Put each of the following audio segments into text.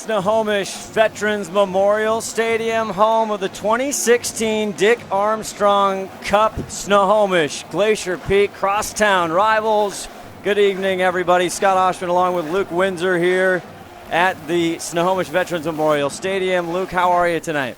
Snohomish Veterans Memorial Stadium, home of the 2016 Dick Armstrong Cup. Snohomish, Glacier Peak, crosstown rivals. Good evening, everybody. Scott Oshman along with Luke Windsor here at the Snohomish Veterans Memorial Stadium. Luke, how are you tonight?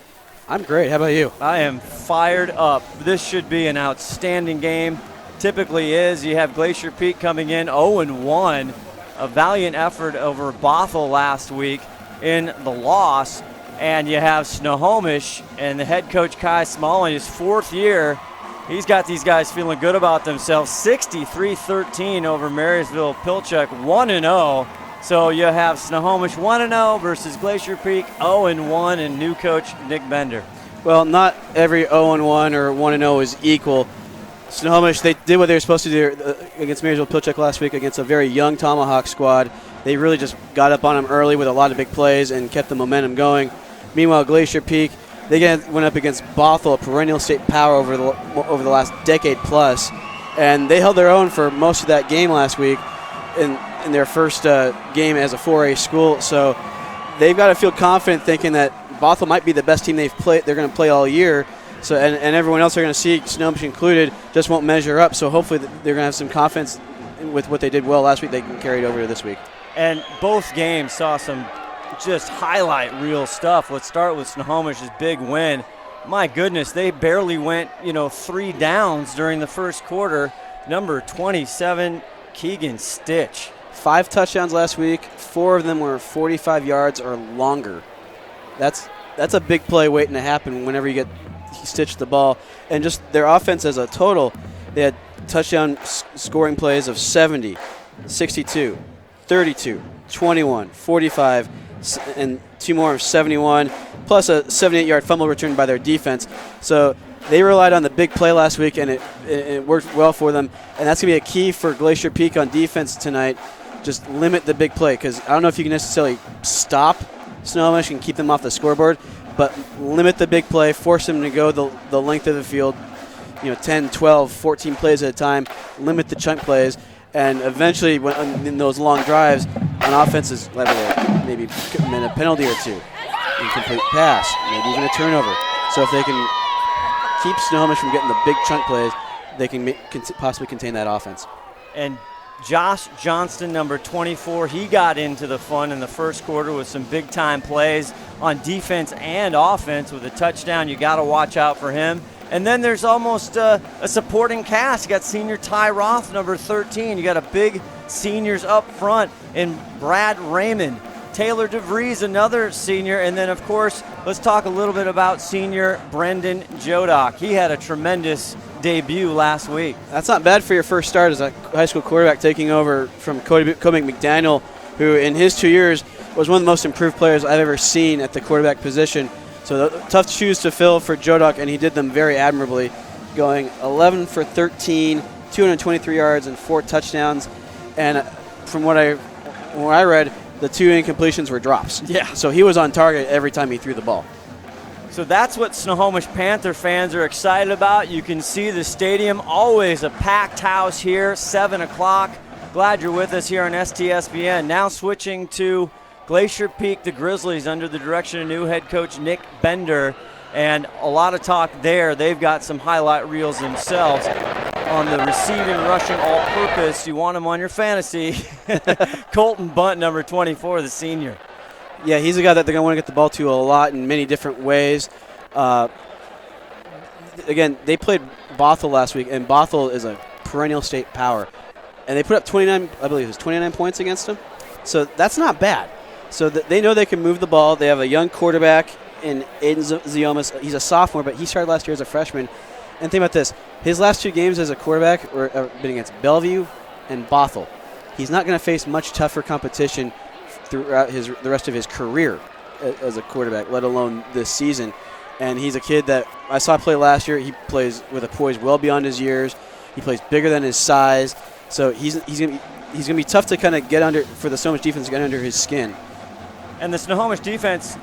I'm great. How about you? I am fired up. This should be an outstanding game. Typically is. You have Glacier Peak coming in 0-1. A valiant effort over Bothell last week in the loss. And you have Snohomish and the head coach Kai Small in his fourth year. He's got these guys feeling good about themselves. 63-13 over Marysville Pilchuck, 1-0. So you have Snohomish 1-0 versus Glacier Peak 0-1 and new coach Nick Bender. Well, not every 0-1 or 1-0 is equal. Snohomish, they did what they were supposed to do against Marysville Pilchuck last week against a very young Tomahawk squad. They really just got up on them early with a lot of big plays and kept the momentum going. Meanwhile, Glacier Peak, they went up against Bothell, a perennial state power over the last decade plus, and they held their own for most of that game last week in their first game as a 4A school. So they've got to feel confident thinking that Bothell might be the best team they're going to play all year. So and everyone else they're going to see, Snohomish included, just won't measure up. So hopefully they're going to have some confidence with what they did well last week. They can carry it over to this week. And both games saw some just highlight reel stuff. Let's start with Snohomish's big win. My goodness, they barely went 3 downs during the first quarter. Number 27, Keegan Stitch. 5 touchdowns last week. 4 of them were 45 yards or longer. That's a big play waiting to happen whenever you get Stitch the ball. And just their offense as a total, they had touchdown scoring plays of 70, 62, 32, 21, 45, and 2 more of 71, plus a 78-yard fumble return by their defense. So they relied on the big play last week, and it worked well for them. And that's going to be a key for Glacier Peak on defense tonight. Just limit the big play, because I don't know if you can necessarily stop Snohomish and keep them off the scoreboard, but limit the big play, force them to go the length of the field, 10, 12, 14 plays at a time, limit the chunk plays, and eventually in those long drives, on offense is liable to maybe commit a penalty or 2, incomplete pass, maybe even a turnover. So if they can keep Snohomish from getting the big chunk plays, they can possibly contain that offense. And Josh Johnston, number 24, he got into the fun in the first quarter with some big-time plays on defense and offense with a touchdown. You got to watch out for him. And then there's almost a supporting cast. You got senior Ty Roth, number 13. You got a big seniors up front in Brad Raymond. Taylor DeVries, another senior. And then, of course, let's talk a little bit about senior Brendan Jodock. He had a tremendous debut last week. That's not bad for your first start as a high school quarterback, taking over from Cody McDaniel, who in his 2 years was one of the most improved players I've ever seen at the quarterback position. So tough shoes to fill for Jodock, and he did them very admirably, going 11 for 13, 223 yards and 4 touchdowns. And from what I read, the 2 incompletions were drops. Yeah. So he was on target every time he threw the ball. So that's what Snohomish Panther fans are excited about. You can see the stadium, always a packed house here, 7 o'clock. Glad you're with us here on STSPN. Now switching to Glacier Peak, the Grizzlies, under the direction of new head coach Nick Bender. And a lot of talk there. They've got some highlight reels themselves on the receiving, rushing, all-purpose. You want them on your fantasy. Colton Bunt, number 24, the senior. Yeah, he's a guy that they're going to want to get the ball to a lot in many different ways. Again, they played Bothell last week, and Bothell is a perennial state power. And they put up 29 points against them. So that's not bad. So they know they can move the ball. They have a young quarterback in Aiden Ziomas. He's a sophomore, but he started last year as a freshman. And think about this. His last 2 games as a quarterback have been against Bellevue and Bothell. He's not going to face much tougher competition throughout the rest of his career as a quarterback, let alone this season. And he's a kid that I saw play last year. He plays with a poise well beyond his years. He plays bigger than his size. So he's going to be tough to kind of get under for the Snohomish defense to get under his skin. And the Snohomish defense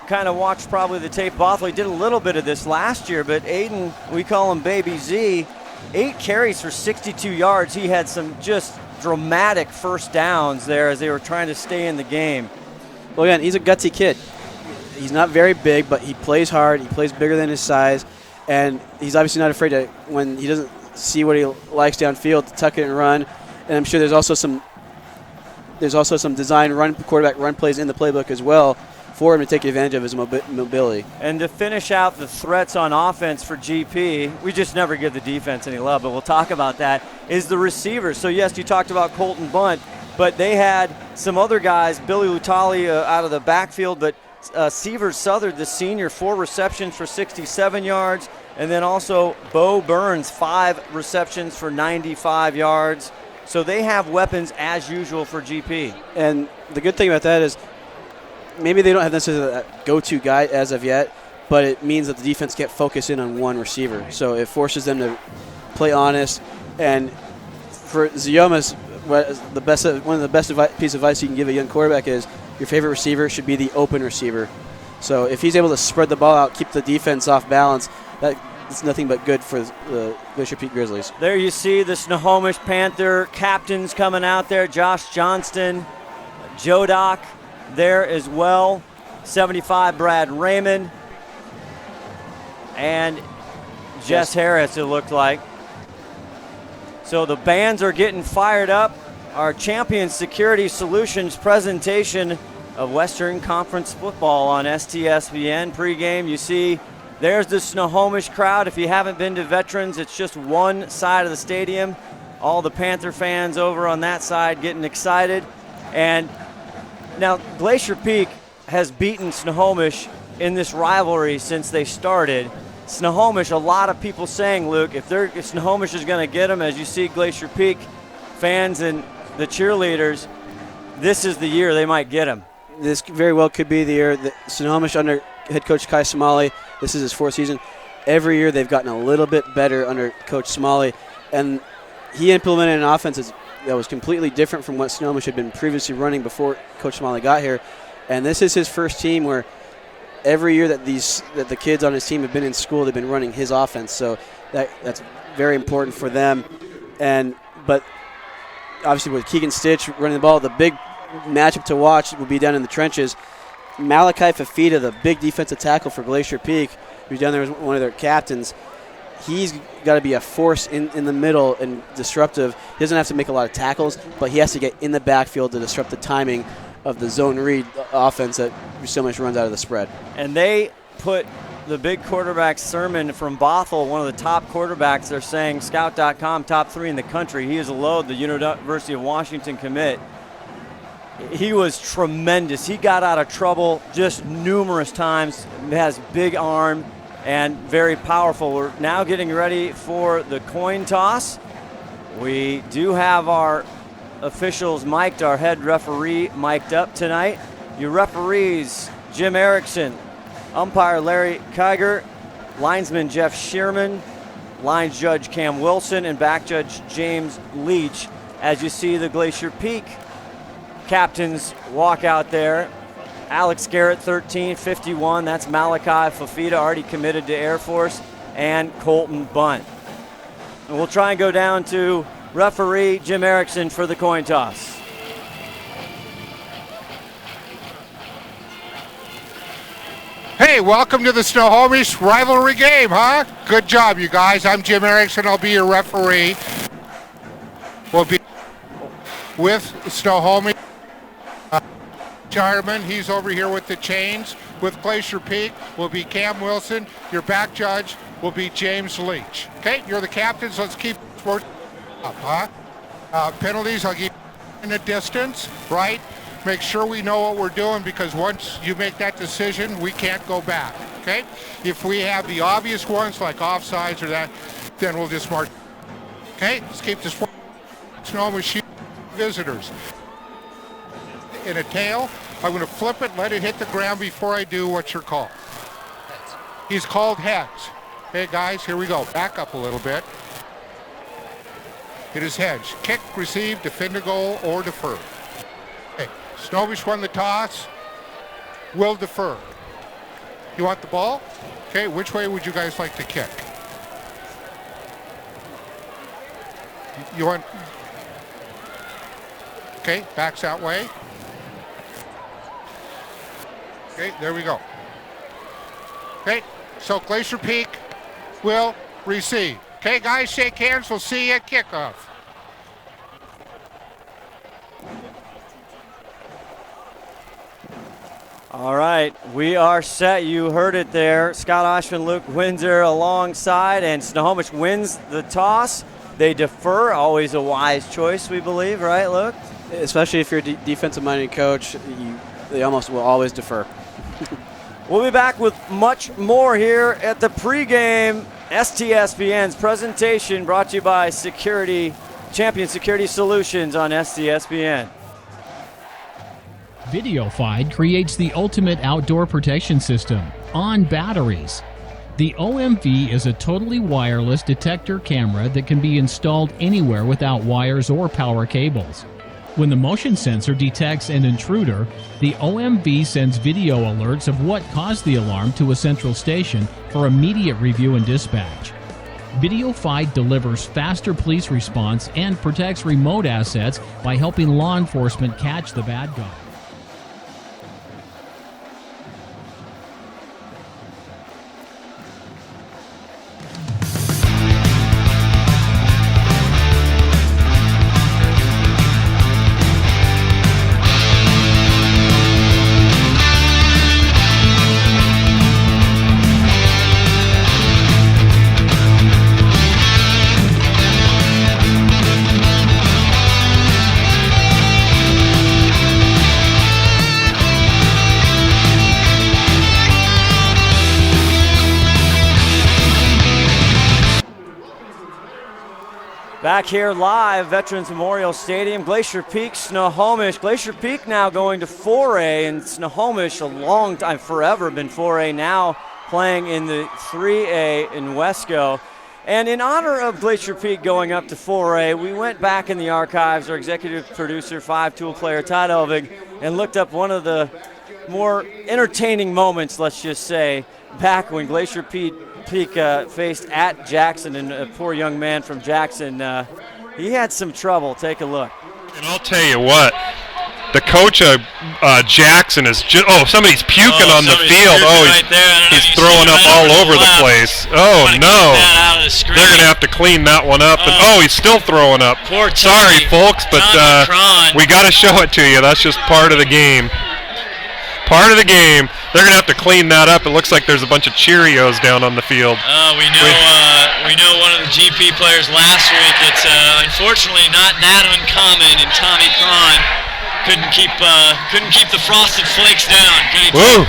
kind of watched probably the tape. Bothell, he did a little bit of this last year, but Aiden, we call him Baby Z, 8 carries for 62 yards. He had some just dramatic first downs there as they were trying to stay in the game. Well, again, he's a gutsy kid. He's not very big, but he plays hard. He plays bigger than his size, and he's obviously not afraid to, when he doesn't see what he likes downfield, to tuck it and run. And I'm sure there's also some design quarterback run plays in the playbook as well for him to take advantage of his mobility. And to finish out the threats on offense for GP, we just never give the defense any love, but we'll talk about that, is the receivers. So, yes, you talked about Colton Bunt, but they had some other guys, Billy Lutali out of the backfield, but Seaver Southard, the senior, 4 receptions for 67 yards, and then also Bo Burns, 5 receptions for 95 yards. So they have weapons as usual for GP. And the good thing about that is maybe they don't have necessarily that go-to guy as of yet, but it means that the defense can't focus in on one receiver. So it forces them to play honest. And for Ziomas, one of the best piece of advice you can give a young quarterback is your favorite receiver should be the open receiver. So if he's able to spread the ball out, keep the defense off balance, it's nothing but good for the Glacier Peak Grizzlies. There you see the Snohomish Panther captains coming out there. Josh Johnston, Joe Doc there as well. 75 Brad Raymond. And Jess Harris, it looked like. So the bands are getting fired up. Our Champion Security Solutions presentation of Western Conference football on STSPN pregame. You see there's the Snohomish crowd. If you haven't been to Veterans, it's just one side of the stadium. All the Panther fans over on that side getting excited. And now Glacier Peak has beaten Snohomish in this rivalry since they started. Snohomish, a lot of people saying, Luke, if Snohomish is going to get them, as you see Glacier Peak fans and the cheerleaders, this is the year they might get them. This very well could be the year that Snohomish under head coach Kai Somali, this is his 4th season. Every year they've gotten a little bit better under Coach Somali, and he implemented an offense that was completely different from what Snohomish had been previously running before Coach Somali got here. And this is his first team where every year that the kids on his team have been in school, they've been running his offense. So that's very important for them. But obviously with Keegan Stitch running the ball, the big matchup to watch will be down in the trenches. Malachi Fafita, the big defensive tackle for Glacier Peak, who's down there as one of their captains, he's got to be a force in the middle and disruptive. He doesn't have to make a lot of tackles, but he has to get in the backfield to disrupt the timing of the zone read offense that so much runs out of the spread. And they put the big quarterback Sermon from Bothell, one of the top quarterbacks. They're saying Scout.com, top 3 in the country. He is a load, the University of Washington commit. He was tremendous. He got out of trouble just numerous times. He has big arm and very powerful. We're now getting ready for the coin toss. We do have our officials mic'd, our head referee mic'd up tonight. Your referees, Jim Erickson, umpire Larry Kiger, linesman Jeff Shearman, line judge Cam Wilson, and back judge James Leach. As you see the Glacier Peak captains walk out there. Alex Garrett, 1351. That's Malachi Fafita, already committed to Air Force, and Colton Bunt. And we'll try and go down to referee Jim Erickson for the coin toss. Hey, welcome to the Snohomish rivalry game, huh? Good job, you guys. I'm Jim Erickson. I'll be your referee. We'll be with Snohomish. Jarman, he's over here with the chains. With Glacier Peak will be Cam Wilson. Your back judge will be James Leach. Okay, you're the captains. Let's keep sports up, huh? Penalties, I'll give you in the distance, right? Make sure we know what we're doing, because once you make that decision, we can't go back, okay? If we have the obvious ones like offsides or that, then we'll just mark. Okay, let's keep this Snohomish visitors. In a tail, I'm going to flip it, let it hit the ground before I do what you're called. He's called heads. Okay, guys, here we go. Back up a little bit. It is heads. Kick, receive, defend a goal, or defer. Okay, Snohomish won the toss. Will defer. You want the ball? Okay, which way would you guys like to kick? You want... Okay, backs that way. Okay, there we go. Okay, so Glacier Peak will receive. Okay, guys, shake hands. We'll see you at kickoff. All right, we are set. You heard it there. Scott Oshman, Luke Windsor alongside, and Snohomish wins the toss. They defer, always a wise choice, we believe, right, Luke? Especially if you're a defensive-minded coach, they almost will always defer. We'll be back with much more here at the pregame STSPN's presentation, brought to you by Champion Security Solutions on STSPN. VideoFide creates the ultimate outdoor protection system on batteries. The OMV is a totally wireless detector camera that can be installed anywhere without wires or power cables. When the motion sensor detects an intruder, the OMV sends video alerts of what caused the alarm to a central station for immediate review and dispatch. VideoFide delivers faster police response and protects remote assets by helping law enforcement catch the bad guy. Back here live, Veterans Memorial Stadium, Glacier Peak, Snohomish. Glacier Peak now going to 4A, and Snohomish a long time, forever been 4A, now playing in the 3A in Wesco. And in honor of Glacier Peak going up to 4A, we went back in the archives, our executive producer, five-tool player Todd Elvig, and looked up one of the more entertaining moments, let's just say, back when Glacier Peak faced at Jackson, and a poor young man from Jackson, he had some trouble. Take a look. And I'll tell you what, the coach of Jackson is just, somebody's puking on the field. He's throwing up all over the place. Oh, no. They're going to have to clean that one up. And he's still throwing up. Sorry, folks, but we got to show it to you. That's just part of the game. Part of the game. They're going to have to clean that up. It looks like there's a bunch of Cheerios down on the field. We know one of the GP players last week. It's unfortunately not that uncommon, and Tommy Cron couldn't keep the frosted flakes down. Woo!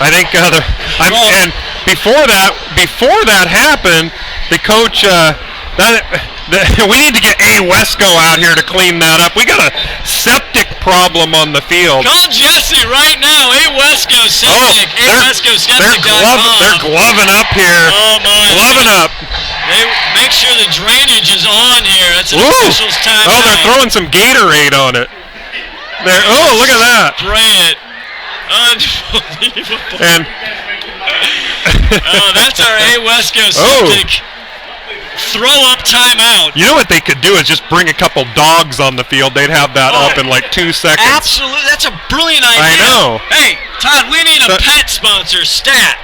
I think and before that happened, the coach we need to get A. Wesco out here to clean that up. We got a septic problem on the field. Call Jesse right now. A. Wesco septic. They're gloving up here. Oh my! Gloving up. They make sure the drainage is on here. That's an official's time. Oh, they're throwing some Gatorade on it. Look at that. Spray it. Unbelievable. And that's our A. Wesco septic. Throw up timeout. You know what they could do is just bring a couple dogs on the field. They'd have that up in like 2 seconds. Absolutely. That's a brilliant idea. I know. Hey, Todd, we need a pet sponsor, Stat.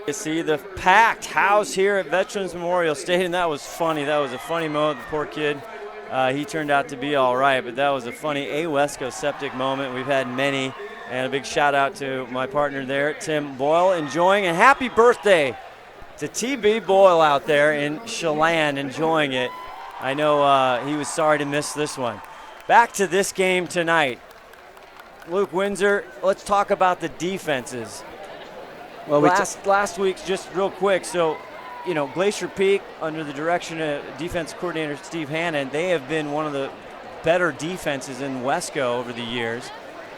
You see the packed house here at Veterans Memorial Stadium. That was funny. That was a funny moment. The poor kid, he turned out to be all right, but that was a funny A. Wesco septic moment. We've had many, and a big shout out to my partner there, Tim Boyle, enjoying, and happy birthday to TB Boyle out there in Chelan, enjoying it. I know he was sorry to miss this one. Back to this game tonight. Luke Windsor, let's talk about the defenses. Well, last week's, just real quick, so, Glacier Peak, under the direction of defense coordinator Steve Hannon, they have been one of the better defenses in Wesco over the years,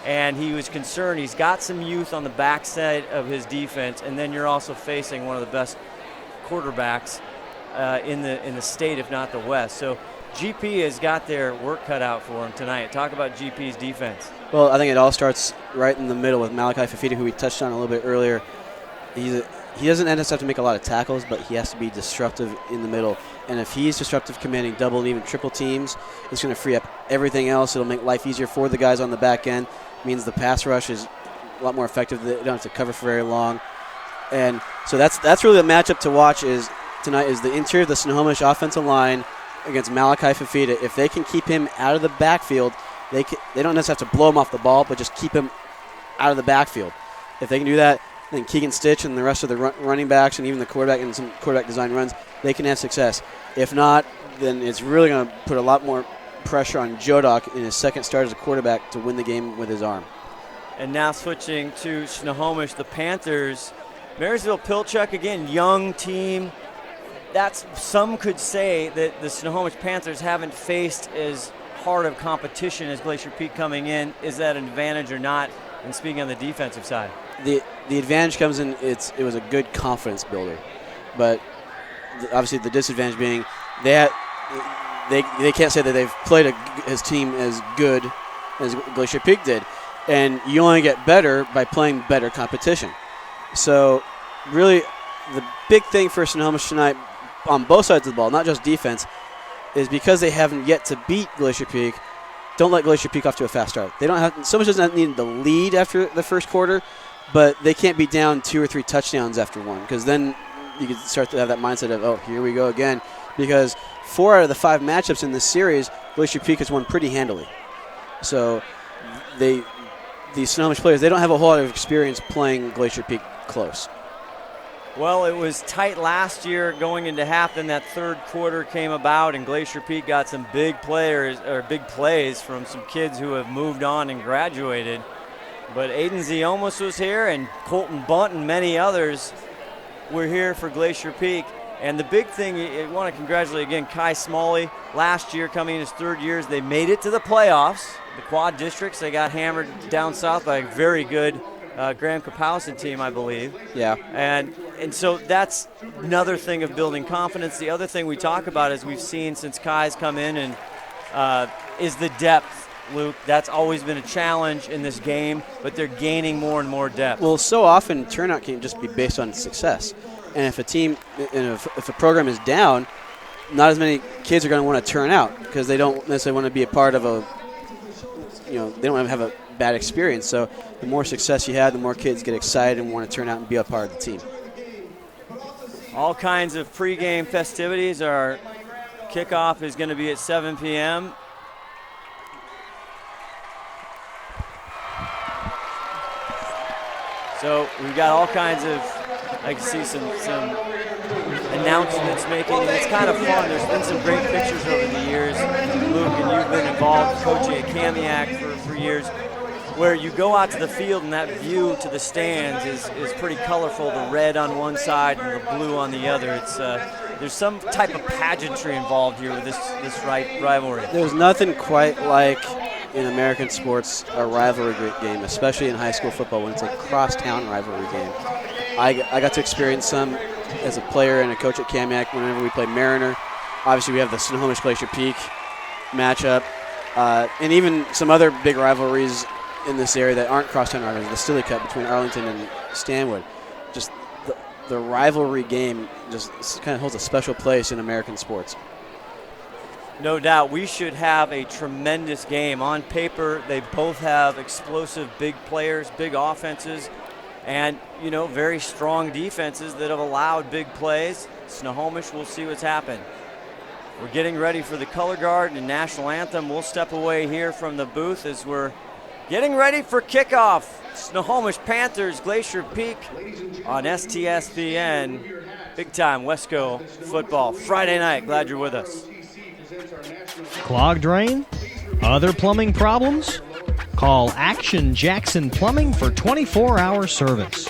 and he was concerned. He's got some youth on the backside of his defense, and then you're also facing one of the best quarterbacks in the state, if not the West. So GP has got their work cut out for them tonight. Talk about GP's defense. Well, I think it all starts right in the middle with Malachi Fafita, who we touched on a little bit earlier. He doesn't necessarily have to make a lot of tackles, but he has to be disruptive in the middle. And if he's disruptive, commanding double and even triple teams, it's going to free up everything else. It'll make life easier for the guys on the back end. It means the pass rush is a lot more effective. They don't have to cover for very long. And so that's really the matchup to watch tonight is the interior of the Snohomish offensive line against Malachi Fafita. If they can keep him out of the backfield, they don't necessarily have to blow him off the ball, but just keep him out of the backfield. If they can do that, then Keegan Stitch and the rest of the running backs and even the quarterback and some quarterback design runs, they can have success. If not, then it's really going to put a lot more pressure on Jodock in his second start as a quarterback to win the game with his arm. And now switching to Snohomish, the Panthers. Marysville Pilchuck, again, young team. Some could say that the Snohomish Panthers haven't faced as hard of competition as Glacier Peak coming in. Is that an advantage or not? And speaking on the defensive side. The advantage comes in, it was a good confidence builder. But obviously the disadvantage being they can't say that they've played his team as good as Glacier Peak did. And you only get better by playing better competition. So really the big thing for Snohomish tonight on both sides of the ball, not just defense, is because they haven't yet to beat Glacier Peak, don't let Glacier Peak off to a fast start. Snohomish doesn't need the lead after the first quarter, but they can't be down 2 or 3 touchdowns after one, because then you can start to have that mindset of, oh, here we go again. Because 4 out of the 5 matchups in this series, Glacier Peak has won pretty handily. So the Snohomish players, they don't have a whole lot of experience playing Glacier Peak close. Well, it was tight last year going into half, then that third quarter came about, and Glacier Peak got some big plays from some kids who have moved on and graduated. But Aiden Z almost was here, and Colton Bunt and many others were here for Glacier Peak. And the big thing, I want to congratulate again Kai Smalley. Last year, coming in his third years, they made it to the playoffs. The quad districts, they got hammered down south by a very good Graham Kapowson team, I believe. Yeah. And so that's another thing of building confidence. The other thing we talk about, as we've seen since Kai's come in, and is the depth, Luke. That's always been a challenge in this game, but they're gaining more and more depth. Well, so often turnout can just be based on success. And if if a program is down, not as many kids are going to want to turn out because they don't necessarily want to be a part of they don't want to have a bad experience. So the more success you have, the more kids get excited and want to turn out and be a part of the team. All kinds of pregame festivities. Our kickoff is going to be at 7 p.m. So we've got all kinds of, I can see some announcements making, and it's kind of fun. There's been some great pictures over the years, Luke, and you've been involved coaching at Kamiak for years, where you go out to the field and that view to the stands is pretty colorful, the red on one side and the blue on the other. It's there's some type of pageantry involved here with this rivalry. There's nothing quite like in American sports a rivalry game, especially in high school football when it's a crosstown rivalry game. I got to experience some as a player and a coach at Kamiak whenever we played Mariner. Obviously, we have the Snohomish Glacier Peak matchup, and even some other big rivalries in this area that aren't crosstown rivalries, the Stilly Cup between Arlington and Stanwood. Just the rivalry game just kind of holds a special place in American sports. No doubt. We should have a tremendous game. On paper, they both have explosive big players, big offenses, and, very strong defenses that have allowed big plays. Snohomish, we'll see what's happened. We're getting ready for the color guard and national anthem. We'll step away here from the booth as we're getting ready for kickoff. Snohomish Panthers, Glacier Peak on STSPN. Big time Wesco football Friday night. Glad you're with us. Clogged drain? Other plumbing problems? Call Action Jackson Plumbing for 24-hour service.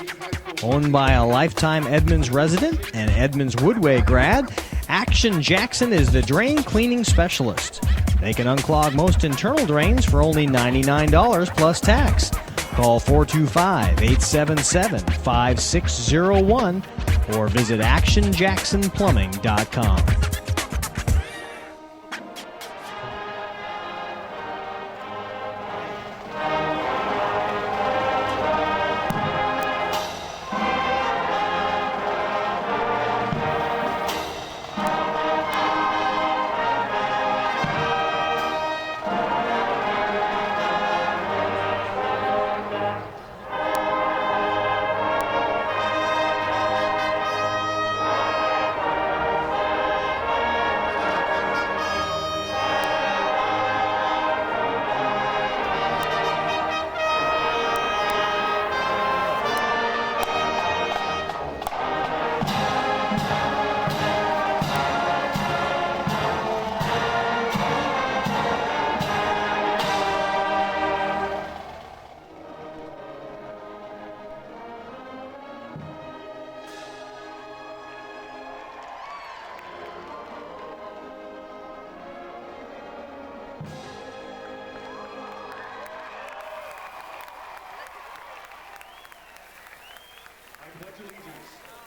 Owned by a lifetime Edmonds resident and Edmonds Woodway grad, Action Jackson is the drain cleaning specialist. They can unclog most internal drains for only $99 plus tax. Call 425-877-5601 or visit actionjacksonplumbing.com.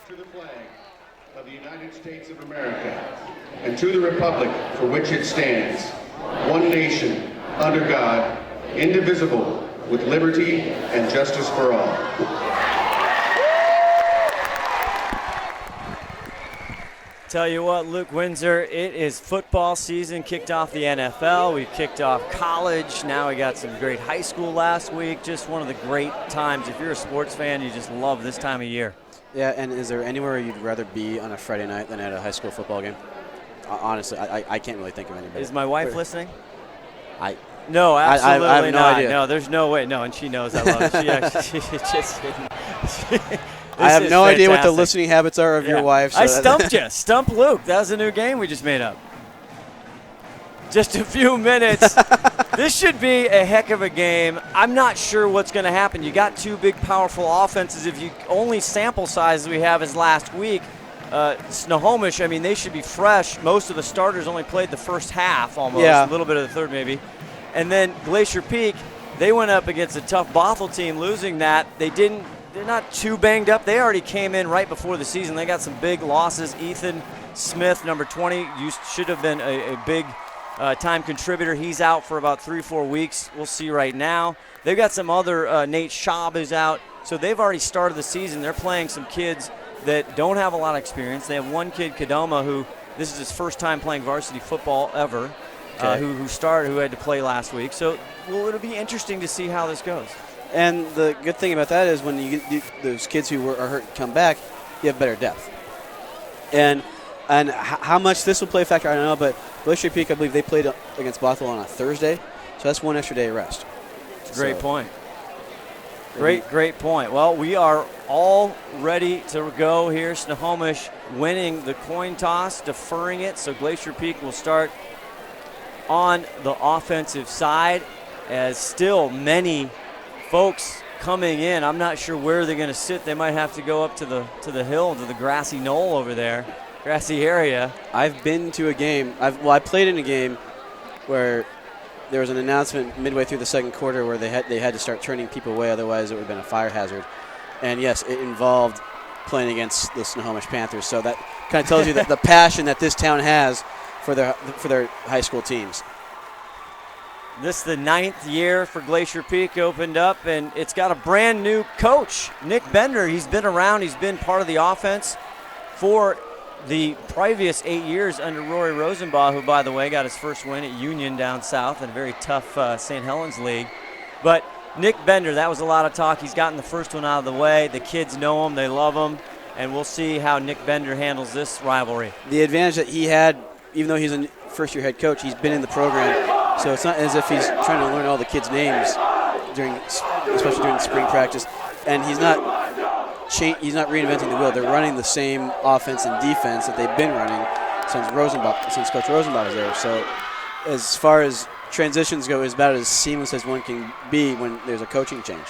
To the flag of the United States of America and to the republic for which it stands, one nation, under God, indivisible, with liberty and justice for all. Tell you what, Luke Windsor, it is football season. Kicked off the NFL. We kicked off college. Now we got some great high school last week. Just one of the great times. If you're a sports fan, you just love this time of year. Yeah, and is there anywhere you'd rather be on a Friday night than at a high school football game? Honestly, I can't really think of anybody. Is my wife listening? No, absolutely I have no not. idea. No, there's no way. No, and she knows I love it. She just I have no idea what the listening habits are of your wife. So I stumped you. Stump Luke. That was a new game we just made up. Just a few minutes. This should be a heck of a game. I'm not sure what's going to happen. You got two big, powerful offenses. If you only sample size we have is last week, Snohomish, I mean, they should be fresh. Most of the starters only played the first half almost, a little bit of the third maybe. And then Glacier Peak, they went up against a tough Bothell team, losing that. They're not too banged up. They already came in right before the season. They got some big losses. Ethan Smith, number 20, should have been a big time contributor. He's out for about 3-4 weeks. We'll see right now. They've got some other, Nate Schaub is out. So they've already started the season. They're playing some kids that don't have a lot of experience. They have one kid, Kadoma, who this is his first time playing varsity football ever, who had to play last week. So it'll be interesting to see how this goes. And the good thing about that is when you get those kids who are hurt come back, you have better depth. And how much this will play a factor, I don't know, but Glacier Peak, I believe they played against Bothell on a Thursday, so that's one extra day of rest. Great point. Great point. Well, we are all ready to go here. Snohomish winning the coin toss, deferring it, so Glacier Peak will start on the offensive side as still many folks coming in. I'm not sure where they're going to sit. They might have to go up to the hill, to the grassy knoll over there, grassy area. I've been to a game. I played in a game where there was an announcement midway through the second quarter where they had to start turning people away, otherwise it would have been a fire hazard. And yes, it involved playing against the Snohomish Panthers. So that kind of tells you that the passion that this town has for their high school teams. This is the 9th year for Glacier Peak opened up, and it's got a brand new coach, Nick Bender. He's been around. He's been part of the offense for the previous 8 years under Rory Rosenbaugh, who, by the way, got his first win at Union down south in a very tough St. Helens league. But Nick Bender, that was a lot of talk. He's gotten the first one out of the way. The kids know him. They love him. And we'll see how Nick Bender handles this rivalry. The advantage that he had, even though he's a first-year head coach, he's been in the program. So it's not as if he's trying to learn all the kids' names especially during spring practice. And he's not reinventing the wheel. They're running the same offense and defense that they've been running since Coach Rosenbaugh was there. So as far as transitions go, it's about as seamless as one can be when there's a coaching change.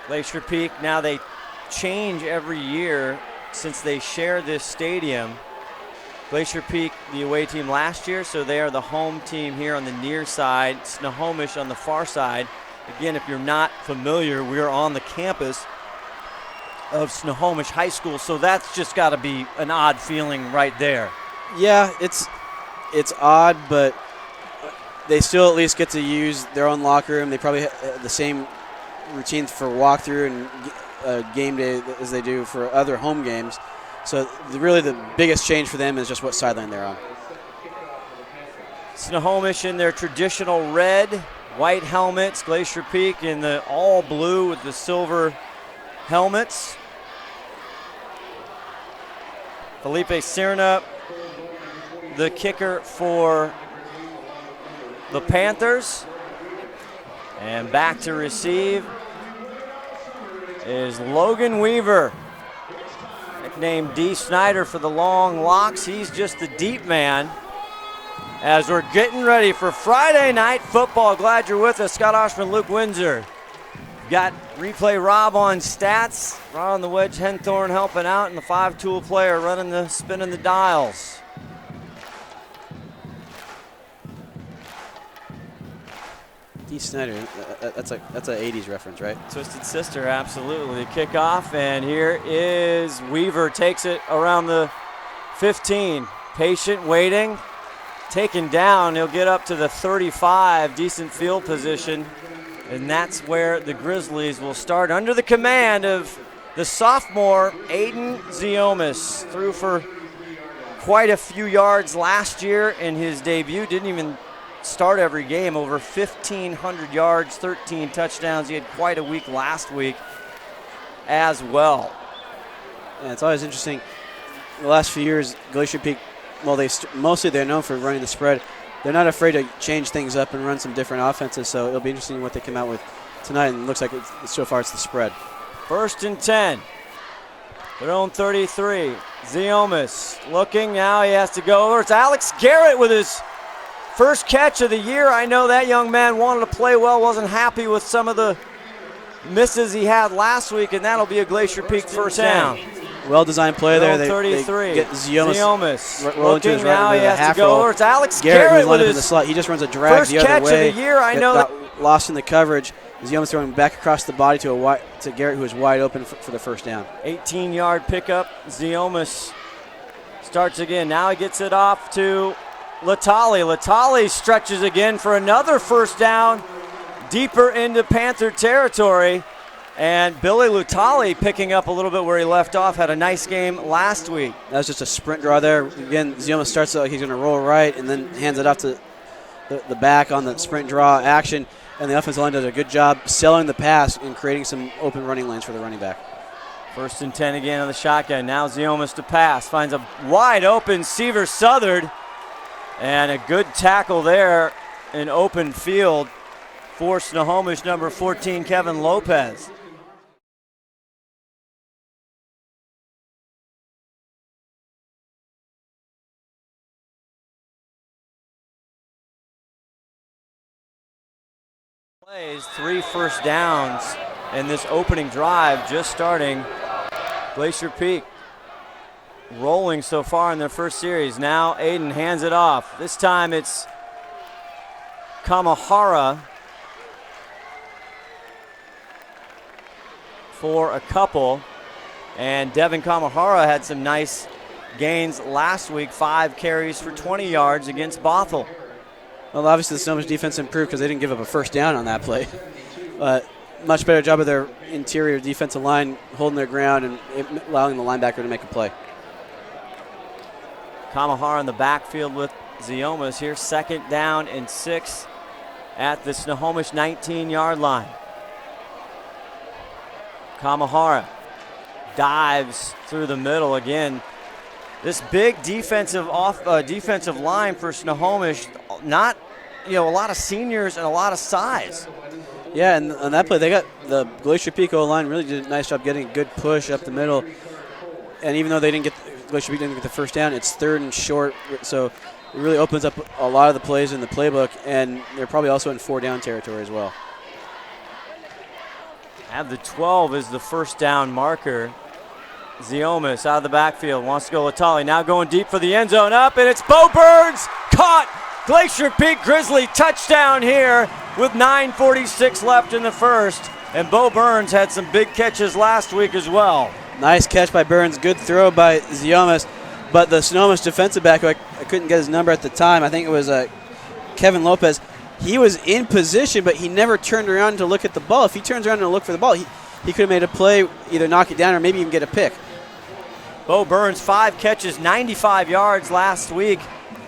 Glacier Peak, now they change every year since they share this stadium. Glacier Peak, the away team last year, so they are the home team here on the near side. Snohomish on the far side. Again, if you're not familiar, we are on the campus of Snohomish High School, so that's just got to be an odd feeling right there. Yeah, it's odd, but they still at least get to use their own locker room. They probably have the same routines for walkthrough and game day as they do for other home games. So really the biggest change for them is just what sideline they're on. Snohomish in their traditional red, white helmets. Glacier Peak in the all blue with the silver helmets. Felipe Serna, the kicker for the Panthers. And back to receive is Logan Weaver. Nicknamed D. Snyder for the long locks. He's just the deep man. As we're getting ready for Friday night football. Glad you're with us. Scott Oshman, Luke Windsor. Got replay Rob on stats. Ron on the wedge, Henthorn helping out, and the 5-tool player spinning the dials. Dee Snyder, that's a 80s reference, right? Twisted Sister, absolutely. Kickoff, and here is Weaver, takes it around the 15. Patient, waiting, taken down. He'll get up to the 35, decent field position, and that's where the Grizzlies will start under the command of the sophomore Aiden Ziomas. Threw for quite a few yards last year in his debut, didn't even start every game, over 1,500 yards, 13 touchdowns. He had quite a week last week as well. Yeah, it's always interesting. The last few years, Glacier Peak, well, mostly they're known for running the spread. They're not afraid to change things up and run some different offenses, so it'll be interesting what they come out with tonight, and it looks like so far it's the spread. 1st and 10. Their own 33. Ziomas looking, now he has to go over. It's Alex Garrett with his first catch of the year. I know that young man wanted to play well, wasn't happy with some of the misses he had last week, and that'll be a Glacier Peak first down. Well-designed play there. They 33. Get Ziomas looking, his now right he has half to go roll. over. It's Alex Garrett with in his the slot. He just runs a drag first the other catch way. of the year. I know got lost in the coverage. Ziomas throwing back across the body to Garrett, who was wide open for the first down. 18-yard pickup. Ziomas starts again. Now he gets it off to Latali. Latali stretches again for another first down, deeper into Panther territory. And Billy Latali picking up a little bit where he left off. Had a nice game last week. That was just a sprint draw there. Again, Ziomas starts out like he's going to roll right and then hands it off to the back on the sprint draw action. And the offensive line does a good job selling the pass and creating some open running lanes for the running back. 1st and 10 again on the shotgun. Now Ziomas to pass. Finds a wide open Seaver Southard. And a good tackle there in open field for Snohomish number 14, Kevin Lopez. Plays 3 first downs in this opening drive, just starting. Glacier Peak rolling so far in their first series. Now Aiden hands it off. This time it's Kamahara for a couple. And Devin Kamahara had some nice gains last week, 5 carries for 20 yards against Bothell. Well, obviously the Snohomish defense improved because they didn't give up a first down on that play. Much better job of their interior defensive line holding their ground and allowing the linebacker to make a play. Kamahara in the backfield with Ziomas here. 2nd down and 6 at the Snohomish 19-yard line. Kamahara dives through the middle again. This big defensive line for Snohomish, not a lot of seniors and a lot of size. Yeah, and on that play, they got the Glacier Peak O-line really did a nice job getting a good push up the middle. And even though Glacier Peak didn't get the first down, it's 3rd and short, so it really opens up a lot of the plays in the playbook, and they're probably also in 4-down territory as well. Have the 12 is the first down marker. Ziomas out of the backfield, wants to go Latali, now going deep for the end zone, up, and it's Bo Burns, caught! Glacier Peak Grizzly touchdown here with 9:46 left in the first, and Bo Burns had some big catches last week as well. Nice catch by Burns, good throw by Ziomas, but the Snohomish defensive back, I couldn't get his number at the time, I think it was Kevin Lopez, he was in position, but he never turned around to look at the ball. If he turns around to look for the ball, he could have made a play, either knock it down or maybe even get a pick. Bo Burns, 5 catches, 95 yards last week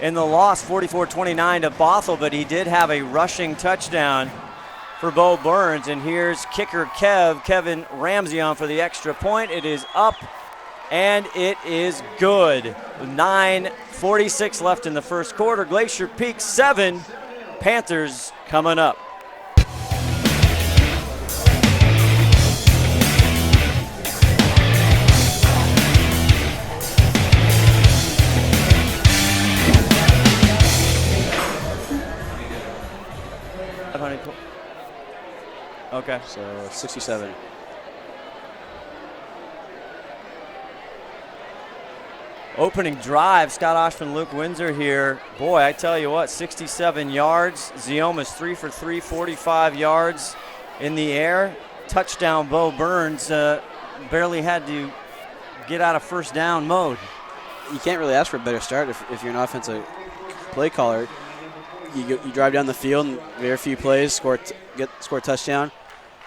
in the loss, 44-29 to Bothell, but he did have a rushing touchdown for Bo Burns. And here's kicker Kevin Ramsey on for the extra point. It is up, and it is good. With 9:46 left in the first quarter. Glacier Peak 7, Panthers coming up. Okay. So 67. opening drive. Scott Oshman, Luke Windsor here. Boy, I tell you what, 67 yards. Zioma's 3 for 3, 45 yards in the air. Touchdown, Bo Burns. Barely had to get out of first down mode. You can't really ask for a better start if you're an offensive play caller. You drive down the field and very few plays, score a touchdown.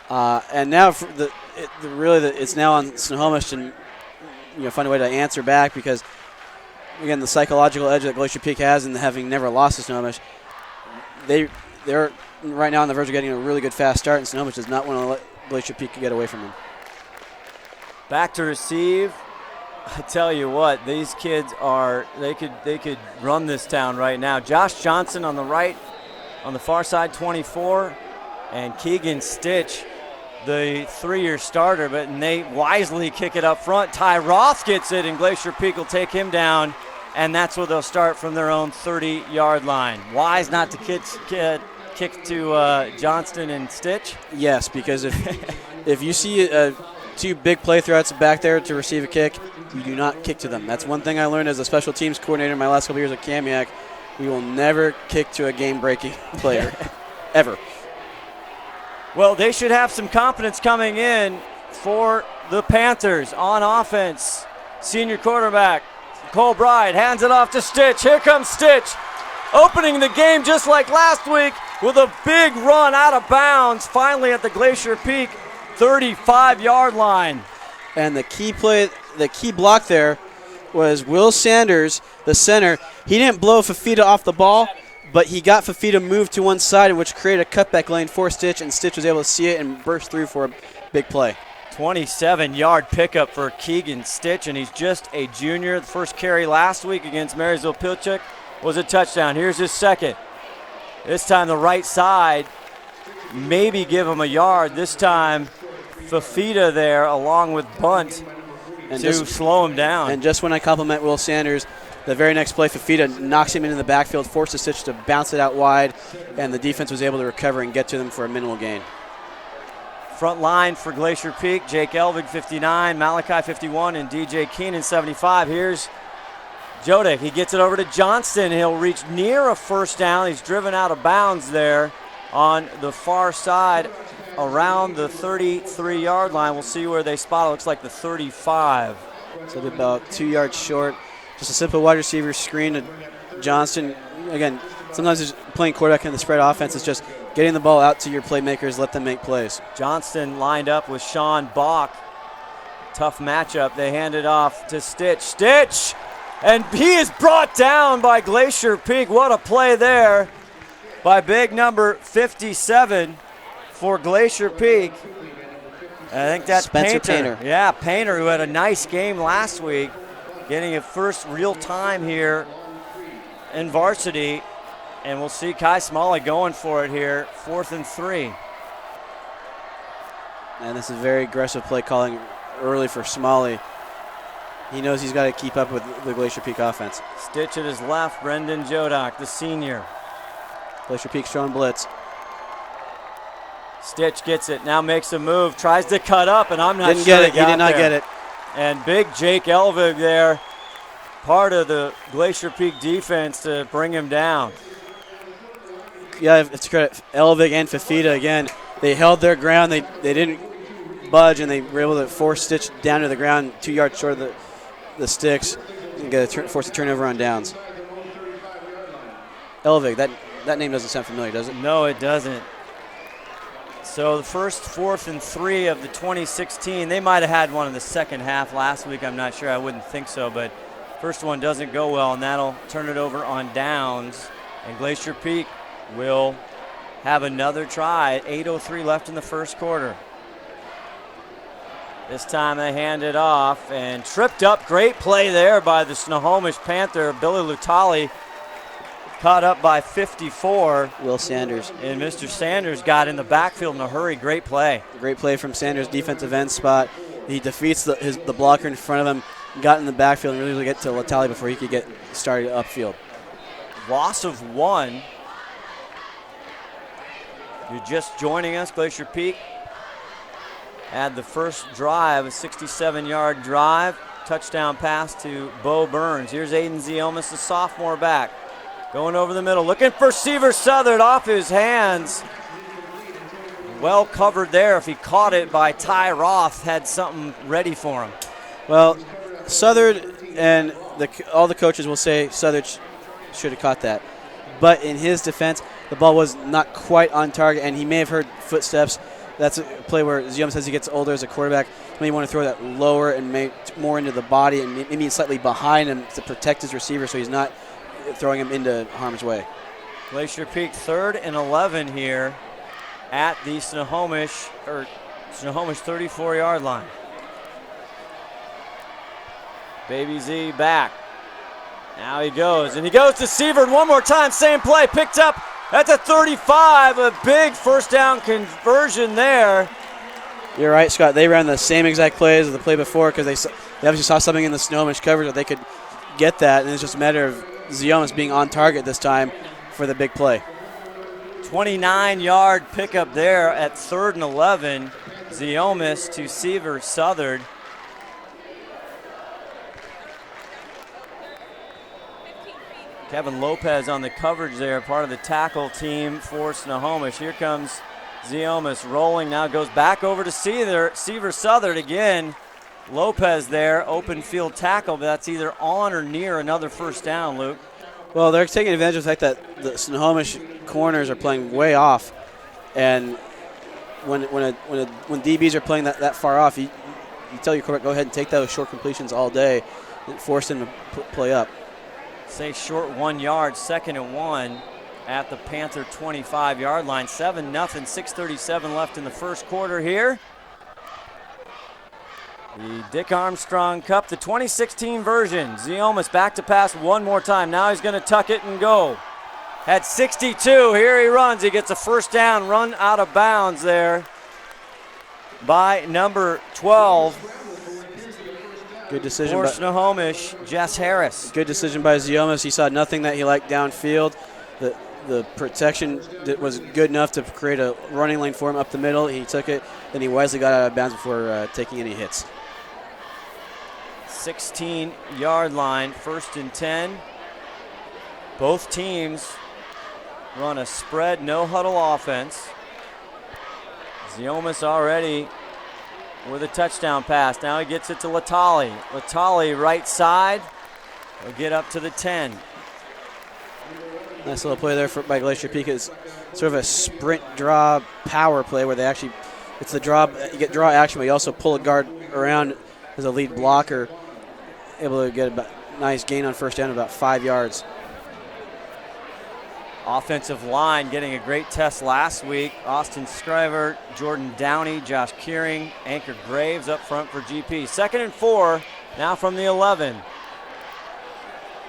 And now it's now on Snohomish to find a way to answer back, because again, the psychological edge that Glacier Peak has, and having never lost to Snohomish, they're right now on the verge of getting a really good fast start, and Snohomish does not want to let Glacier Peak get away from them. Back to receive. I tell you what, these kids they could run this town right now. Josh Johnson on the right, on the far side, 24, and Keegan Stitch, the 3-year starter, but they wisely kick it up front. Ty Roth gets it, and Glacier Peak will take him down, and that's where they'll start from their own 30-yard line. Wise not to kick to Johnston and Stitch? Yes, because if you see two big play threats back there to receive a kick, you do not kick to them. That's one thing I learned as a special teams coordinator in my last couple years at Kamiak. We will never kick to a game-breaking player, ever. Well, they should have some confidence coming in for the Panthers on offense. Senior quarterback Cole Bride hands it off to Stitch. Here comes Stitch, opening the game just like last week with a big run out of bounds, finally at the Glacier Peak 35-yard line. And the key block there was Will Sanders, the center. He didn't blow Fafita off the ball, but he got Fafita moved to one side, which created a cutback lane for Stitch, and Stitch was able to see it and burst through for a big play. 27-yard pickup for Keegan Stitch, and he's just a junior. The first carry last week against Marysville Pilchuck was a touchdown. Here's his second. This time the right side, maybe give him a yard. This time Fafita there along with Bunt to slow him down. And just when I compliment Will Sanders, the very next play, Fafita knocks him into the backfield, forces Stitch to bounce it out wide, and the defense was able to recover and get to them for a minimal gain. Front line for Glacier Peak, Jake Elvig, 59, Malachi, 51, and DJ Keenan, 75. Here's Jodek. He gets it over to Johnston. He'll reach near a first down. He's driven out of bounds there on the far side around the 33-yard line. We'll see where they spot it. Looks like the 35. So they're about 2 yards short. Just a simple wide receiver screen to Johnston. Again, sometimes just playing quarterback in the spread offense is just getting the ball out to your playmakers, let them make plays. Johnston lined up with Sean Bach. Tough matchup. They hand it off to Stitch. Stitch! And he is brought down by Glacier Peak. What a play there by big number 57 for Glacier Peak. I think that's Spencer Painter. Yeah, Painter, who had a nice game last week, getting a first real time here in varsity. And we'll see Kai Smalley going for it here, 4th and 3. And this is very aggressive play calling early for Smalley. He knows he's got to keep up with the Glacier Peak offense. Stitch at his left, Brendan Jodak, the senior. Glacier Peak showing blitz. Stitch gets it, now makes a move, tries to cut up, and I'm not Didn't sure get it. He did not get it. And big Jake Elvig there, part of the Glacier Peak defense to bring him down. Yeah, it's credit Elvig and Fafita again. They held their ground. They didn't budge, and they were able to force Stitch down to the ground 2 yards short of the sticks and force a turnover on downs. Elvig, that name doesn't sound familiar, does it? No, it doesn't. So the first 4th and 3 of the 2016. They might have had one in the second half last week. I'm not sure. I wouldn't think so. But first one doesn't go well, and that'll turn it over on downs. And Glacier Peak will have another try. 8:03 left in the first quarter. This time they hand it off and tripped up. Great play there by the Snohomish Panther, Billy Lutali. Caught up by 54. Will Sanders. And Mr. Sanders got in the backfield in a hurry. Great play. Great play from Sanders, defensive end spot. He defeats the blocker in front of him, got in the backfield and really get to Lutali before he could get started upfield. Loss of 1. You're just joining us, Glacier Peak had the first drive, a 67-yard drive. touchdown pass to Bo Burns. Here's Aiden Ziomas, the sophomore back. Going over the middle, looking for Seaver Southard off his hands. Well covered there. If he caught it by Ty Roth, had something ready for him. Well, Southard and all the coaches will say Southard should have caught that. But in his defense, the ball was not quite on target, and he may have heard footsteps. That's a play where Ziomas, as he gets older as a quarterback, may want to throw that lower and more into the body and maybe slightly behind him to protect his receiver so he's not throwing him into harm's way. Glacier Peak 3rd and 11 here at the Snohomish 34-yard line. Baby Z back. Now he goes, and he goes to Seaver one more time. Same play, picked up at the 35. A big first down conversion there. You're right, Scott. They ran the same exact plays as the play before because they obviously saw something in the Snohomish coverage that they could get that, and it's just a matter of Ziomas being on target this time for the big play. 29-yard pickup there at 3rd and 11. Ziomas to Seaver Southard. Kevin Lopez on the coverage there, part of the tackle team for Snohomish. Here comes Ziomas rolling, now goes back over to Seaver Southard again. Lopez there, open field tackle, but that's either on or near another first down, Luke. Well, they're taking advantage of the fact that the Snohomish corners are playing way off, and when DBs are playing that far off, you tell your quarterback, go ahead and take those short completions all day and force them to play up. Say short 1 yard, 2nd and 1 at the Panther 25-yard line. 7-0, 6:37 left in the first quarter here. The Dick Armstrong Cup, the 2016 version. Ziomas back to pass one more time. Now he's going to tuck it and go. At 62, here he runs. He gets a first down, run out of bounds there by number 12. Good decision for Snohomish, Jess Harris. Good decision by Ziomas. He saw nothing that he liked downfield. The protection was good enough to create a running lane for him up the middle. He took it, then he wisely got out of bounds before taking any hits. 16-yard line, 1st and 10. Both teams run a spread, no huddle offense. Ziomas already with a touchdown pass. Now he gets it to Latali. Latali right side. Will get up to the 10. Nice little play there by Glacier Peak. It's sort of a sprint draw power play where it's the draw, you get draw action, but you also pull a guard around as a lead blocker, able to get a nice gain on first down, about 5 yards. Offensive line getting a great test last week. Austin Scriver, Jordan Downey, Josh Kearing, Anchor Graves up front for GP. 2nd and 4, now from the 11.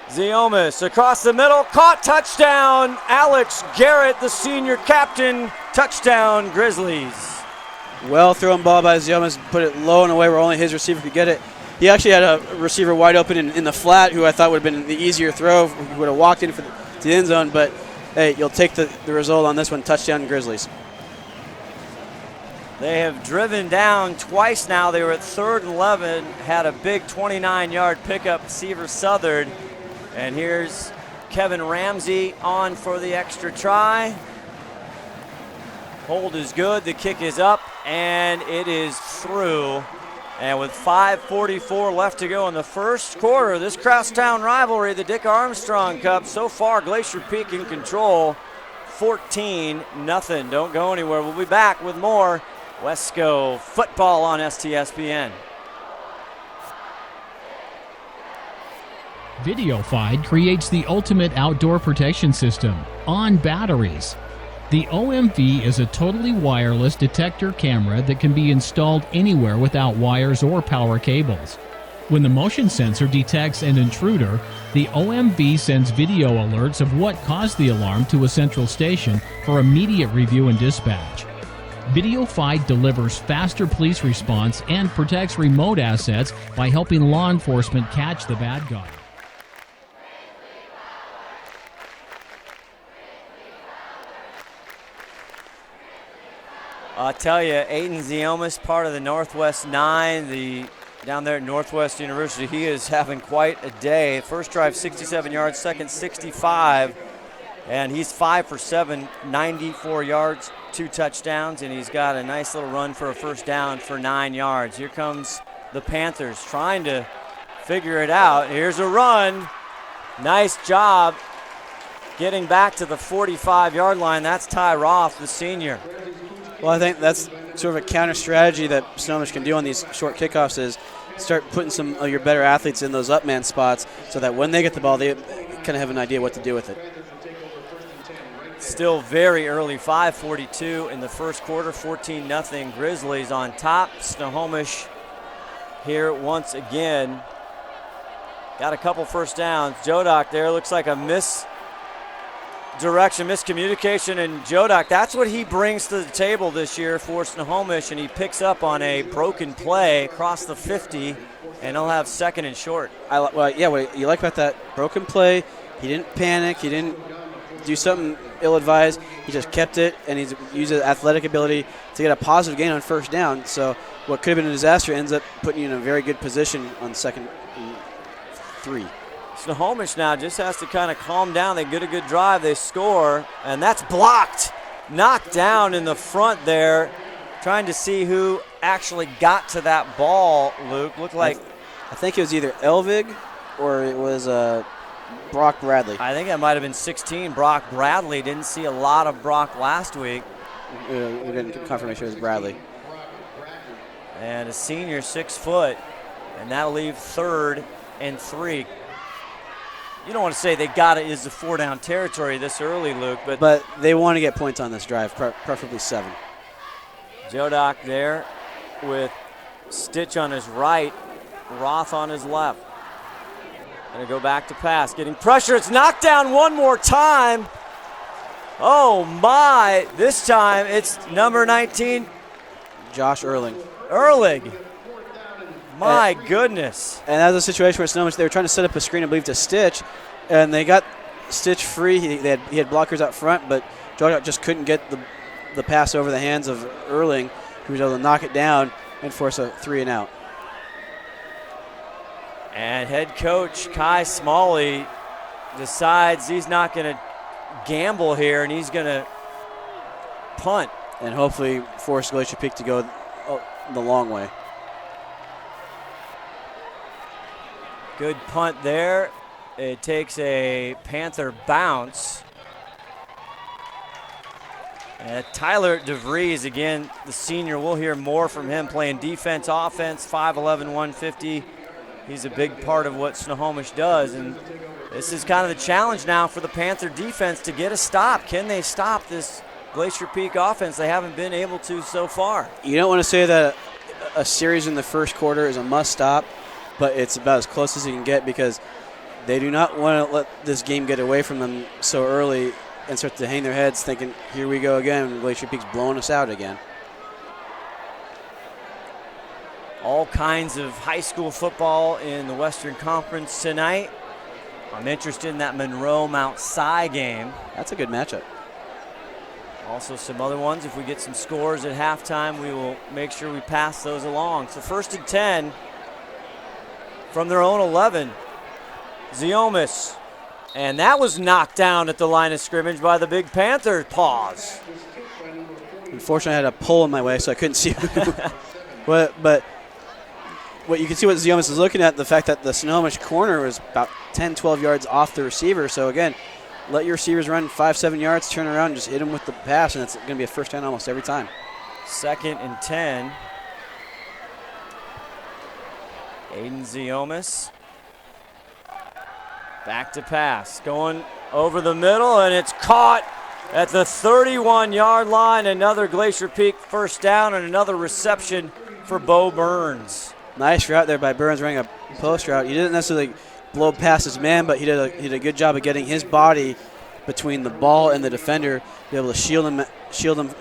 Ziomas across the middle, caught, touchdown. Alex Garrett, the senior captain, touchdown Grizzlies. Well thrown ball by Ziomas, put it low and away where only his receiver could get it. He actually had a receiver wide open in the flat who I thought would have been the easier throw. He would have walked in to the end zone, but hey, you'll take the result on this one. Touchdown Grizzlies. They have driven down twice now. They were at 3rd and 11, had a big 29-yard pickup, Seaver Southard. And here's Kevin Ramsey on for the extra try. Hold is good, the kick is up, and it is through. And with 5:44 left to go in the first quarter, this crosstown rivalry, the Dick Armstrong Cup, so far Glacier Peak in control, 14-0. Don't go anywhere. We'll be back with more Wesco football on STSPN. VideoFide creates the ultimate outdoor protection system on batteries. The OMV is a totally wireless detector camera that can be installed anywhere without wires or power cables. When the motion sensor detects an intruder, the OMV sends video alerts of what caused the alarm to a central station for immediate review and dispatch. VideoFide delivers faster police response and protects remote assets by helping law enforcement catch the bad guy. I'll tell you, Aiden Ziomas, part of the Northwest 9, the down there at Northwest University. He is having quite a day. First drive, 67 yards. Second, 65. And he's 5 for 7, 94 yards, 2 touchdowns. And he's got a nice little run for a first down for 9 yards. Here comes the Panthers trying to figure it out. Here's a run. Nice job getting back to the 45-yard line. That's Ty Roth, the senior. Well, I think that's sort of a counter strategy that Snohomish can do on these short kickoffs is start putting some of your better athletes in those up-man spots so that when they get the ball, they kind of have an idea what to do with it. Still very early, 5:42 in the first quarter, 14-0 Grizzlies on top. Snohomish here once again. Got a couple first downs. Jodak there looks like a miscommunication, and Jodak, that's what he brings to the table this year for Snohomish, and he picks up on a broken play across the 50, and he'll have second and short. What you like about that broken play, he didn't panic, he didn't do something ill-advised, he just kept it, and he's used his athletic ability to get a positive gain on first down. So what could have been a disaster ends up putting you in a very good position on second and 3. Snohomish now just has to kind of calm down. They get a good drive, they score, and that's blocked. Knocked down in the front there. Trying to see who actually got to that ball, Luke. Looked like... I think it was either Elvig or it was Brock Bradley. I think that might have been 16, Brock Bradley. Didn't see a lot of Brock last week. We're getting confirmation it was Bradley. And a senior, 6 foot, and that'll leave 3rd and 3. You don't want to say they got it is the 4-down territory this early, Luke, but they want to get points on this drive, preferably 7. Jodak there with Stitch on his right, Roth on his left. Gonna go back to pass, getting pressure. It's knocked down one more time. Oh my! This time it's number 19, Josh Erling. My goodness. And that was a situation where Snohomish, they were trying to set up a screen, I believe, to Stitch, and they got Stitch free. He had blockers up front, but Jodak just couldn't get the pass over the hands of Erling, who was able to knock it down and force a 3-and-out. And head coach Kai Smalley decides he's not going to gamble here, and he's going to punt. And hopefully force Glacier Peak to go the long way. Good punt there. It takes a Panther bounce. And Tyler DeVries, again, the senior, we'll hear more from him playing defense, offense, 5'11", 150. He's a big part of what Snohomish does. And this is kind of the challenge now for the Panther defense to get a stop. Can they stop this Glacier Peak offense? They haven't been able to so far. You don't want to say that a series in the first quarter is a must-stop, but it's about as close as you can get because they do not want to let this game get away from them so early and start to hang their heads thinking, here we go again, Glacier Peak's blowing us out again. All kinds of high school football in the Western Conference tonight. I'm interested in that Monroe-Mount Si game. That's a good matchup. Also some other ones. If we get some scores at halftime, we will make sure we pass those along. So 1st and 10 from their own 11. Ziomis. And that was knocked down at the line of scrimmage by the big Panther paws. Unfortunately, I had a pole in my way, so I couldn't see who. But what you can see what Ziomis is looking at, the fact that the Snohomish corner was about 10, 12 yards off the receiver. So, again, let your receivers run 5, 7 yards, turn around, and just hit them with the pass, and it's going to be a first down almost every time. 2nd and 10. Aiden Ziomis. Back to pass. Going over the middle, and it's caught at the 31-yard line. Another Glacier Peak first down and another reception for Bo Burns. Nice route there by Burns running a post route. He didn't necessarily blow past his man, but he did a good job of getting his body between the ball and the defender, be able to shield him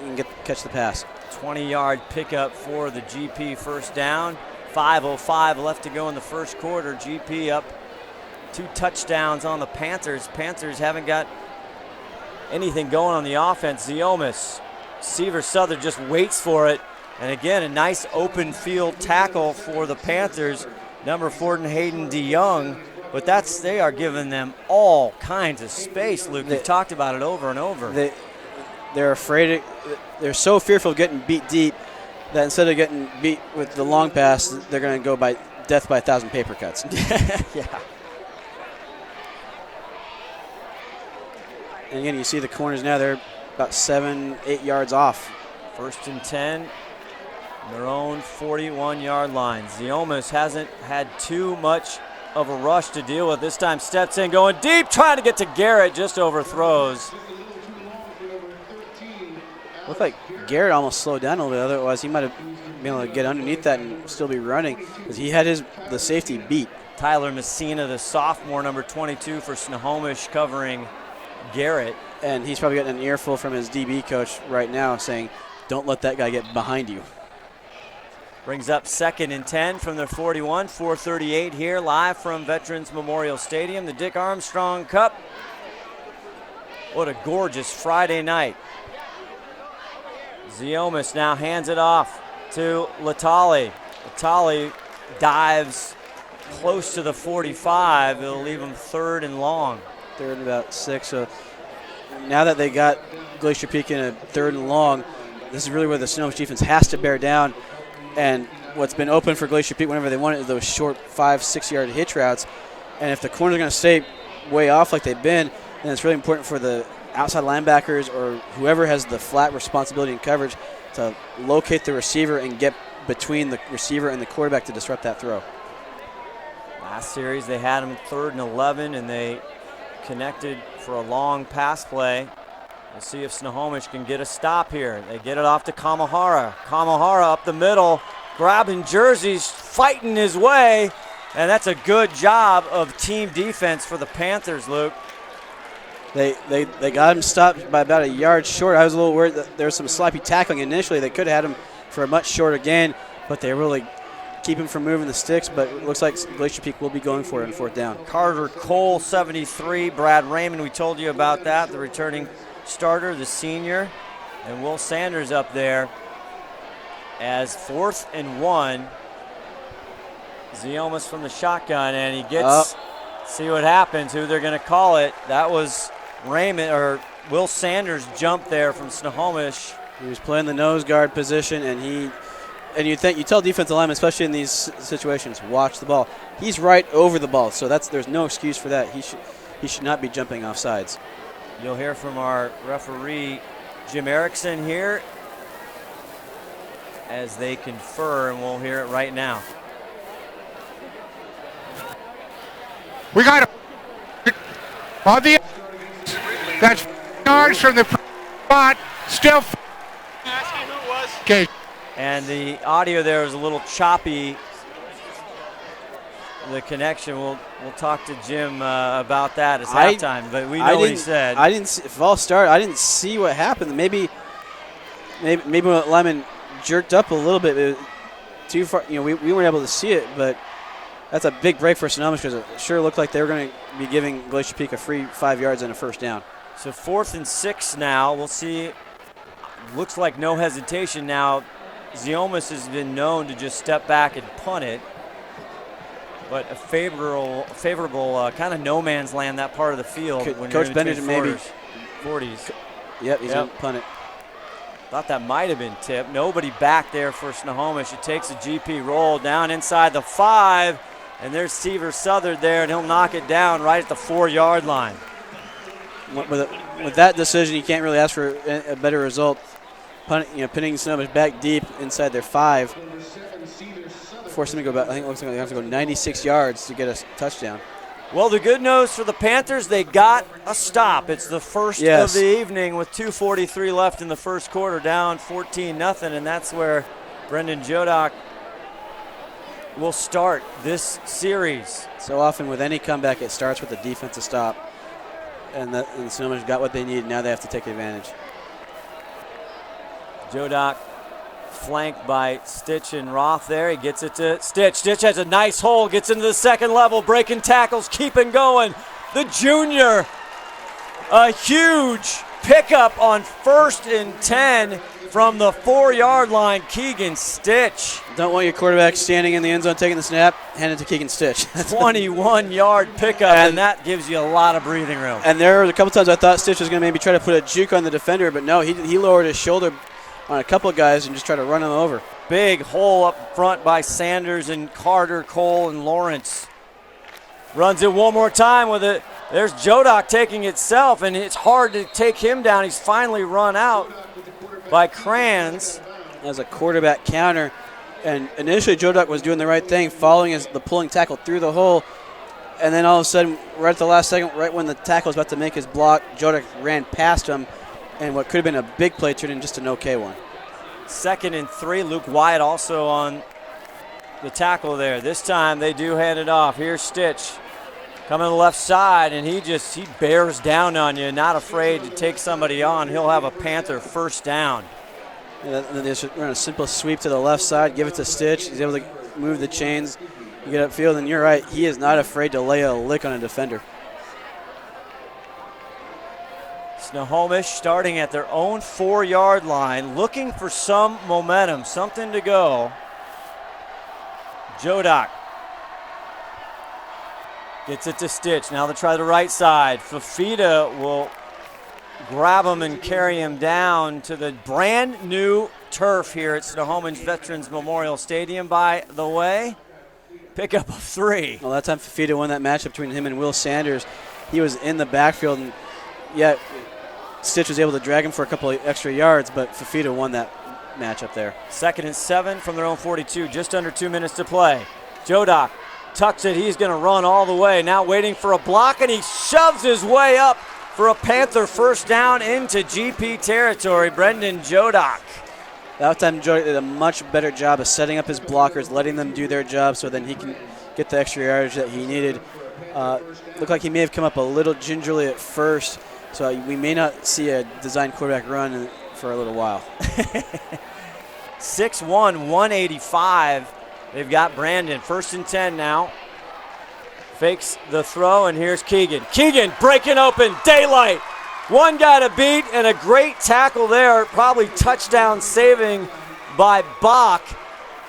and catch the pass. 20-yard pickup for the GP first down. 5:05 left to go in the first quarter. GP up 2 touchdowns on the Panthers. Panthers haven't got anything going on the offense. Ziomis, Seaver Southern just waits for it. And again, a nice open field tackle for the Panthers. Number 4, Hayden DeYoung. But they are giving them all kinds of space, Luke. We've talked about it over and over. They're afraid. They're so fearful of getting beat deep that instead of getting beat with the long pass, they're going to go by death by 1,000 paper cuts. Yeah. And again, you see the corners now. They're about 7-8 yards off. 1st and 10. Their own 41-yard line. Snohomish hasn't had too much of a rush to deal with. This time steps in, going deep, trying to get to Garrett, just overthrows. Looked like Garrett almost slowed down a little bit. Otherwise, he might have been able to get underneath that and still be running because he had the safety beat. Tyler Messina, the sophomore, number 22 for Snohomish, covering Garrett. And he's probably getting an earful from his DB coach right now saying, don't let that guy get behind you. Brings up 2nd and 10 from their 41, 4:38 here, live from Veterans Memorial Stadium, the Dick Armstrong Cup. What a gorgeous Friday night. Snohomish now hands it off to Latali. Latali dives close to the 45. It'll leave him 3rd and long. 3rd and about 6. So now that they got Glacier Peak in a 3rd and long, this is really where the Snohomish defense has to bear down. And what's been open for Glacier Peak whenever they want it is those short 5-6 yard hitch routes. And if the corners are going to stay way off like they've been, then it's really important for the outside linebackers or whoever has the flat responsibility and coverage to locate the receiver and get between the receiver and the quarterback to disrupt that throw. Last series they had him 3rd and 11, and they connected for a long pass play. We'll see if Snohomish can get a stop here. They get it off to Kamahara. Kamahara up the middle, grabbing jerseys, fighting his way, and that's a good job of team defense for the Panthers, Luke. They got him stopped by about a yard short. I was a little worried that there was some sloppy tackling initially. They could have had him for a much shorter gain, but they really keep him from moving the sticks. But it looks like Glacier Peak will be going for it on 4th down. Carter Cole, 73. Brad Raymond, we told you about that, the returning starter, the senior. And Will Sanders up there as 4th and 1. Snohomish from the shotgun, and he gets, see what happens, who they're going to call it. That was Raymond, or Will Sanders jumped there from Snohomish. He was playing the nose guard position, and you tell defensive linemen, especially in these situations, watch the ball. He's right over the ball, so there's no excuse for that. He should not be jumping off sides. You'll hear from our referee, Jim Erickson, here as they confer, and we'll hear it right now. We got a on the that's yards from the spot. Still. Okay. And the audio there was a little choppy. The connection. We'll talk to Jim about that. It's halftime, but we know what he said. I didn't see, false start. I didn't see what happened. Maybe when Lyman jerked up a little bit, it was too far. We weren't able to see it, but that's a big break for Snohomish because it sure looked like they were going to be giving Glacier Peak a free 5 yards and a 1st down. So 4th and 6 now. We'll see. Looks like no hesitation now. Snohomish has been known to just step back and punt it. But a favorable kind of no man's land, that part of the field. When Coach Bennett maybe 40s. Yep, he's going to punt it. Thought that might have been tipped. Nobody back there for Snohomish. It takes a GP roll down inside the 5, and there's Seaver Southard there, and he'll knock it down right at the 4-yard line. With that decision, you can't really ask for a better result. Pinning Snohomish back deep inside their 5. Force them to go back. I think it looks like they have to go 96 yards to get a touchdown. Well, the good news for the Panthers, they got a stop. It's the first of the evening with 2:43 left in the first quarter, down 14-0, and that's where Brendan Jodak will start this series. So often with any comeback, it starts with a defensive stop, and Snohomish got what they need. Now they have to take advantage. Jodak flanked by Stitch and Roth there. He gets it to Stitch. Stitch has a nice hole, gets into the second level, breaking tackles, keeping going. The junior, a huge pickup on 1st and 10 from the 4-yard line, Keegan Stitch. Don't want your quarterback standing in the end zone taking the snap, hand it to Keegan Stitch. 21-yard pickup, and that gives you a lot of breathing room. And there were a couple times I thought Stitch was going to maybe try to put a juke on the defender, but no, he lowered his shoulder on a couple of guys and just tried to run them over. Big hole up front by Sanders and Carter, Cole, and Lawrence. Runs it one more time with it. There's Jodak taking itself, and it's hard to take him down. He's finally run out by Kranz. As a quarterback counter, and initially Jodak was doing the right thing, following the pulling tackle through the hole, and then all of a sudden, right at the last second, right when the tackle was about to make his block, Jodak ran past him, and what could have been a big play turned into just an okay one. 2nd and 3. Luke Wyatt also on the tackle there. This time they do hand it off. Here's Stitch coming to the left side, and he bears down on you, not afraid to take somebody on. He'll have a Panther first down. They just run a simple sweep to the left side, give it to Stitch. He's able to move the chains, you get upfield, and you're right, he is not afraid to lay a lick on a defender. Snohomish starting at their own 4-yard line, looking for some momentum, something to go. Jodak gets it to Stitch. Now they try the right side. Fafita will grab him and carry him down to the brand new turf here at Snohomish Veterans Memorial Stadium, by the way. Pickup of 3. Well, that time Fafita won that matchup between him and Will Sanders. He was in the backfield, and yet Stitch was able to drag him for a couple of extra yards, but Fafita won that matchup there. 2nd and 7 from their own 42, just under 2 minutes to play. Jodak tucks it. He's going to run all the way. Now waiting for a block, and he shoves his way up for a Panther first down into GP territory. Brendan Jodak. That time Jodak did a much better job of setting up his blockers, letting them do their job so then he can get the extra yardage that he needed. Looked like he may have come up a little gingerly at first, so we may not see a design quarterback run for a little while. 6'1", 185. They've got Brandon. 1st and 10 now. Fakes the throw, and here's Keegan. Keegan breaking open, daylight. One guy to beat, and a great tackle there. Probably touchdown saving by Bach.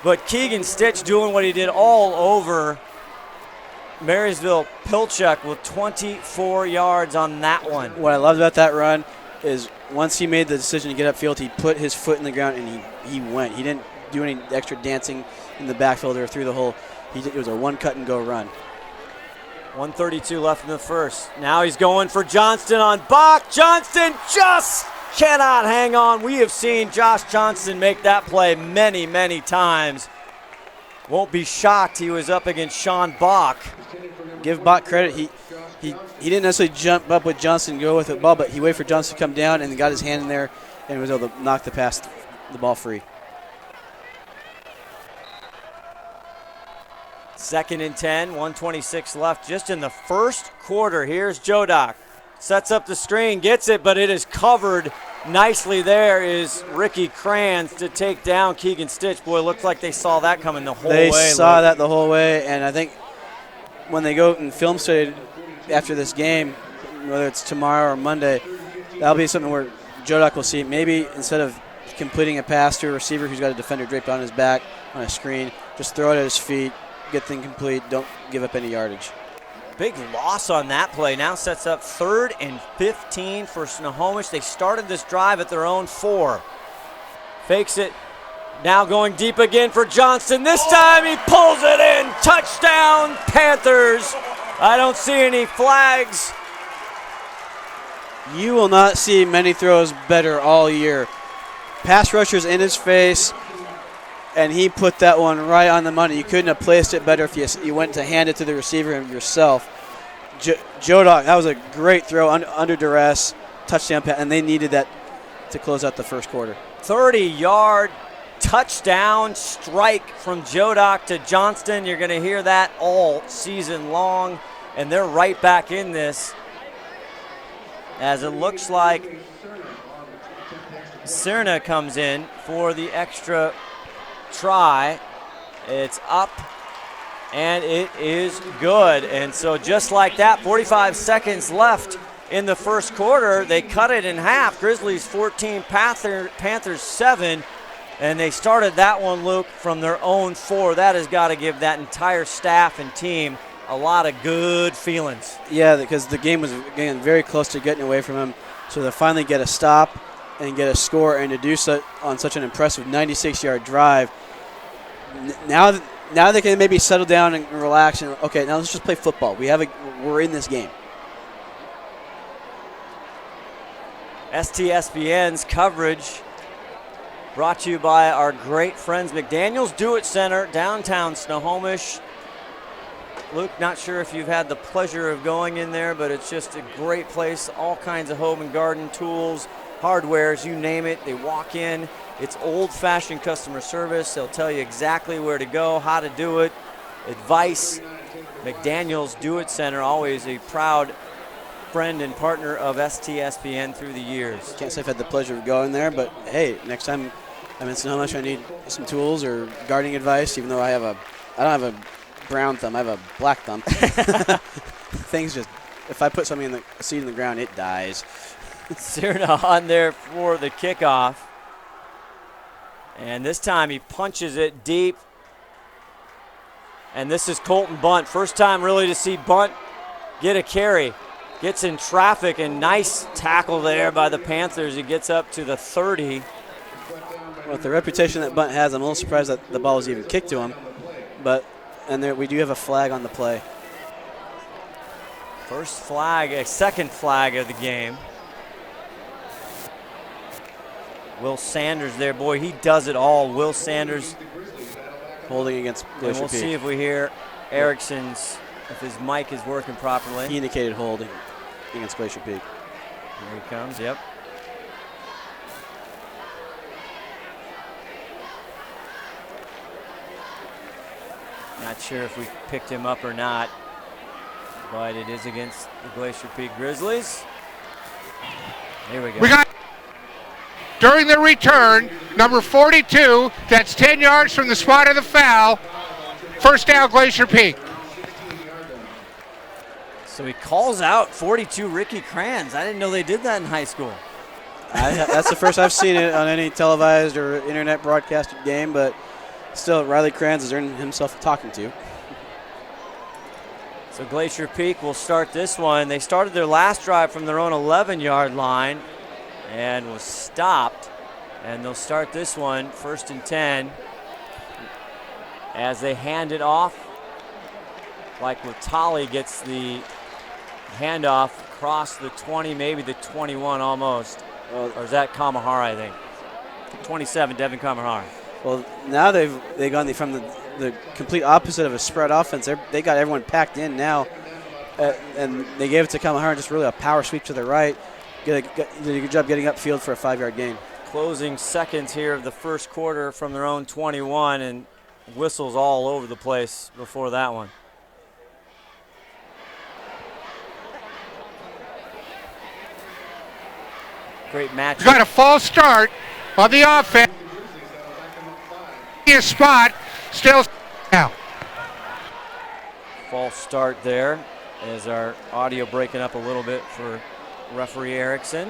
But Keegan Stitch doing what he did all over Marysville Pilchuck with 24 yards on that one. What I loved about that run is once he made the decision to get upfield, he put his foot in the ground and he went. He didn't do any extra dancing in the backfield or through the hole. It was a one cut and go run. 1:32 left in the first. Now he's going for Johnston on Bach. Johnston just cannot hang on. We have seen Josh Johnston make that play many, many times. Won't be shocked he was up against Sean Bach. Give Bach credit. He didn't necessarily jump up with Johnston and go with the ball, but he waited for Johnston to come down and got his hand in there and was able to knock the ball free. 2nd and 10, 1:26 left just in the first quarter. Here's Jodak. Sets up the screen, gets it, but it is covered nicely. There is Ricky Kranz to take down Keegan Stitch. Boy, looks like they saw that coming the whole way. They saw that the whole way, and I think when they go and film study after this game, whether it's tomorrow or Monday, that'll be something where Jodak will see maybe instead of completing a pass to a receiver who's got a defender draped on his back on a screen, just throw it at his feet, get things complete, don't give up any yardage. Big loss on that play. Now sets up 3rd and 15 for Snohomish. They started this drive at their own 4. Fakes it. Now going deep again for Johnston. This time he pulls it in. Touchdown, Panthers. I don't see any flags. You will not see many throws better all year. Pass rushers in his face, and he put that one right on the money. You couldn't have placed it better if you went to hand it to the receiver yourself. Jodak, that was a great throw under duress, touchdown pass, and they needed that to close out the first quarter. 30-yard touchdown strike from Jodak to Johnston. You're going to hear that all season long, and they're right back in this as it looks like Cerna comes in for the extra try. It's up, and it is good. And so just like that, 45 seconds left in the first quarter. They cut it in half. Grizzlies 14, Panthers 7. And they started that one, Luke, from their own 4. That has got to give that entire staff and team a lot of good feelings. Yeah, because the game was, again, very close to getting away from them. So to finally get a stop and get a score and to do so on such an impressive 96-yard drive, now they can maybe settle down and relax and, okay, now let's just play football. We're in this game. STSPN's coverage brought to you by our great friends McDaniel's Do-It Center, downtown Snohomish. Luke, not sure if you've had the pleasure of going in there, but it's just a great place. All kinds of home and garden tools, hardwares, you name it. They walk in. It's old-fashioned customer service. They'll tell you exactly where to go, how to do it, advice. McDaniel's Do-It Center, always a proud friend and partner of STSPN through the years. Can't say I've had the pleasure of going there, but hey, next time I'm in Snohomish, I need some tools or gardening advice, even though I don't have a brown thumb, I have a black thumb. Things just, if I put something in a seed in the ground, it dies. Sirna on there for the kickoff. And this time he punches it deep. And this is Colton Bunt. First time really to see Bunt get a carry. Gets in traffic, and nice tackle there by the Panthers. He gets up to the 30. Well, with the reputation that Bunt has, I'm a little surprised that the ball was even kicked to him. And there, we do have a flag on the play. First flag, a second flag of the game. Will Sanders there. Boy, he does it all. Will Sanders. Holding against Glacier And we'll Peak. see if we hear Erickson's, if his mic is working properly. He indicated holding against Glacier Peak. Here he comes, yep. Not sure if we picked him up or not, but it is against the Glacier Peak Grizzlies. Here we go. We got during the return, number 42, that's 10 yards from the spot of the foul. First down, Glacier Peak. So he calls out 42 Ricky Kranz. I didn't know they did that in high school. That's the first I've seen it on any televised or internet broadcasted game, but still, Riley Kranz has earned himself talking to. So Glacier Peak will start this one. They started their last drive from their own 11-yard line and was stopped. And they'll start this one, 1st and 10, as they hand it off. Like Latali gets the handoff across the 20, maybe the 21 almost. Or is that Kamahara, I think? 27, Devin Kamahara. Well, now they've gone from the complete opposite of a spread offense. They got everyone packed in now, and they gave it to Kamahara, just really a power sweep to the right. Did a good job getting upfield for a 5-yard gain. Closing seconds here of the first quarter from their own 21, and whistles all over the place before that one. Great match. Got a false start on the offense. Spot still now. False start there. As our audio breaking up a little bit for referee Erickson.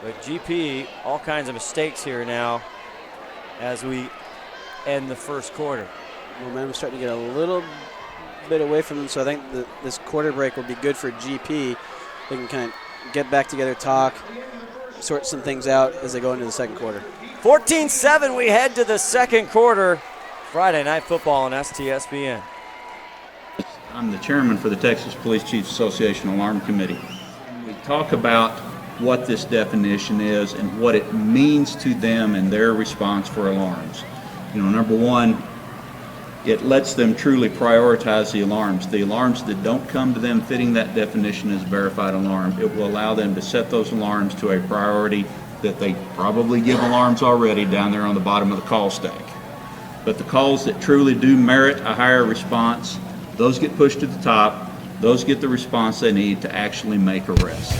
But GP, all kinds of mistakes here now as we end the first quarter. Momentum's starting to get a little bit away from them, so I think this quarter break will be good for GP. They can kind of get back together, talk, sort some things out as they go into the second quarter. 14-7, we head to the second quarter. Friday Night Football on STSPN. I'm the chairman for the Texas Police Chiefs Association Alarm Committee. We talk about what this definition is and what it means to them and their response for alarms. You know, number one, it lets them truly prioritize the alarms. The alarms that don't come to them fitting that definition as verified alarm, it will allow them to set those alarms to a priority that they probably give alarms already down there on the bottom of the call stack. But the calls that truly do merit a higher response, those get pushed to the top, those get the response they need to actually make arrests.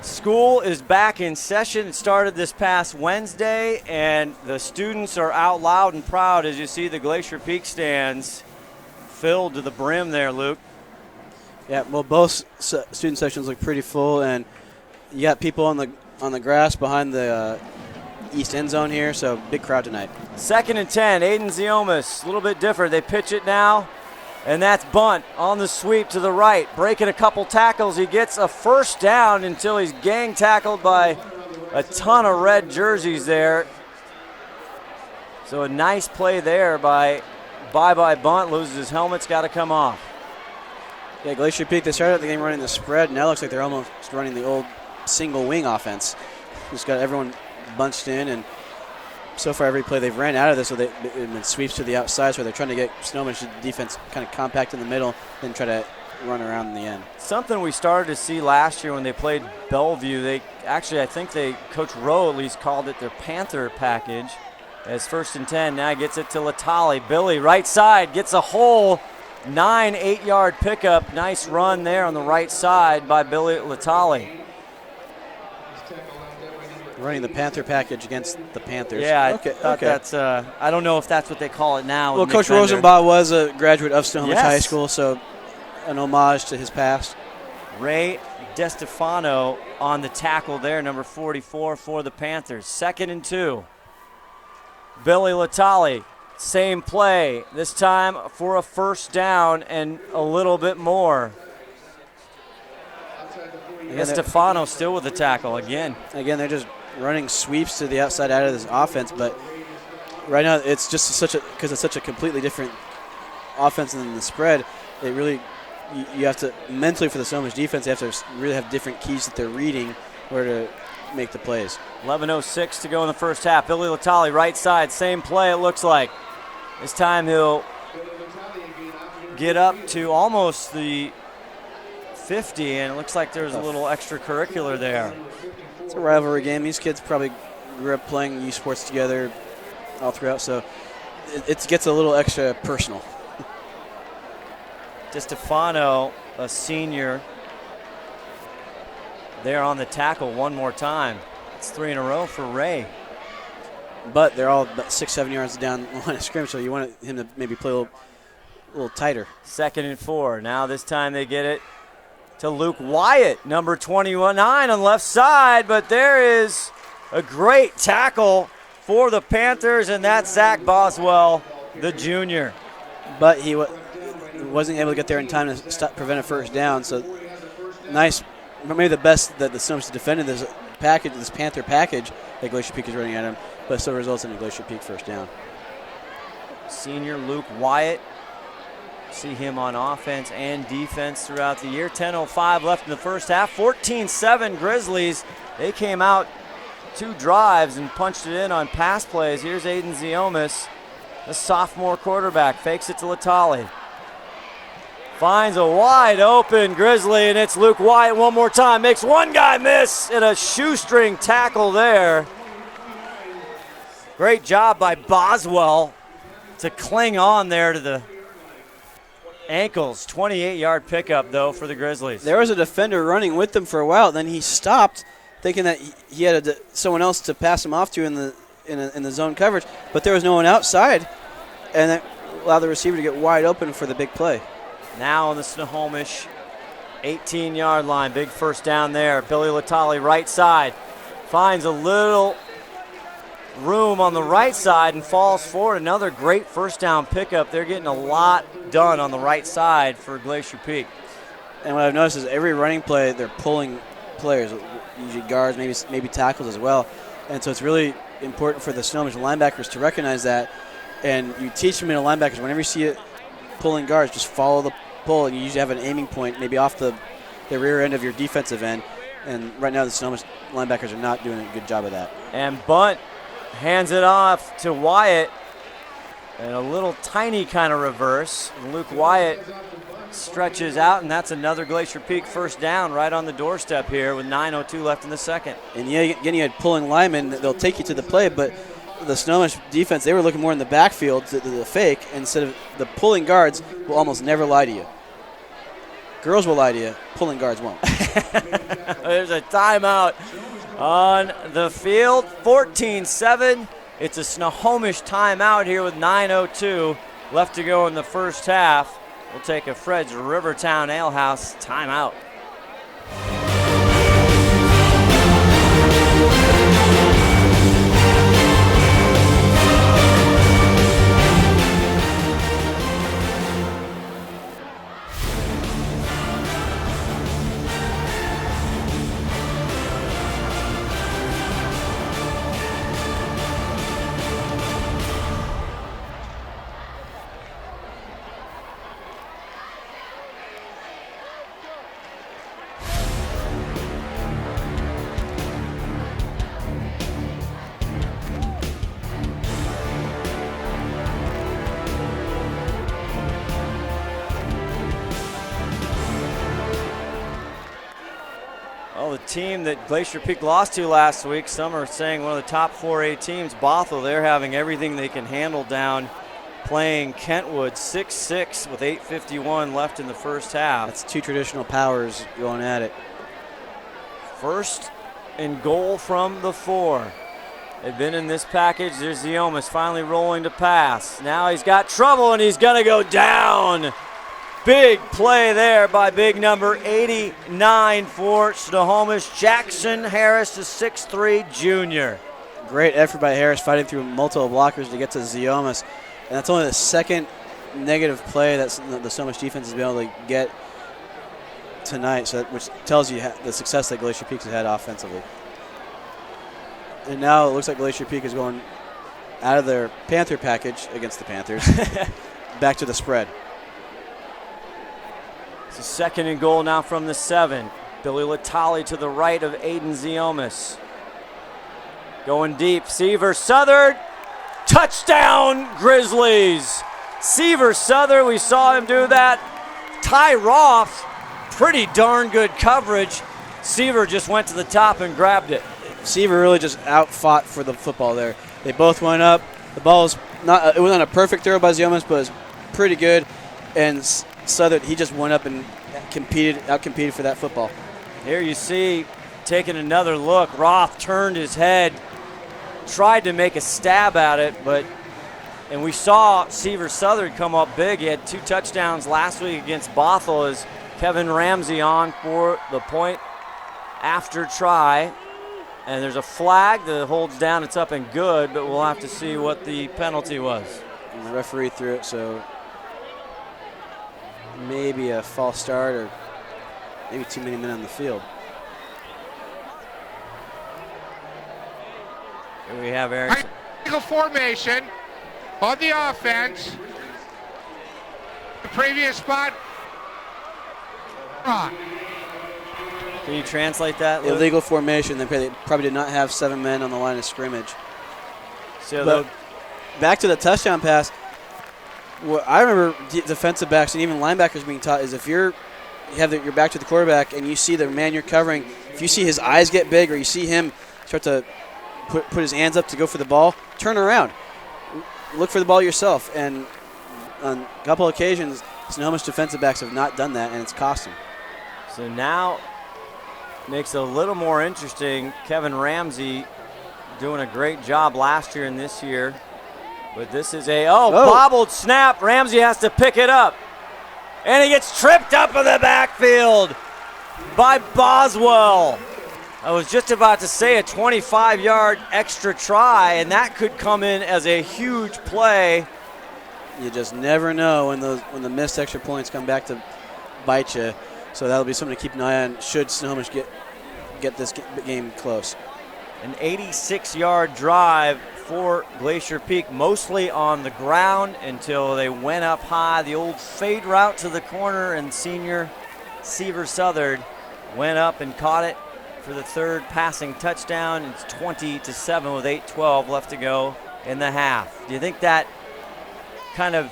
School is back in session. It started this past Wednesday, and the students are out loud and proud as you see the Glacier Peak stands filled to the brim there, Luke. Yeah, well, both student sections look pretty full, and you got people on the grass behind the east end zone here, so big crowd tonight. 2nd and 10, Aiden Ziomas, a little bit different. They pitch it now, and that's bunt on the sweep to the right. Breaking a couple tackles, he gets a first down until he's gang tackled by a ton of red jerseys there. So a nice play there by Bye-Bye Bunt, loses his helmet's got to come off. Yeah, Glacier Peak, they started the game running the spread. Now it looks like they're almost running the old single wing offense. Just got everyone bunched in, and so far every play they've ran out of this, so they've been sweeps to the outside, so they're trying to get Snohomish defense kind of compact in the middle, then try to run around in the end. Something we started to see last year when they played Bellevue. They actually, I think Coach Rowe at least called it their Panther package. As 1st and 10, now gets it to Latali. Billy, right side, gets a hole. 8-yard pickup. Nice run there on the right side by Billy Latali. Running the Panther package against the Panthers. Yeah, okay. That's. I don't know if that's what they call it now. Well, Coach Rosenbaugh was a graduate of Snohomish High School, so an homage to his past. Ray DeStefano on the tackle there, number 44 for the Panthers. 2nd and 2. Billy Latali, same play, this time for a first down and a little bit more. DeStefano still with the tackle again. Again, they're just running sweeps to the outside out of this offense, but right now it's just because it's such a completely different offense than the spread. It really, you have to, mentally for the Snohomish defense, they have to really have different keys that they're reading where to make the plays. 11:06 to go in the first half. Billy Latali, right side, same play it looks like. This time he'll get up to almost the 50, and it looks like there's a little extracurricular there. It's a rivalry game. These kids probably grew up playing youth sports together all throughout, so it gets a little extra personal. DeStefano, a senior, there on the tackle one more time. It's 3 in a row for Ray. But they're all about 6-7 yards down the line of scrimmage, so you want him to maybe play a little tighter. 2nd and 4. Now this time they get it to Luke Wyatt, number 29 on left side, but there is a great tackle for the Panthers, and that's Zach Boswell, the junior. But he wasn't able to get there in time to prevent a first down, so nice. Maybe the best that the Snohomish defended this Panther package that Glacier Peak is running at him, but still results in a Glacier Peak first down. Senior Luke Wyatt. See him on offense and defense throughout the year. 10:05 left in the first half. 14-7 Grizzlies. They came out 2 drives and punched it in on pass plays. Here's Aiden Ziomas, the sophomore quarterback. Fakes it to Latali. Finds a wide open Grizzly, and it's Luke Wyatt one more time. Makes one guy miss, and a shoestring tackle there. Great job by Boswell to cling on there to the ankles. 28-yard pickup, though, for the Grizzlies. There was a defender running with them for a while. Then he stopped, thinking that he had someone else to pass him off to in the zone coverage, but there was no one outside, and that allowed the receiver to get wide open for the big play. Now on the Snohomish 18-yard line. Big first down there. Billy Latali, right side. Finds a little room on the right side and falls forward. Another great first down pickup. They're getting a lot done on the right side for Glacier Peak. And what I've noticed is every running play, they're pulling players, usually guards, maybe tackles as well. And so it's really important for the Snohomish linebackers to recognize that. And you teach them in linebackers, whenever you see it pulling guards, just follow the pull, and you usually have an aiming point maybe off the rear end of your defensive end. And right now the Snohomish linebackers are not doing a good job of that. And Bunt hands it off to Wyatt, and a little tiny kind of reverse. And Luke Wyatt stretches out, and that's another Glacier Peak first down right on the doorstep here with 9:02 left in the second. And yeah, again, you had pulling linemen. They'll take you to the play, but the Snohomish defense, they were looking more in the backfield to the fake instead of the pulling guards will almost never lie to you. Girls will lie to you. Pulling guards won't. There's a timeout on the field. 14-7. It's a Snohomish timeout here with 9:02 left to go in the first half. We'll take a Fred's Rivertown Ale House timeout. Well, the team that Glacier Peak lost to last week, some are saying one of the top 4A teams, Bothell, they're having everything they can handle down, playing Kentwood 6-6 with 8:51 left in the first half. That's two traditional powers going at it. First and goal from the 4. They've been in this package. There's Ziomas finally rolling to pass. Now he's got trouble and he's going to go down. Big play there by big number 89 for Snohomish. Jackson Harris, the 6'3 junior. Great effort by Harris fighting through multiple blockers to get to Ziomas. And that's only the second negative play that the Snohomish defense has been able to get tonight, so which tells you the success that Glacier Peak has had offensively. And now it looks like Glacier Peak is going out of their Panther package against the Panthers back to the spread. It's a second and goal now from the 7. Billy Latali to the right of Aiden Ziomas. Going deep, Seaver Southard. Touchdown, Grizzlies. Seaver Southard, we saw him do that. Ty Roth, pretty darn good coverage. Seaver just went to the top and grabbed it. Seaver really just out-fought for the football there. They both went up. The ball was not, it wasn't a perfect throw by Ziomas, but it was pretty good. And Southern, he just went up and out-competed for that football. Here you see, taking another look, Roth turned his head, tried to make a stab at it, and we saw Seaver Southern come up big. He had 2 touchdowns last week against Bothell as Kevin Ramsey on for the point after try. And there's a flag that holds down, it's up and good, but we'll have to see what the penalty was. And the referee threw it, so maybe a false start or maybe too many men on the field. Here we have Eric. Eagle formation on the offense. The previous spot. Can you translate that, Luke? Illegal formation. They probably did not have 7 men on the line of scrimmage. So but back to the touchdown pass. What I remember defensive backs and even linebackers being taught is if you have your back to the quarterback and you see the man you're covering, if you see his eyes get big or you see him start to put his hands up to go for the ball, turn around. Look for the ball yourself. And on a couple of occasions, Snohomish defensive backs have not done that, and it's cost them. So now makes it a little more interesting. Kevin Ramsey doing a great job last year and this year. But this is a, bobbled snap. Ramsey has to pick it up. And he gets tripped up in the backfield by Boswell. I was just about to say a 25-yard extra try, and that could come in as a huge play. You just never know when the missed extra points come back to bite you. So that'll be something to keep an eye on should Snohomish get this game close. An 86-yard drive for Glacier Peak, mostly on the ground until they went up high. The old fade route to the corner, and senior Seaver Southard went up and caught it for the 3rd passing touchdown. It's 20-7 with 8:12 left to go in the half. Do you think that kind of,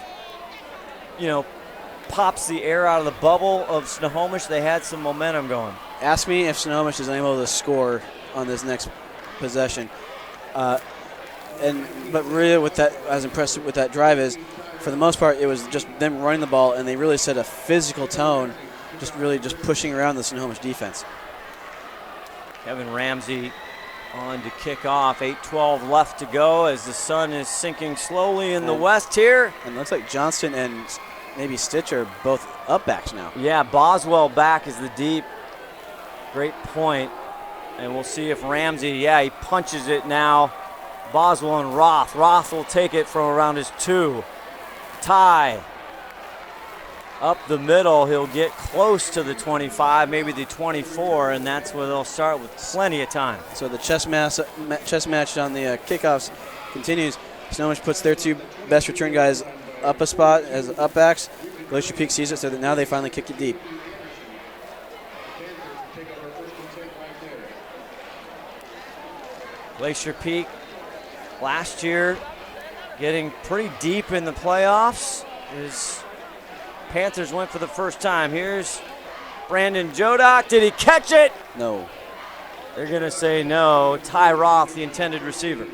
pops the air out of the bubble of Snohomish? They had some momentum going. Ask me if Snohomish is unable to score on this next possession. But really what I was impressed with that drive is, for the most part, it was just them running the ball, and they really set a physical tone just really just pushing around the Snohomish defense. Kevin Ramsey on to kick off. 8:12 left to go as the sun is sinking slowly in the west here. And it looks like Johnston and maybe Stitch are both up backs now. Yeah, Boswell back is the deep. Great point. And we'll see if Ramsey, he punches it now. Boswell and Roth. Roth will take it from around his 2. Ty up the middle. He'll get close to the 25, maybe the 24, and that's where they'll start with plenty of time. So the chess match on the kickoffs continues. Snohomish puts their 2 best return guys up a spot as up backs. Glacier Peak sees it, so that now they finally kick it deep. Glacier Peak last year getting pretty deep in the playoffs. His Panthers went for the first time. Here's Brandon Jodock. Did he catch it? No. They're going to say no. Ty Roth, the intended receiver.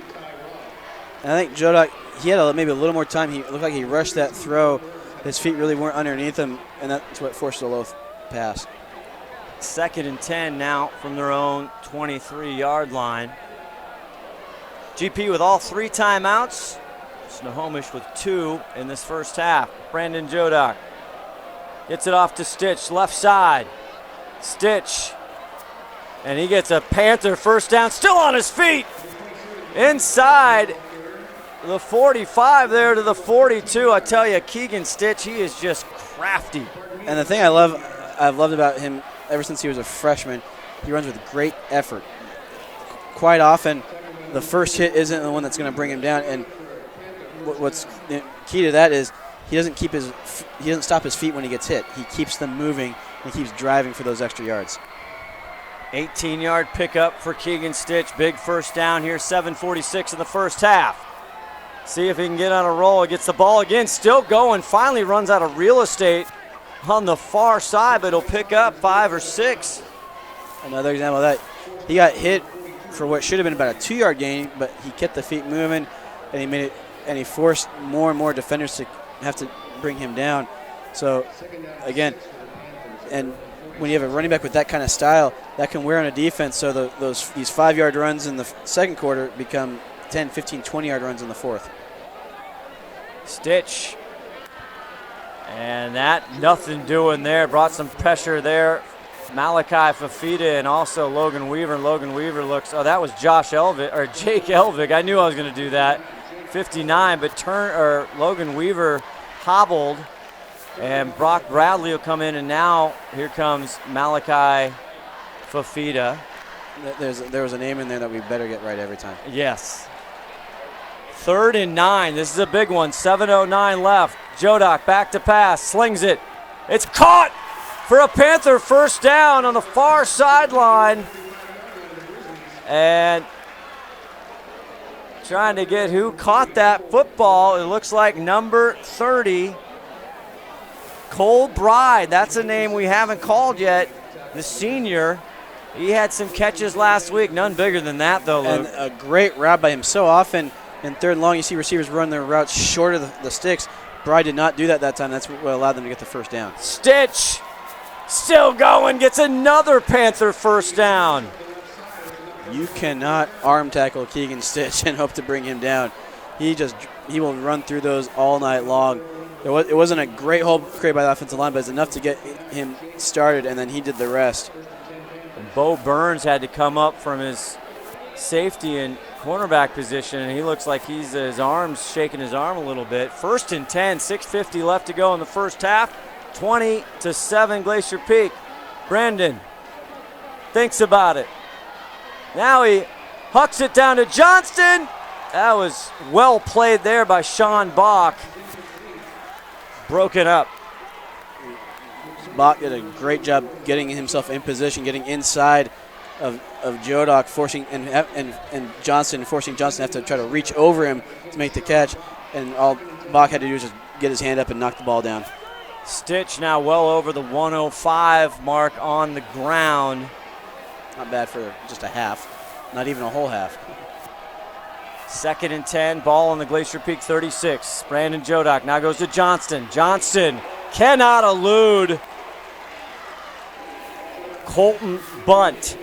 And I think Jodock, he had maybe a little more time. He looked like he rushed that throw. His feet really weren't underneath him, and that's what forced a low pass. 2nd and 10 now from their own 23-yard line. GP with all 3 timeouts. Snohomish with 2 in this first half. Brandon Jodock gets it off to Stitch, left side. Stitch, and he gets a Panther first down, still on his feet. Inside the 45 there to the 42. I tell you, Keegan Stitch, he is just crafty. And the thing I've loved about him ever since he was a freshman, he runs with great effort. Quite often, the first hit isn't the one that's going to bring him down. And what's key to that is he doesn't stop his feet when he gets hit. He keeps them moving and he keeps driving for those extra yards. 18-yard pickup for Keegan Stitch. Big first down here, 7:46 in the first half. See if he can get on a roll. He gets the ball again, still going. Finally runs out of real estate on the far side, but he'll pick up 5 or 6. Another example of that. He got hit for what should have been about a 2-yard gain, but he kept the feet moving, and he made it, and he forced more and more defenders to have to bring him down. So, again, and when you have a running back with that kind of style, that can wear on a defense. So these 5-yard runs in the second quarter become 10, 15, 20-yard runs in the fourth. Stitch, and that nothing doing there. Brought some pressure there. Malachi Fafita and also Logan Weaver. And Logan Weaver looks, that was Jake Elvig. I knew I was going to do that. 59, but Logan Weaver hobbled, and Brock Bradley will come in, and now here comes Malachi Fafita. There was a name in there that we better get right every time. Yes. 3rd and 9. This is a big one. 7:09 left. Jodock back to pass, slings it. It's caught for a Panther first down on the far sideline. And trying to get who caught that football. It looks like number 30, Cole Bride. That's a name we haven't called yet. The senior. He had some catches last week. None bigger than that, though, Luke. And a great route by him. So often in 3rd and long, you see receivers run their routes short of the sticks. Bride did not do that time. That's what allowed them to get the first down. Stitch still going, gets another Panther first down. You cannot arm tackle Keegan Stitch and hope to bring him down. He will run through those all night long. It wasn't a great hole created by the offensive line, but it's enough to get him started, and then he did the rest. And Bo Burns had to come up from his safety and cornerback position, and he looks like his arm's shaking his arm a little bit. 1st and 10, 6:50 left to go in the first half. 20-7 Glacier Peak. Brandon thinks about it. Now he hucks it down to Johnston. That was well played there by Sean Bach. Broken up. Bach did a great job getting himself in position, getting inside of Jodock, forcing and Johnston, forcing Johnston to have to try to reach over him to make the catch. And all Bach had to do was just get his hand up and knock the ball down. Stitch now well over the 105 mark on the ground. Not bad for just a half, not even a whole half. 2nd and 10, ball on the Glacier Peak 36. Brandon Jodock now goes to Johnston. Johnston cannot elude Colton Bunt.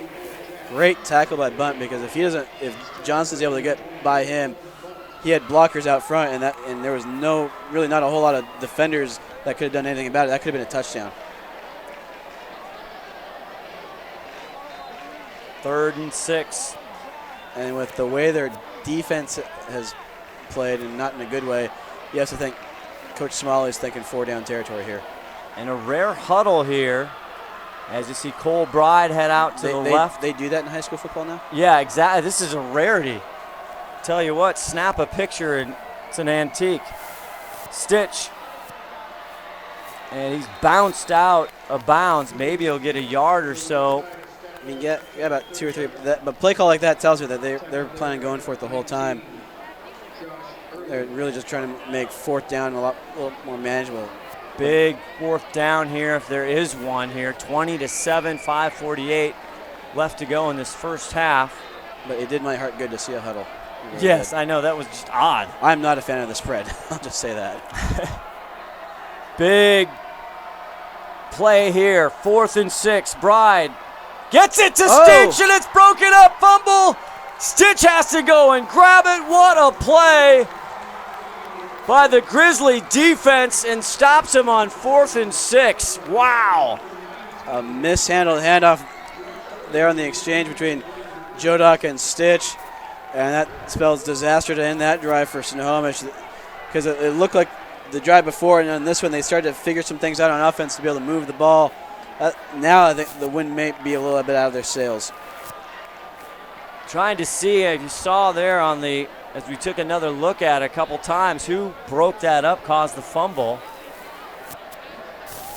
Great tackle by Bunt, because if Johnson's able to get by him, he had blockers out front, and there was really not a whole lot of defenders that could have done anything about it. That could have been a touchdown. 3rd and 6. And with the way their defense has played, and not in a good way, you have to think Coach Smalley's thinking 4-down territory here. And a rare huddle here, as you see Cole Bride head out to the left. They do that in high school football now? Yeah, exactly. This is a rarity. Tell you what, snap a picture and it's an antique. Stitch. And he's bounced out of bounds. Maybe he'll get a yard or so. I mean, yeah, about 2 or 3. But play call like that tells you that they're planning on going for it the whole time. They're really just trying to make 4th down a little more manageable. Big 4th down here, if there is one here. 20-7, 5:48 left to go in this first half. But it did my heart good to see a huddle. Really yes, good. I know. That was just odd. I'm not a fan of the spread. I'll just say that. Big play here. 4th and 6. Bride gets it to Stitch, and it's broken up. Fumble. Stitch has to go and grab it. What a play by the Grizzly defense, and stops him on 4th and 6. Wow. A mishandled handoff there on the exchange between Jodak and Stitch, and that spells disaster to end that drive for Snohomish, because it looked like the drive before, and on this one they started to figure some things out on offense to be able to move the ball. Now I think the wind may be a little bit out of their sails. Trying to see, if you saw there as we took another look at it a couple times, who broke that up, caused the fumble.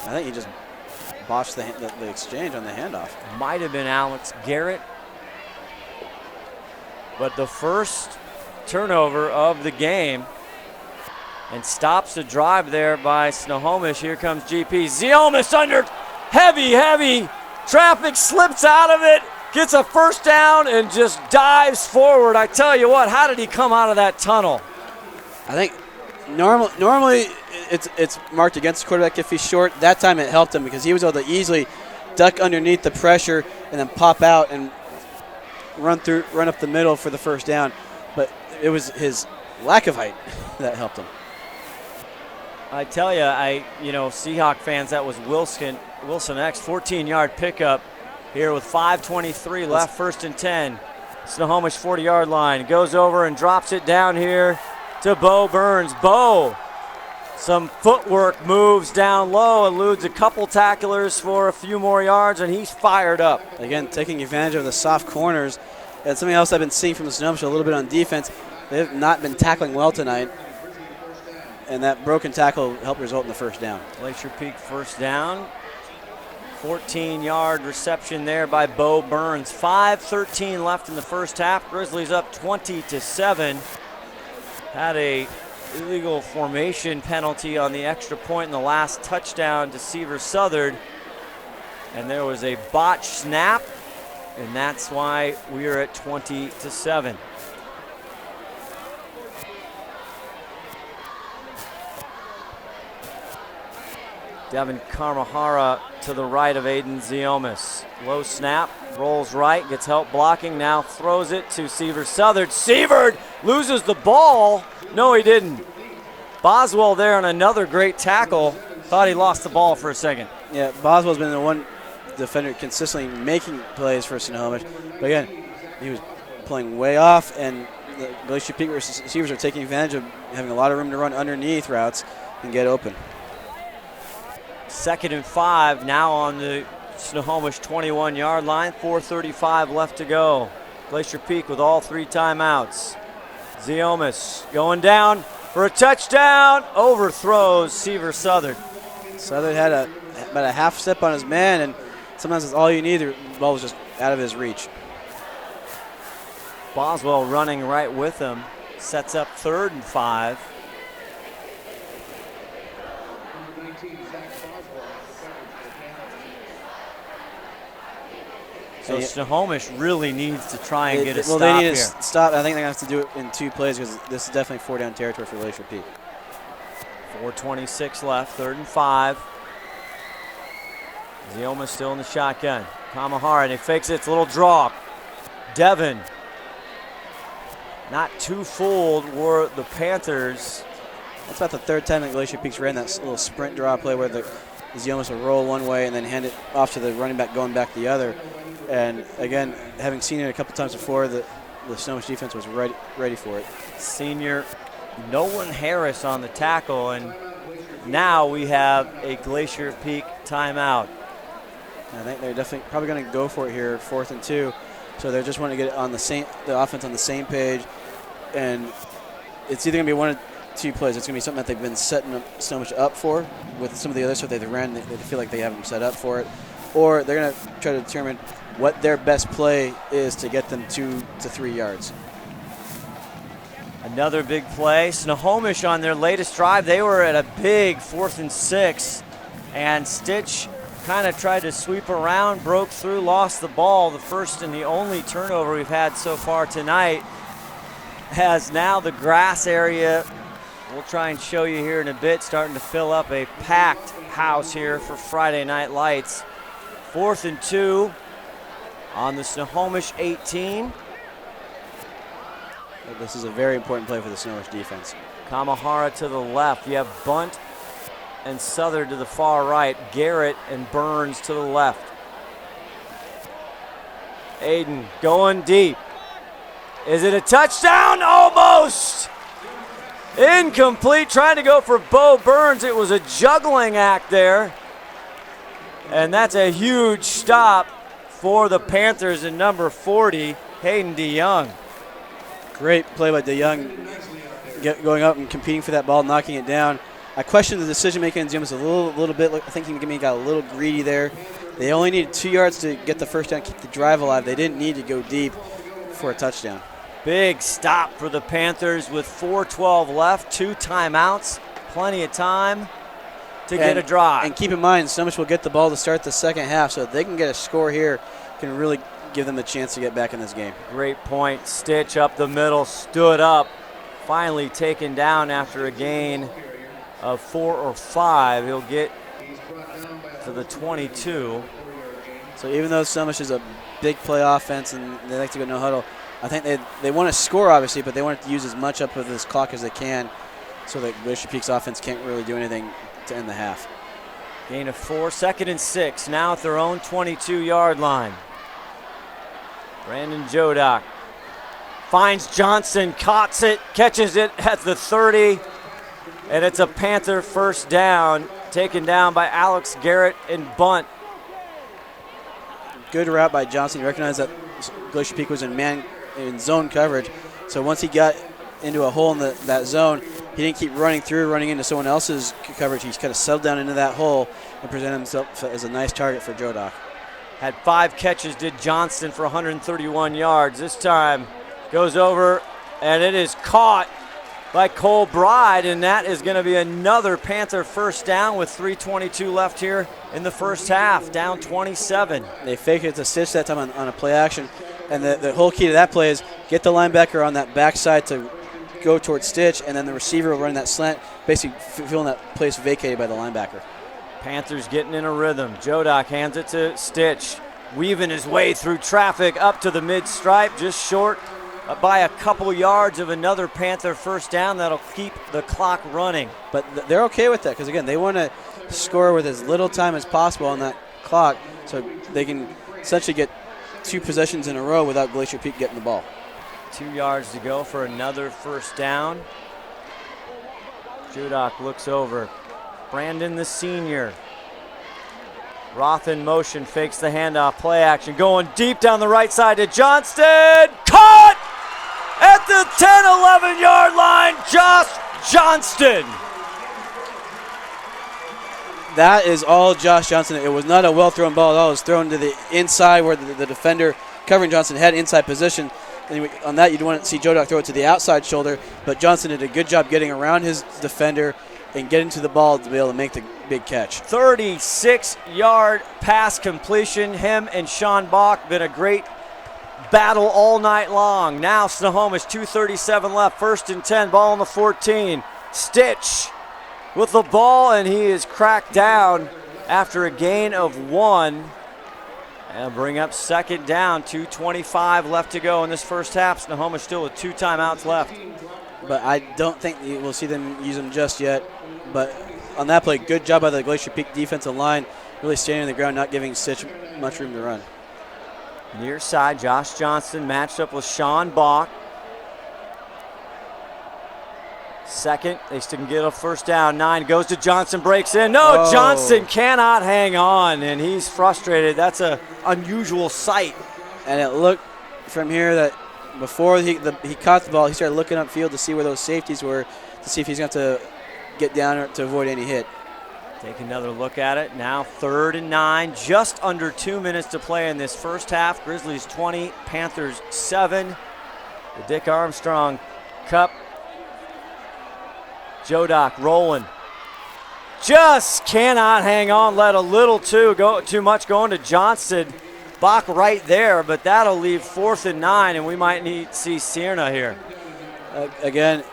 I think he just botched the exchange on the handoff. Might have been Alex Garrett. But the first turnover of the game, and stops the drive there by Snohomish. Here comes GP. Ziomis under heavy traffic, slips out of it, gets a 1st down, and just dives forward. I tell you what, how did he come out of that tunnel? I think normally it's marked against the quarterback if he's short. That time it helped him, because he was able to easily duck underneath the pressure and then pop out and run up the middle for the 1st down. But it was his lack of height that helped him. I tell you, Seahawk fans, that was Wilson X, 14-yard pickup here with 5:23 left, 1st and 10. Snohomish 40-yard line. Goes over and drops it down here to Bo Burns. Bo, some footwork moves down low, eludes a couple tacklers for a few more yards, and he's fired up. Again, taking advantage of the soft corners. And something else I've been seeing from the Snohomish a little bit on defense, they have not been tackling well tonight. And that broken tackle helped result in the 1st down. Glacier Peak 1st down. 14-yard reception there by Bo Burns. 5:13 left in the first half. Grizzlies up 20-7. Had a illegal formation penalty on the extra point in the last touchdown to Seaver Southern. And there was a botched snap, and that's why we are at 20-7. Devin Karmahara to the right of Aiden Ziomis. Low snap, rolls right, gets help blocking, now throws it to Seaver Southern. Seaver loses the ball. No, he didn't. Boswell there on another great tackle. Thought he lost the ball for a second. Yeah, Boswell's been the one defender consistently making plays for Snohomish. But again, he was playing way off, and the Glacier Peak receivers are taking advantage of having a lot of room to run underneath routes and get open. 2nd and 5 now on the Snohomish 21-yard line. 4:35 left to go. Glacier Peak with all 3 timeouts. Ziomis going down for a touchdown. Overthrows Seaver Southern. Southern had about a half step on his man, and sometimes it's all you need. The ball was just out of his reach. Boswell running right with him. Sets up 3rd and 5. So Snohomish really needs to try and get a stop here. Well, they need to stop. I think they're going to have to do it in 2 plays, because this is definitely 4-down territory for Glacier Peak. 4:26 left, 3rd and 5. Zioma still in the shotgun. Kamahara, and he fakes it. It's a little draw. Devin. Not too fooled were the Panthers. That's about the third time that Glacier Peaks ran that little sprint draw play where the Ziomas will roll one way and then hand it off to the running back going back the other. And again, having seen it a couple times before, the Snohomish defense was ready for it. Senior Nolan Harris on the tackle, and now we have a Glacier Peak timeout. I think they're definitely probably going to go for it here, 4th and 2. So they're just wanting to get it on the offense on the same page, and it's either going to be one of two plays. It's going to be something that they've been setting Snohomish up for with some of the other stuff they've ran. They feel like they have them set up for it, or they're going to try to determine what their best play is to get them 2 to 3 yards. Another big play. Snohomish on their latest drive, they were at a big 4th and 6, and Stitch kind of tried to sweep around, broke through, lost the ball. The first and the only turnover we've had so far tonight. Has now the grass area, we'll try and show you here in a bit, starting to fill up a packed house here for Friday Night Lights. 4th and 2 on the Snohomish 18. This is a very important play for the Snohomish defense. Kamahara to the left. You have Bunt and Southern to the far right. Garrett and Burns to the left. Aiden going deep. Is it a touchdown? Almost! Incomplete, trying to go for Bo Burns. It was a juggling act there. And that's a huge stop for the Panthers in number 40, Hayden DeYoung. Great play by DeYoung, going up and competing for that ball, knocking it down. I questioned the decision-making in Zimas a little bit. I think he got a little greedy there. They only needed 2 yards to get the first down, keep the drive alive. They didn't need to go deep for a touchdown. Big stop for the Panthers with 4:12 left, 2 timeouts, plenty of time to get a drive. And keep in mind, Snohomish will get the ball to start the second half, so if they can get a score here, can really give them a chance to get back in this game. Great point. Stitch up the middle, stood up, finally taken down after a gain of 4 or 5. He'll get to the 22. So even though Snohomish is a big play offense and they like to go no huddle, I think they want to score, obviously, but they want to use as much up of this clock as they can so that Glacier Peak's offense can't really do anything to end the half. Gain of 4, 2nd and 6, now at their own 22-yard line. Brandon Jodak finds Johnson, catches it at the 30, and it's a Panther first down, taken down by Alex Garrett and Bunt. Good route by Johnson. He recognized that Glacier Peak was in zone coverage, so once he got into a hole in that zone, he didn't keep running into someone else's coverage. He kind of settled down into that hole and presented himself as a nice target for Jodak. Had 5 catches, did Johnston, for 131 yards. This time goes over, and it is caught by Cole Bride, and that is going to be another Panther first down with 3:22 left here in the first half, down 27. They fake it to Stitch that time on a play action, and the whole key to that play is get the linebacker on that backside to go towards Stitch, and then the receiver will run that slant, basically feeling that place vacated by the linebacker. Panthers getting in a rhythm. Jodak hands it to Stitch, weaving his way through traffic up to the mid-stripe, just short by a couple yards of another Panther first down. That'll keep the clock running. But they're okay with that because, again, they want to score with as little time as possible on that clock so they can essentially get 2 possessions in a row without Glacier Peak getting the ball. 2 yards to go for another first down. Jodak looks over. Brandon, the senior. Roth in motion, fakes the handoff, play action, going deep down the right side to Johnston. Caught at the 10, 11-yard line, Josh Johnston. That is all Josh Johnson. It was not a well-thrown ball at all. It was thrown to the inside where the defender covering Johnson had inside position. And on that, you'd want to see Jodak throw it to the outside shoulder, but Johnson did a good job getting around his defender and getting to the ball to be able to make the big catch. 36-yard pass completion. Him and Sean Bach been a great battle all night long. Now Snohomish, 2:37 left, 1st and 10, ball on the 14. Stitch with the ball, and he is cracked down after a gain of 1. And bring up second down, 2:25 left to go in this first half. Snohomish still with 2 timeouts left. But I don't think we'll see them use them just yet. But on that play, good job by the Glacier Peak defensive line, really standing on the ground, not giving Stitch much room to run. Near side, Josh Johnson matched up with Sean Bach. Second, they still can get a first down. 9 goes to Johnson, breaks in. No, Johnson cannot hang on, and he's frustrated. That's an unusual sight. And it looked from here that before he caught the ball, he started looking upfield to see where those safeties were, to see if he's going to get down to avoid any hit. Take another look at it. Now 3rd and 9, just under 2 minutes to play in this first half. Grizzlies 20, Panthers 7. The Dick Armstrong Cup. Jodock rolling. Just cannot hang on. Let a little too much going to Johnson. Bach right there, but that'll leave 4th and 9, and we might need to see Sierna here. Again,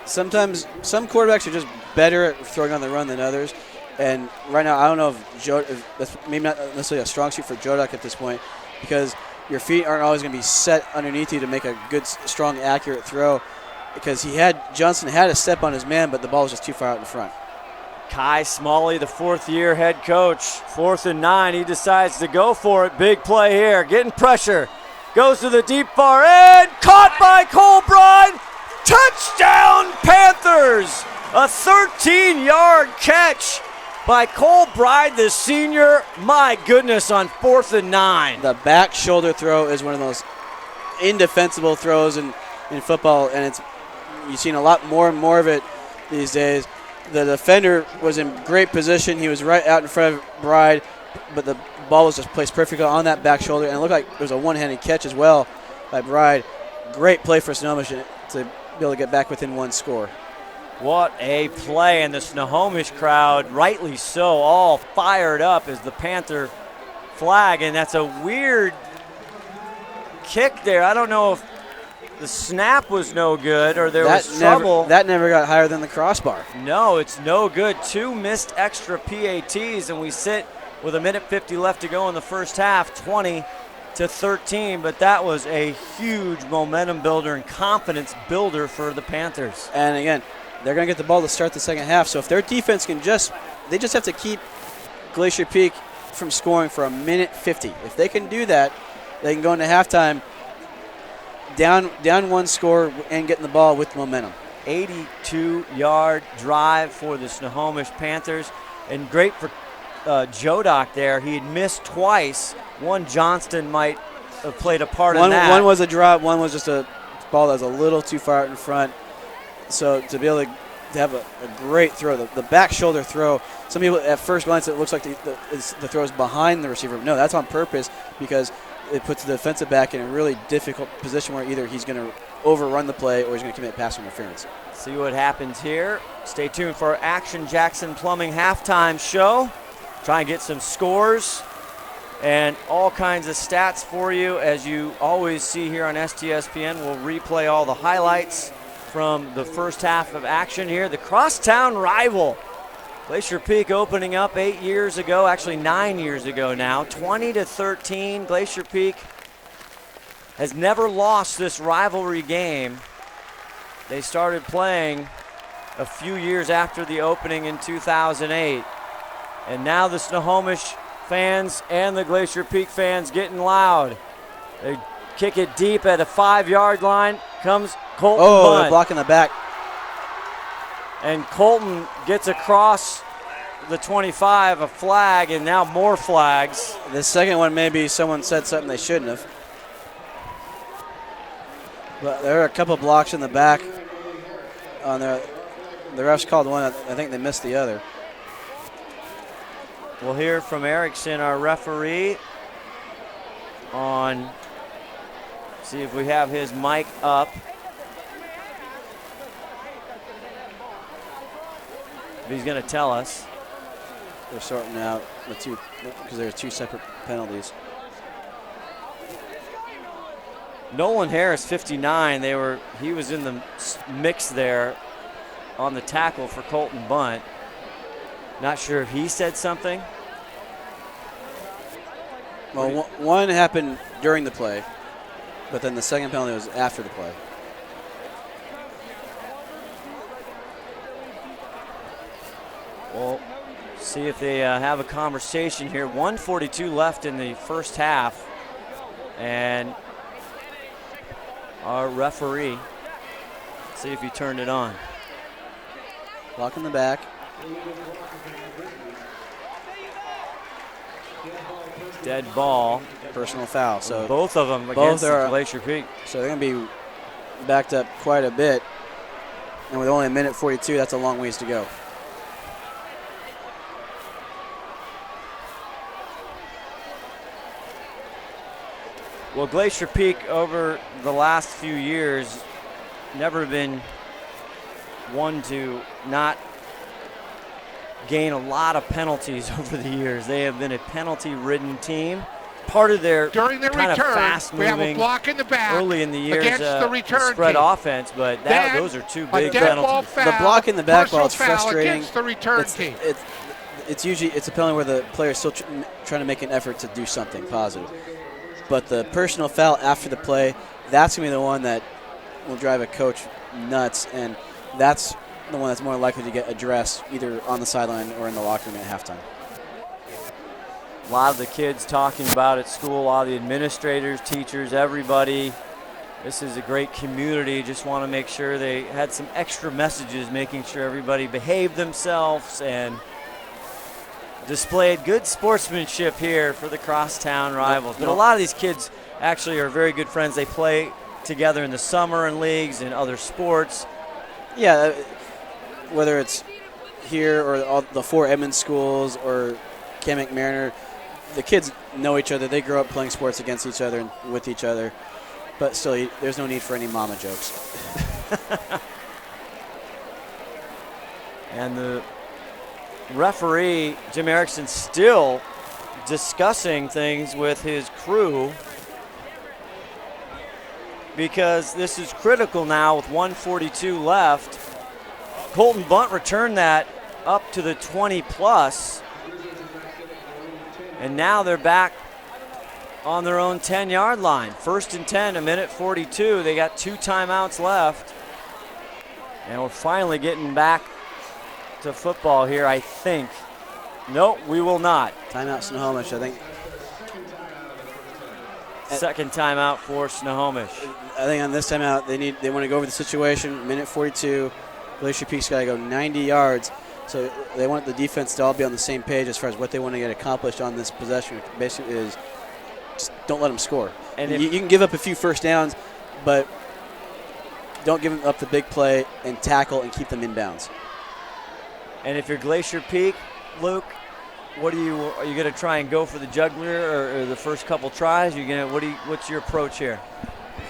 sometimes some quarterbacks are just better at throwing on the run than others. And right now, I don't know if that's maybe not necessarily a strong suit for Jodock at this point, because your feet aren't always going to be set underneath you to make a good, strong, accurate throw. Because Johnson had a step on his man, but the ball was just too far out in front. Kai Smalley, the 4th-year head coach, 4th and 9. He decides to go for it. Big play here, getting pressure. Goes to the deep far end, caught by Cole Bride. Touchdown, Panthers! A 13-yard catch by Cole Bride, the senior. My goodness, on 4th and 9. The back shoulder throw is one of those indefensible throws in football, and you've seen a lot more and more of it these days. The defender was in great position. He was right out in front of Bride, but the ball was just placed perfectly on that back shoulder, and it looked like there was a one-handed catch as well by Bride. Great play for Snohomish to be able to get back within 1 score. What a play, and the Snohomish crowd, rightly so, all fired up as the Panther flag, and that's a weird kick there. I don't know if the snap was no good or there was trouble. That never got higher than the crossbar. No, it's no good. 2 missed extra PATs, and we sit with 1:50 left to go in the first half, 20-13. But that was a huge momentum builder and confidence builder for the Panthers. And again, they're going to get the ball to start the second half. So if their defense can they just have to keep Glacier Peak from scoring for 1:50. If they can do that, they can go into halftime down 1 score and getting the ball with momentum. 82-yard drive for the Snohomish Panthers, and great for Jodock there. He had missed twice. One, Johnston might have played a part in that. One was a drop, one was just a ball that was a little too far out in front. So to be able to have a great throw, the back shoulder throw, some people at first glance it looks like the throw is behind the receiver. No, that's on purpose because it puts the defensive back in a really difficult position where either he's going to overrun the play or he's going to commit pass interference. See what happens here. Stay tuned for our Action Jackson Plumbing halftime show. Try and get some scores and all kinds of stats for you. As you always see here on STSPN, we'll replay all the highlights from the first half of action here. The crosstown rival, Glacier Peak, opening up 8 years ago, actually 9 years ago now, 20-13. Glacier Peak has never lost this rivalry game. They started playing a few years after the opening in 2008. And now the Snohomish fans and the Glacier Peak fans getting loud. They kick it deep at a 5-yard line. Comes Colton Bunt. They're blocking the back. And Colton gets across the 25, a flag, and now more flags. The second one, maybe someone said something they shouldn't have. But there are a couple blocks in the back on there. The refs called one. I think they missed the other. We'll hear from Erickson, our referee, on, see if we have his mic up. He's going to tell us. They're sorting out the two, because there are 2 separate penalties. Nolan Harris, 59. He was in the mix there on the tackle for Colton Bunt. Not sure if he said something. Well, one happened during the play, but then the second penalty was after the play. Well, see if they have a conversation here. 1:42 left in the first half. And our referee, see if he turned it on. Block in the back. Dead ball. Personal foul. So both of them against Glacier Peak. So they're going to be backed up quite a bit. And with only a minute 42, that's a long ways to go. Well, Glacier Peak over the last few years never been one to not gain a lot of penalties over the years. They have been a penalty-ridden team. Part of their during the kind return, of fast-moving, we have a block in the back early in the years against the return spread team. offense, but those are two big penalties. The block in the back ball is frustrating. Against the return team. It's usually a penalty where the player is still trying to make an effort to do something positive. But the personal foul after the play, that's going to be the one that will drive a coach nuts, and that's the one that's more likely to get addressed either on the sideline or in the locker room at halftime. A lot of the kids talking about at school, a lot of the administrators, teachers, everybody. This is a great community. Just want to make sure they had some extra messages, making sure everybody behaved themselves and displayed good sportsmanship here for the crosstown rivals. But a lot of these kids actually are very good friends. They play together in the summer in leagues and other sports. Yeah, whether it's here or all the four Edmonds schools or Kamek Mariner, the kids know each other. They grow up playing sports against each other and with each other. But still, there's no need for any mama jokes. And the referee, Jim Erickson, still discussing things with his crew because this is critical now with 1:42 left. Colton Bunt returned that up to the 20-plus. And now they're back on their own 10-yard line. 1st and 10, a minute 42. They got 2 timeouts left. And we're finally getting back to football here, I think. Nope, we will not. Timeout Snohomish, I think. Second timeout for Snohomish. I think on this timeout they want to go over the situation. Minute 42. Glacier Peak's got to go 90 yards. So they want the defense to all be on the same page as far as what they want to get accomplished on this possession. Basically is just don't let them score. And you can give up a few first downs, but don't give them up the big play and tackle and keep them in bounds. And if you're Glacier Peak, Luke, are you going to try and go for the jugular or the first couple tries? What's your approach here?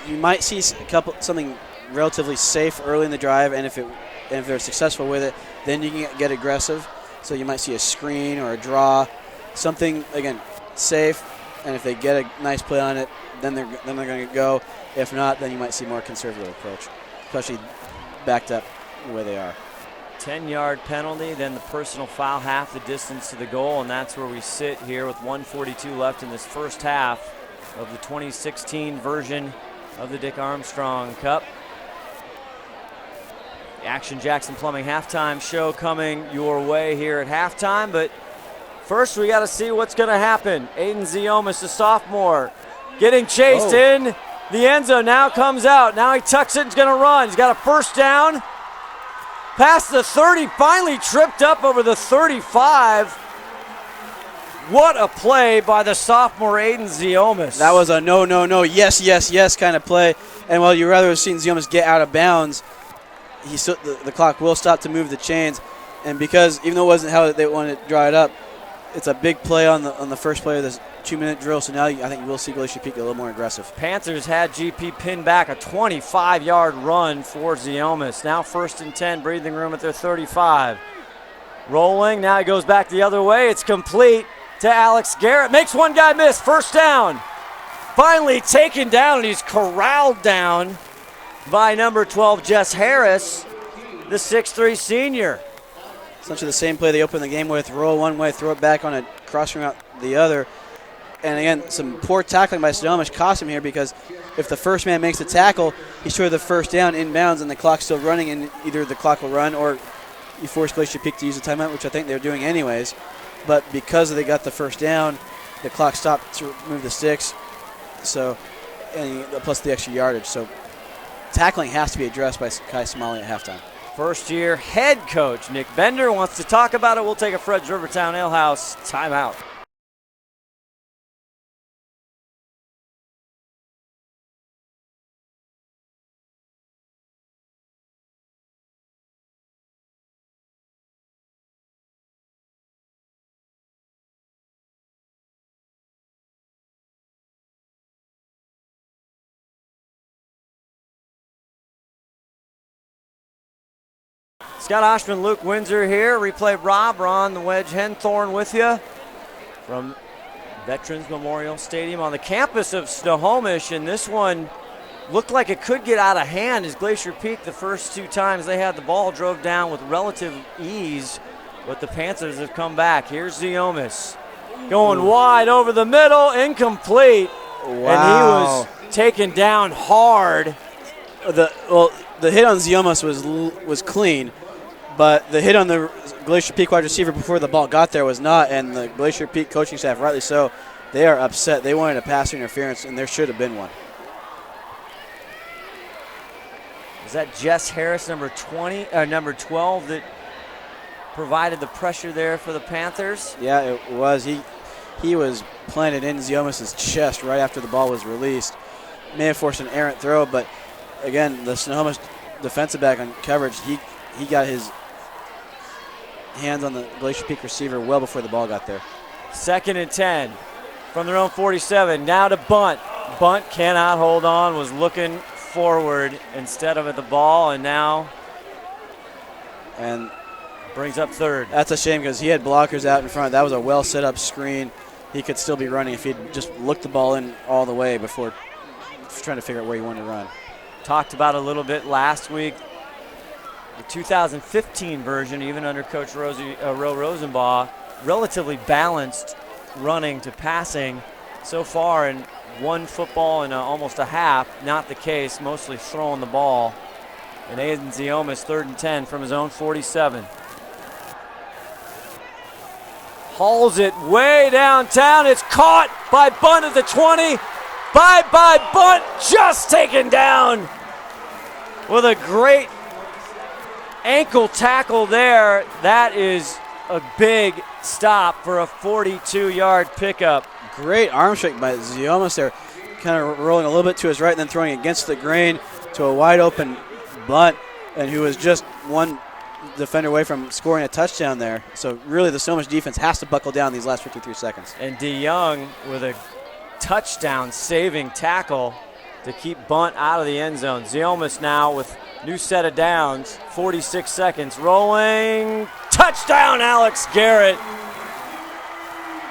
You might see something relatively safe early in the drive, and if they're successful with it, then you can get aggressive. So you might see a screen or a draw, something again safe. And if they get a nice play on it, then they're going to go. If not, then you might see more conservative approach, especially backed up the way they are. 10-yard penalty, then the personal foul, half the distance to the goal, and that's where we sit here with 1:42 left in this first half of the 2016 version of the Dick Armstrong Cup. The Action Jackson Plumbing halftime show coming your way here at halftime, but first we got to see what's going to happen. Aiden Ziomas, the sophomore, getting chased in the end zone, now comes out. Now he tucks it and is going to run. He's got a first down. Past the 30, finally tripped up over the 35. What a play by the sophomore Aiden Ziomas. That was a no, yes kind of play. And while you'd rather have seen Ziomas get out of bounds, the clock will stop to move the chains. And because even though it wasn't how they wanted to draw it up, it's a big play on the first play of this 2-minute drill. So now I think you will see Glacier Peak a little more aggressive. Panthers had GP pinned back, a 25-yard run for Ziomas. Now 1st and 10, breathing room at their 35. Rolling, now he goes back the other way. It's complete to Alex Garrett. Makes one guy miss, first down. Finally taken down, and he's corralled down by number 12, Jess Harris, the 6'3 senior. Essentially the same play they opened the game with. Roll one way, throw it back on a cross route the other. And again, some poor tackling by Snohomish cost him here, because if the first man makes the tackle, he's sure the first down inbounds and the clock's still running, and either the clock will run or you force Glacier Peak to use a timeout, which I think they're doing anyways. But because they got the first down, the clock stopped to move the sticks, so and plus the extra yardage. So tackling has to be addressed by Kai Somali at halftime. First-year head coach Nick Bender wants to talk about it. We'll take a Fred's Rivertown Alehouse timeout. Scott Oshman, Luke Windsor here. Replay Rob, Ron, the Wedge Henthorn with you from Veterans Memorial Stadium on the campus of Snohomish. And this one looked like it could get out of hand as Glacier Peak, the first 2 times they had the ball, drove down with relative ease. But the Panthers have come back. Here's Ziomis going wide over the middle, incomplete. Wow. And he was taken down hard. The hit on Ziomis was clean, but the hit on the Glacier Peak wide receiver before the ball got there was not, and the Glacier Peak coaching staff, rightly so, they are upset. They wanted a pass interference, and there should have been one. Is that Jess Harris, number 12, that provided the pressure there for the Panthers? Yeah, it was. He was planted in Ziomis' chest right after the ball was released. May have forced an errant throw, but again, the Snohomish defensive back on coverage, he got his hands on the Glacier Peak receiver well before the ball got there. 2nd and 10 from their own 47. Now to Bunt. Bunt cannot hold on, was looking forward instead of at the ball, and now brings up 3rd. That's a shame because he had blockers out in front. That was a well set up screen. He could still be running if he'd just looked the ball in all the way before trying to figure out where he wanted to run. Talked about a little bit last week. The 2015 version, even under Coach Ro Rosenbaugh, relatively balanced running to passing so far in one football and almost a half. Not the case, mostly throwing the ball. And Aiden Ziomis, 3rd and 10 from his own 47. Hauls it way downtown. It's caught by Bunt at the 20. Bye-bye Bunt, just taken down with a great ankle tackle there. That is a big stop for a 42-yard pickup. Great arm strike by Ziomis there, kind of rolling a little bit to his right and then throwing against the grain to a wide-open Bunt, and who was just one defender away from scoring a touchdown there. So really the Snohomish defense has to buckle down these last 53 seconds. And DeYoung with a touchdown saving tackle to keep Bunt out of the end zone. Ziomis now with new set of downs, 46 seconds, rolling, touchdown Alex Garrett.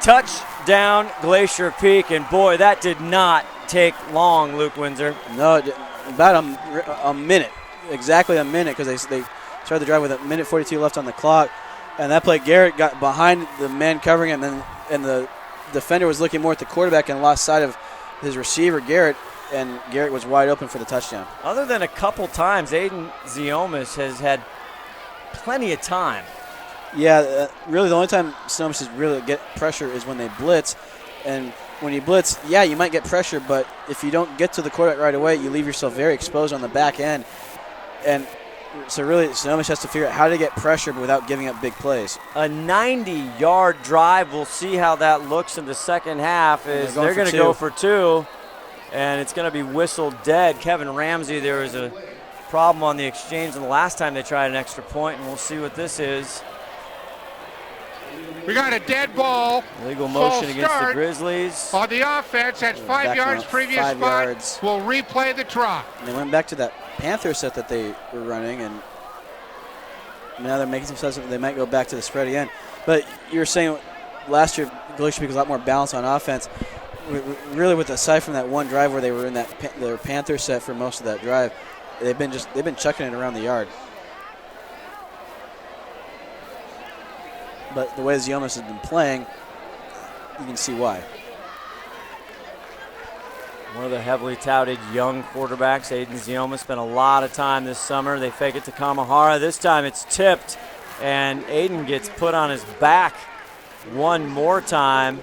Touchdown Glacier Peak, and boy, that did not take long, Luke Windsor. No, about a minute, exactly a minute, because they started the drive with a minute 42 left on the clock, and that play Garrett got behind the man covering him, and the defender was looking more at the quarterback and lost sight of his receiver, Garrett, and Garrett was wide open for the touchdown. Other than a couple times, Aiden Ziomis has had plenty of time. Yeah, really the only time Snohomish really get pressure is when they blitz, and when you blitz, yeah, you might get pressure, but if you don't get to the quarterback right away, you leave yourself very exposed on the back end, and so really Snohomish has to figure out how to get pressure without giving up big plays. A 90-yard drive. We'll see how that looks in the second half. They're going to go for 2, and it's going to be whistled dead. Kevin Ramsey, there was a problem on the exchange the last time they tried an extra point, and we'll see what this is. We got a dead ball. Legal motion against the Grizzlies. On the offense, that's 5 yards previous 5 spot. yards. We'll replay the try. And they went back to that Panther set that they were running, and now they're making some sense that they might go back to the spread again. But you were saying last year Glacier Peak was a lot more balanced on offense. Really, with aside from that one drive where they were in their Panther set for most of that drive, they've been chucking it around the yard. But the way Ziomis has been playing, you can see why. One of the heavily touted young quarterbacks, Aiden Zioma, spent a lot of time this summer. They fake it to Kamahara. This time it's tipped, and Aiden gets put on his back one more time.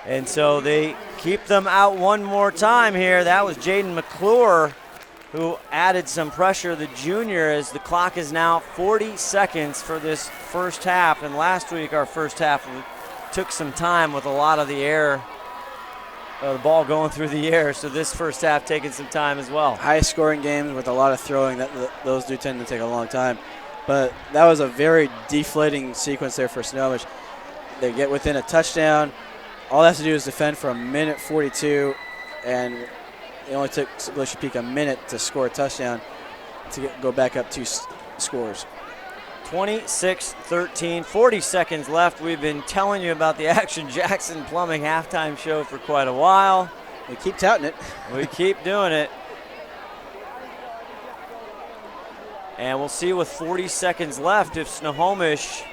And so they keep them out one more time here. That was Jaden McClure who added some pressure, the junior, as the clock is now 40 seconds for this first half. And last week our first half took some time with a lot of the air. The ball going through the air, so this first half taking some time as well. High-scoring games with a lot of throwing, those do tend to take a long time. But that was a very deflating sequence there for Snohomish. They get within a touchdown. All they have to do is defend for a minute 42, and it only took Glacier Peak a minute to score a touchdown to go back up 2 scores. 26-13, 40 seconds left. We've been telling you about the Action Jackson Plumbing halftime show for quite a while. We keep touting it. We keep doing it. And we'll see with 40 seconds left if Snohomish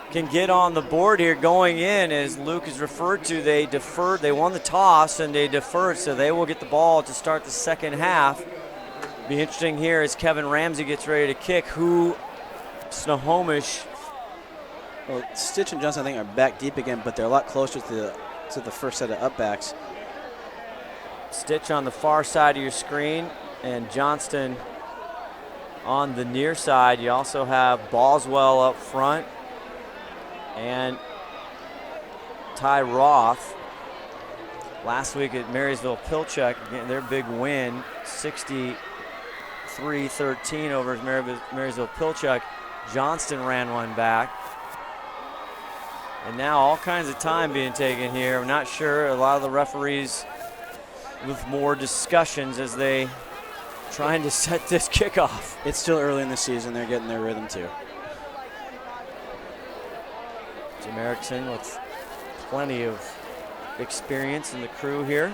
can get on the board here going in. As Luke has referred to, they deferred. They won the toss and they deferred, so they will get the ball to start the second half. Be interesting here as Kevin Ramsey gets ready to kick. Who Snohomish? Well, Stitch and Johnson, I think, are back deep again, but they're a lot closer to the first set of upbacks. Stitch on the far side of your screen, and Johnston on the near side. You also have Boswell up front, and Ty Roth. Last week at Marysville Pilchuck, again, their big win, 63-13 over Marysville Pilchuck. Johnston ran one back. And now all kinds of time being taken here. We're not sure. A lot of the referees with more discussions as they trying to set this kickoff. It's still early in the season. They're getting their rhythm too. Jim Erickson with plenty of experience in the crew here.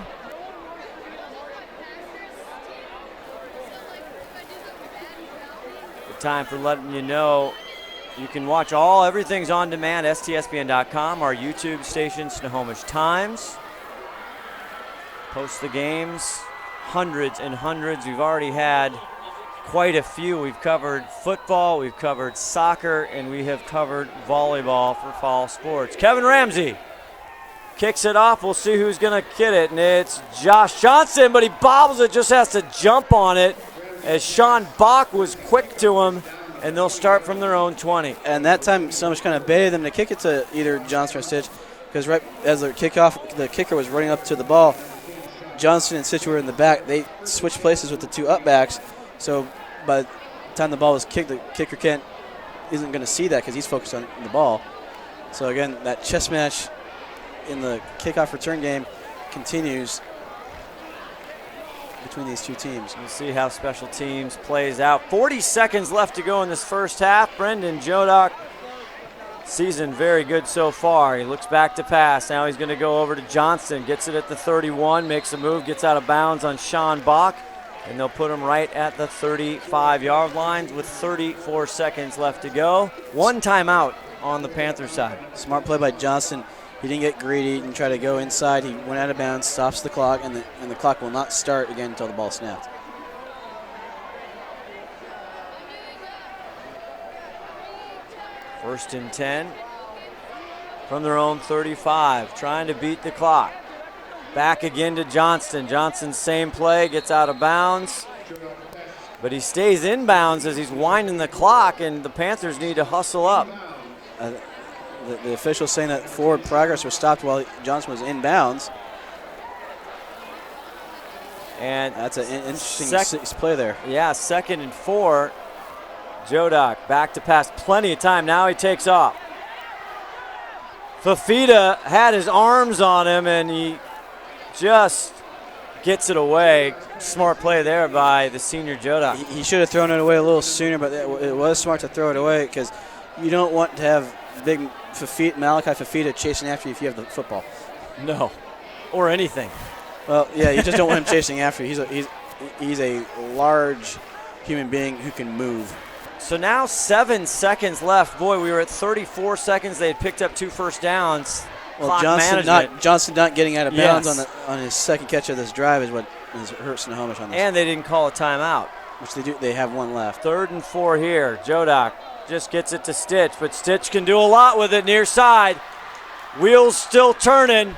The time for letting you know you can watch everything's on demand, STSPN.com, our YouTube station, Snohomish Times. Post the games, hundreds and hundreds. We've already had quite a few. We've covered football, we've covered soccer, and we have covered volleyball for fall sports. Kevin Ramsey kicks it off. We'll see who's going to get it, and it's Josh Johnson, but he bobbles it, just has to jump on it as Sean Bach was quick to him, and they'll start from their own 20. And that time, Snohomish kind of baited them to kick it to either Johnson or Stitch, because right as the kickoff, the kicker was running up to the ball. Johnson and Stitch were in the back. They switched places with the two upbacks, so by the time the ball was kicked, the kicker isn't going to see that because he's focused on the ball. So again, that chess match in the kickoff return game continues between these two teams. We'll see how special teams plays out. 40 seconds left to go in this first half. Brendan Jodak, season very good so far. He looks back to pass. Now he's going to go over to Johnson. Gets it at the 31, makes a move, gets out of bounds on Sean Bach, and they'll put him right at the 35-yard line with 34 seconds left to go. One timeout on the Panther side. Smart play by Johnson. He didn't get greedy and try to go inside. He went out of bounds, stops the clock, and the clock will not start again until the ball snapped. First and 10 from their own 35, trying to beat the clock. Back again to Johnston. Johnston, same play, gets out of bounds, but he stays in bounds as he's winding the clock, and the Panthers need to hustle up. The official saying that forward progress was stopped while Johnson was in bounds. And that's an interesting play there. Yeah, 2nd and 4. Jodak back to pass, plenty of time. Now he takes off. Fafita had his arms on him, and he just gets it away. Smart play there by the senior Jodak. He should have thrown it away a little sooner, but it was smart to throw it away because you don't want to have big Malachi Fafita chasing after you if you have the football. No, or anything. Well, yeah, you just don't want him chasing after you. He's a large human being who can move. So now 7 seconds left. Boy, we were at 34 seconds. They had picked up 2 first downs. clock management. Johnson not getting out of bounds Yes. on his second catch of this drive is what has hurt Snohomish on this. And they didn't call a timeout. Which they do. They have one left. 3rd and 4 here. Jodak just gets it to Stitch, but Stitch can do a lot with it near side. Wheels still turning.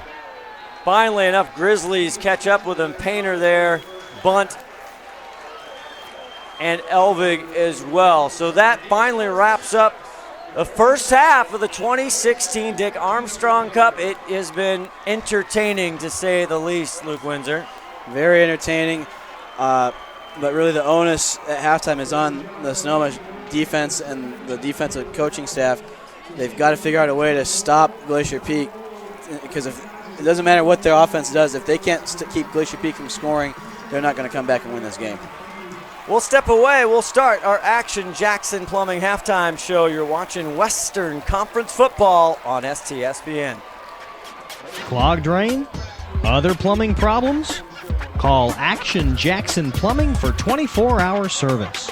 Finally enough Grizzlies catch up with him. Painter there, bunt, and Elvig as well. So that finally wraps up the first half of the 2016 Dick Armstrong Cup. It has been entertaining, to say the least, Luke Windsor. Very entertaining, but really the onus at halftime is on the Snohomish defense and the defensive coaching staff. They've got to figure out a way to stop Glacier Peak, because if it doesn't matter what their offense does, if they can't keep Glacier Peak from scoring, they're not going to come back and win this game. We'll step away. We'll start our Action Jackson Plumbing halftime show. You're watching Western Conference football on STSPN. Clogged drain? Other plumbing problems? Call Action Jackson Plumbing for 24-hour service.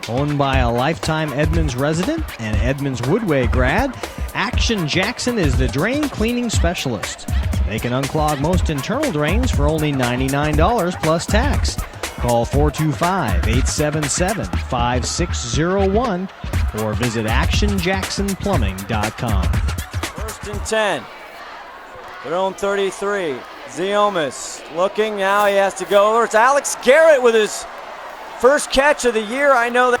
Owned by a lifetime Edmonds resident and Edmonds Woodway grad, Action Jackson is the drain cleaning specialist. They can unclog most internal drains for only $99 plus tax. Call 425-877-5601 or visit actionjacksonplumbing.com. 1st and 10. Their own 33. Ziomas looking. Now he has to go over. It's Alex Garrett with his first catch of the year. I know that.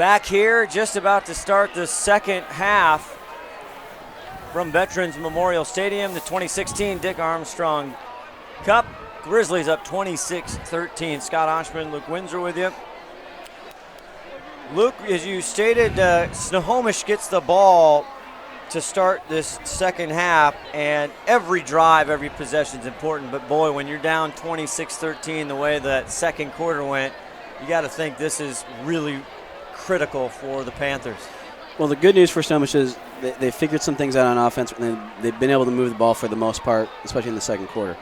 Back here, just about to start the second half from Veterans Memorial Stadium, the 2016 Dick Armstrong Cup. Grizzlies up 26-13. Scott Oshman, Luke Windsor with you. Luke, as you stated, Snohomish gets the ball to start this second half, and every drive, every possession is important. But boy, when you're down 26-13 the way that second quarter went, you got to think this is really critical for the Panthers. Well, the good news for Snohomish is they figured some things out on offense, and they've been able to move the ball for the most part, especially in the second quarter.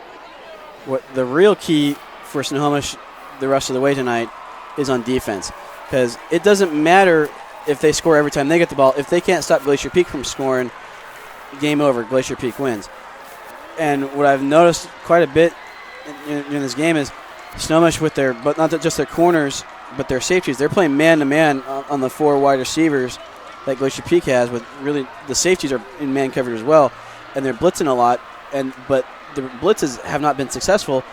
What the real key for Snohomish the rest of the way tonight is on defense, because it doesn't matter if they score every time they get the ball. If they can't stop Glacier Peak from scoring, game over. Glacier Peak wins. And what I've noticed quite a bit in this game is Snohomish with their, but not just their corners, but their safeties. They're playing man-to-man on the 4 wide receivers that Glacier Peak has. With really the safeties are in man coverage as well, and they're blitzing a lot. But the blitzes have not been successful.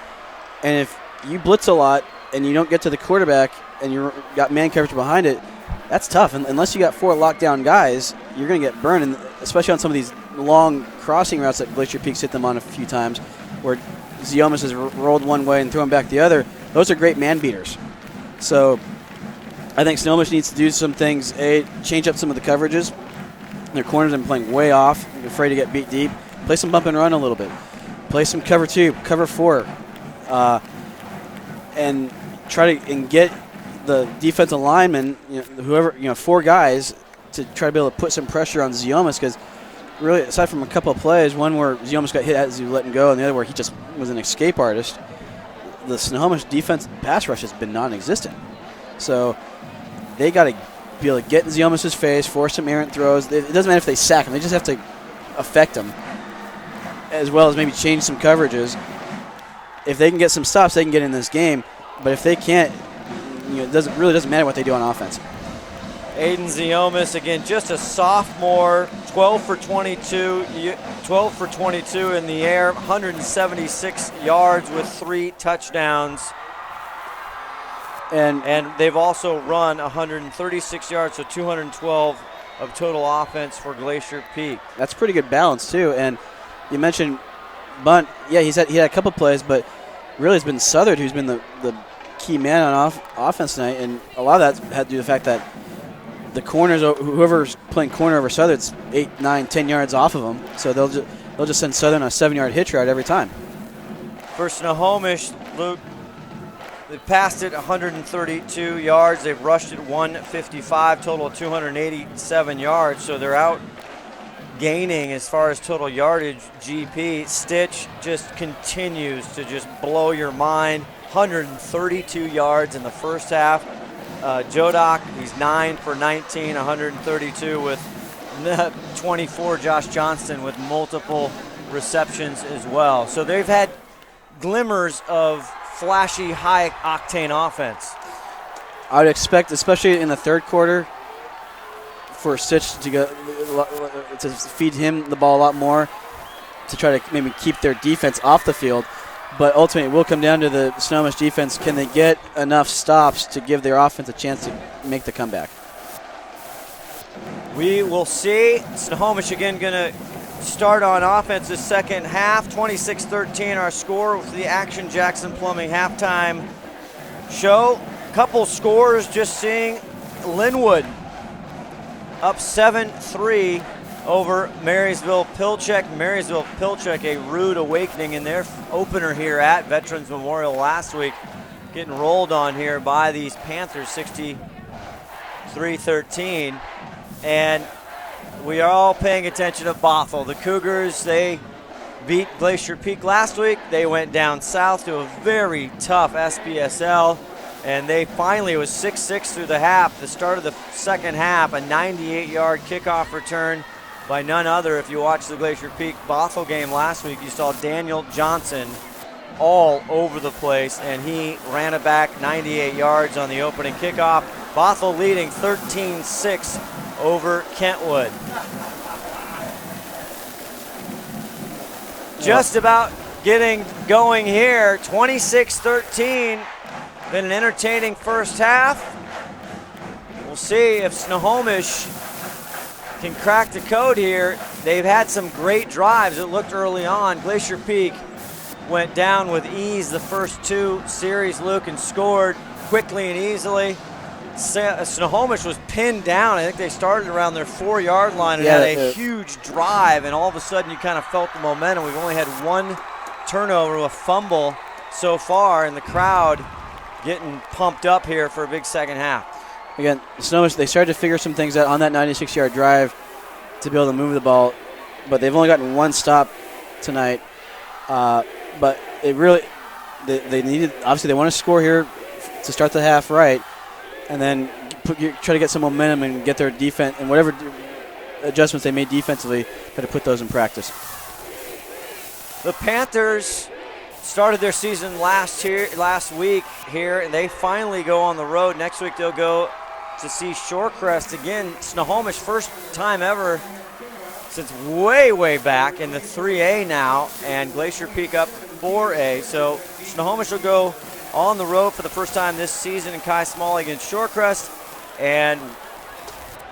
And if you blitz a lot and you don't get to the quarterback and you got man coverage behind it, that's tough. And unless you got 4 lockdown guys, you're going to get burned, and especially on some of these long crossing routes that Glacier Peak's hit them on a few times, where Ziomas has rolled one way and thrown back the other. Those are great man beaters. So I think Snohomish needs to do some things. Change up some of the coverages. Their corners have been playing way off, afraid to get beat deep. Play some bump and run a little bit. Play some cover 2, cover 4, and try to get the defensive linemen, whoever, 4 guys, to try to be able to put some pressure on Ziomas, because really, aside from a couple of plays, one where Ziomas got hit as he was letting go, and the other where he just was an escape artist, the Snohomish defense pass rush has been non-existent. So they got to be able to get in Ziomas' face, force some errant throws. It doesn't matter if they sack him; they just have to affect him, as well as maybe change some coverages. If they can get some stops, they can get in this game. But if they can't, it really doesn't matter what they do on offense. Aiden Ziomas, again, just a sophomore, 12 for 22 in the air, 176 yards with 3 touchdowns. And they've also run 136 yards, so 212 of total offense for Glacier Peak. That's pretty good balance, too. And you mentioned Bunt. Yeah, he had a couple plays, but really it's been Southard who's been the key man on offense tonight, and a lot of that had to do with the fact that the corners, whoever's playing corner over Southard's 8, 9, 10 yards off of them, so they'll just send Southern a 7-yard hitch route every time. For Snohomish, Luke, they passed it 132 yards. They've rushed it 155, total of 287 yards, so they're out gaining as far as total yardage. GP Stitch just continues to just blow your mind. 132 yards in the first half. Jodak, he's 9 for 19, 132 with 24. Josh Johnston with multiple receptions as well. So they've had glimmers of flashy, high-octane offense. I would expect, especially in the third quarter, for Stitch to feed him the ball a lot more, to try to maybe keep their defense off the field. But ultimately, it will come down to the Snohomish defense. Can they get enough stops to give their offense a chance to make the comeback? We will see. Snohomish again going to start on offense this second half. 26-13 our score with the Action Jackson Plumbing halftime show. Couple scores just seeing. Linwood up 7-3 over Marysville-Pilchuck. Marysville-Pilchuck, a rude awakening in their opener here at Veterans Memorial last week. Getting rolled on here by these Panthers, 63-13. And we are all paying attention to Bothell. The Cougars, they beat Glacier Peak last week. They went down south to a very tough SPSL. And they finally, it was 6-6 through the half. The start of the second half, a 98-yard kickoff return by none other. If you watched the Glacier Peak Bothell game last week, you saw Daniel Johnson all over the place, and he ran it back 98 yards on the opening kickoff. Bothell leading 13-6 over Kentwood. Just about getting going here, 26-13. Been an entertaining first half. We'll see if Snohomish can crack the code here. They've had some great drives. It looked early on. Glacier Peak went down with ease the first 2 series, Luke, and scored quickly and easily. Snohomish was pinned down. I think they started around their 4-yard line and had a huge drive, and all of a sudden you kind of felt the momentum. We've only had 1 turnover, a fumble so far, and the crowd getting pumped up here for a big second half. Again, Snohomish, they started to figure some things out on that 96-yard drive to be able to move the ball, but they've only gotten 1 stop tonight. But it really, they needed, obviously they want to score here to start the half right, and then try to get some momentum and get their defense, and whatever adjustments they made defensively, try to put those in practice. The Panthers started their season last week here, and they finally go on the road. Next week they'll go to see Shorecrest again. Snohomish, first time ever since way back in the 3A now, and Glacier Peak up 4A. So Snohomish will go on the road for the first time this season in Kai Smalley against Shorecrest, and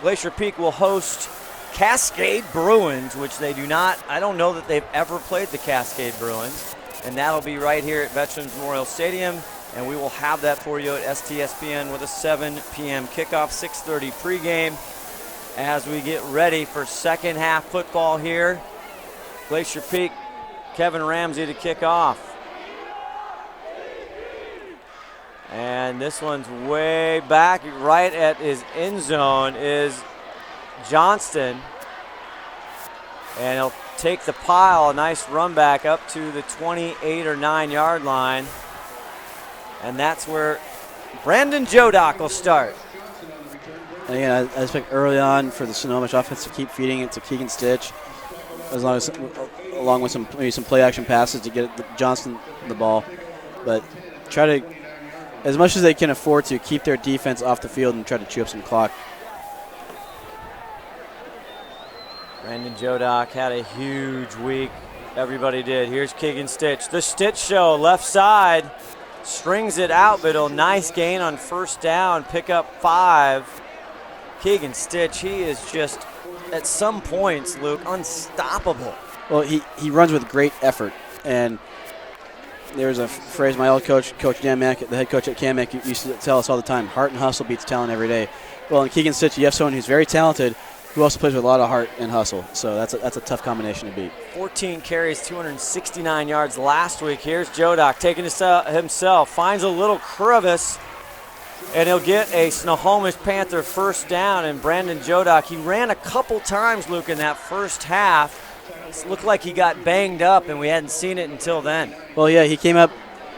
Glacier Peak will host Cascade Bruins, which they do not, I don't know that they've ever played the Cascade Bruins, and that'll be right here at Veterans Memorial Stadium, and we will have that for you at STSPN with a 7 p.m. kickoff, 6:30 pregame as we get ready for second half football here. Glacier Peak, Kevin Ramsey to kick off. And this one's way back, right at his end zone is Johnston. And he'll take the pile, a nice run back up to the 28 or 9 yard line. And that's where Brandon Jodock will start. And again, I expect early on for the Snohomish offense to keep feeding it to Keegan Stitch, along with maybe some play action passes to get Johnston the ball. But try to, as much as they can afford to, keep their defense off the field and try to chew up some clock. Brandon Jodock had a huge week. Everybody did. Here's Keegan Stitch. The Stitch show, left side. Strings it out, but a nice gain on first down. Pick up 5. Keegan Stitch, he is just, at some points, Luke, unstoppable. Well, he runs with great effort. And there's a phrase my old coach, Coach Dan Mack, the head coach at Kamek, used to tell us all the time, heart and hustle beats talent every day. Well, in Keegan Stitch, you have someone who's very talented who also plays with a lot of heart and hustle. So that's a tough combination to beat. 14 carries, 269 yards last week. Here's Jodock taking himself, finds a little crevice, and he'll get a Snohomish Panther first down. And Brandon Jodock, he ran a couple times, Luke, in that first half. It looked like he got banged up, and we hadn't seen it until then. Well, yeah, he came up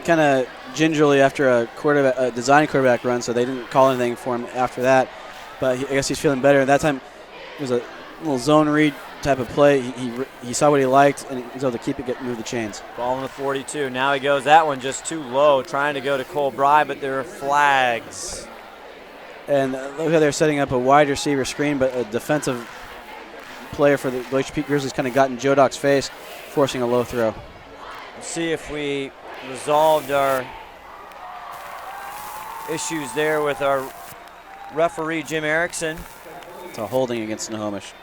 kind of gingerly after a design quarterback run, so they didn't call anything for him after that. But I guess he's feeling better. At that time, it was a little zone read type of play. He saw what he liked, and he was able to keep it, move the chains. Ball on the 42. Now he goes, that one just too low, trying to go to Cole Bry, but there are flags. And look how they're setting up a wide receiver screen, but a defensive player for the Glacier Peak Grizzlies kind of got in Jodock's face, forcing a low throw. We'll see if we resolved our issues there with our referee, Jim Erickson. It's a holding against Snohomish.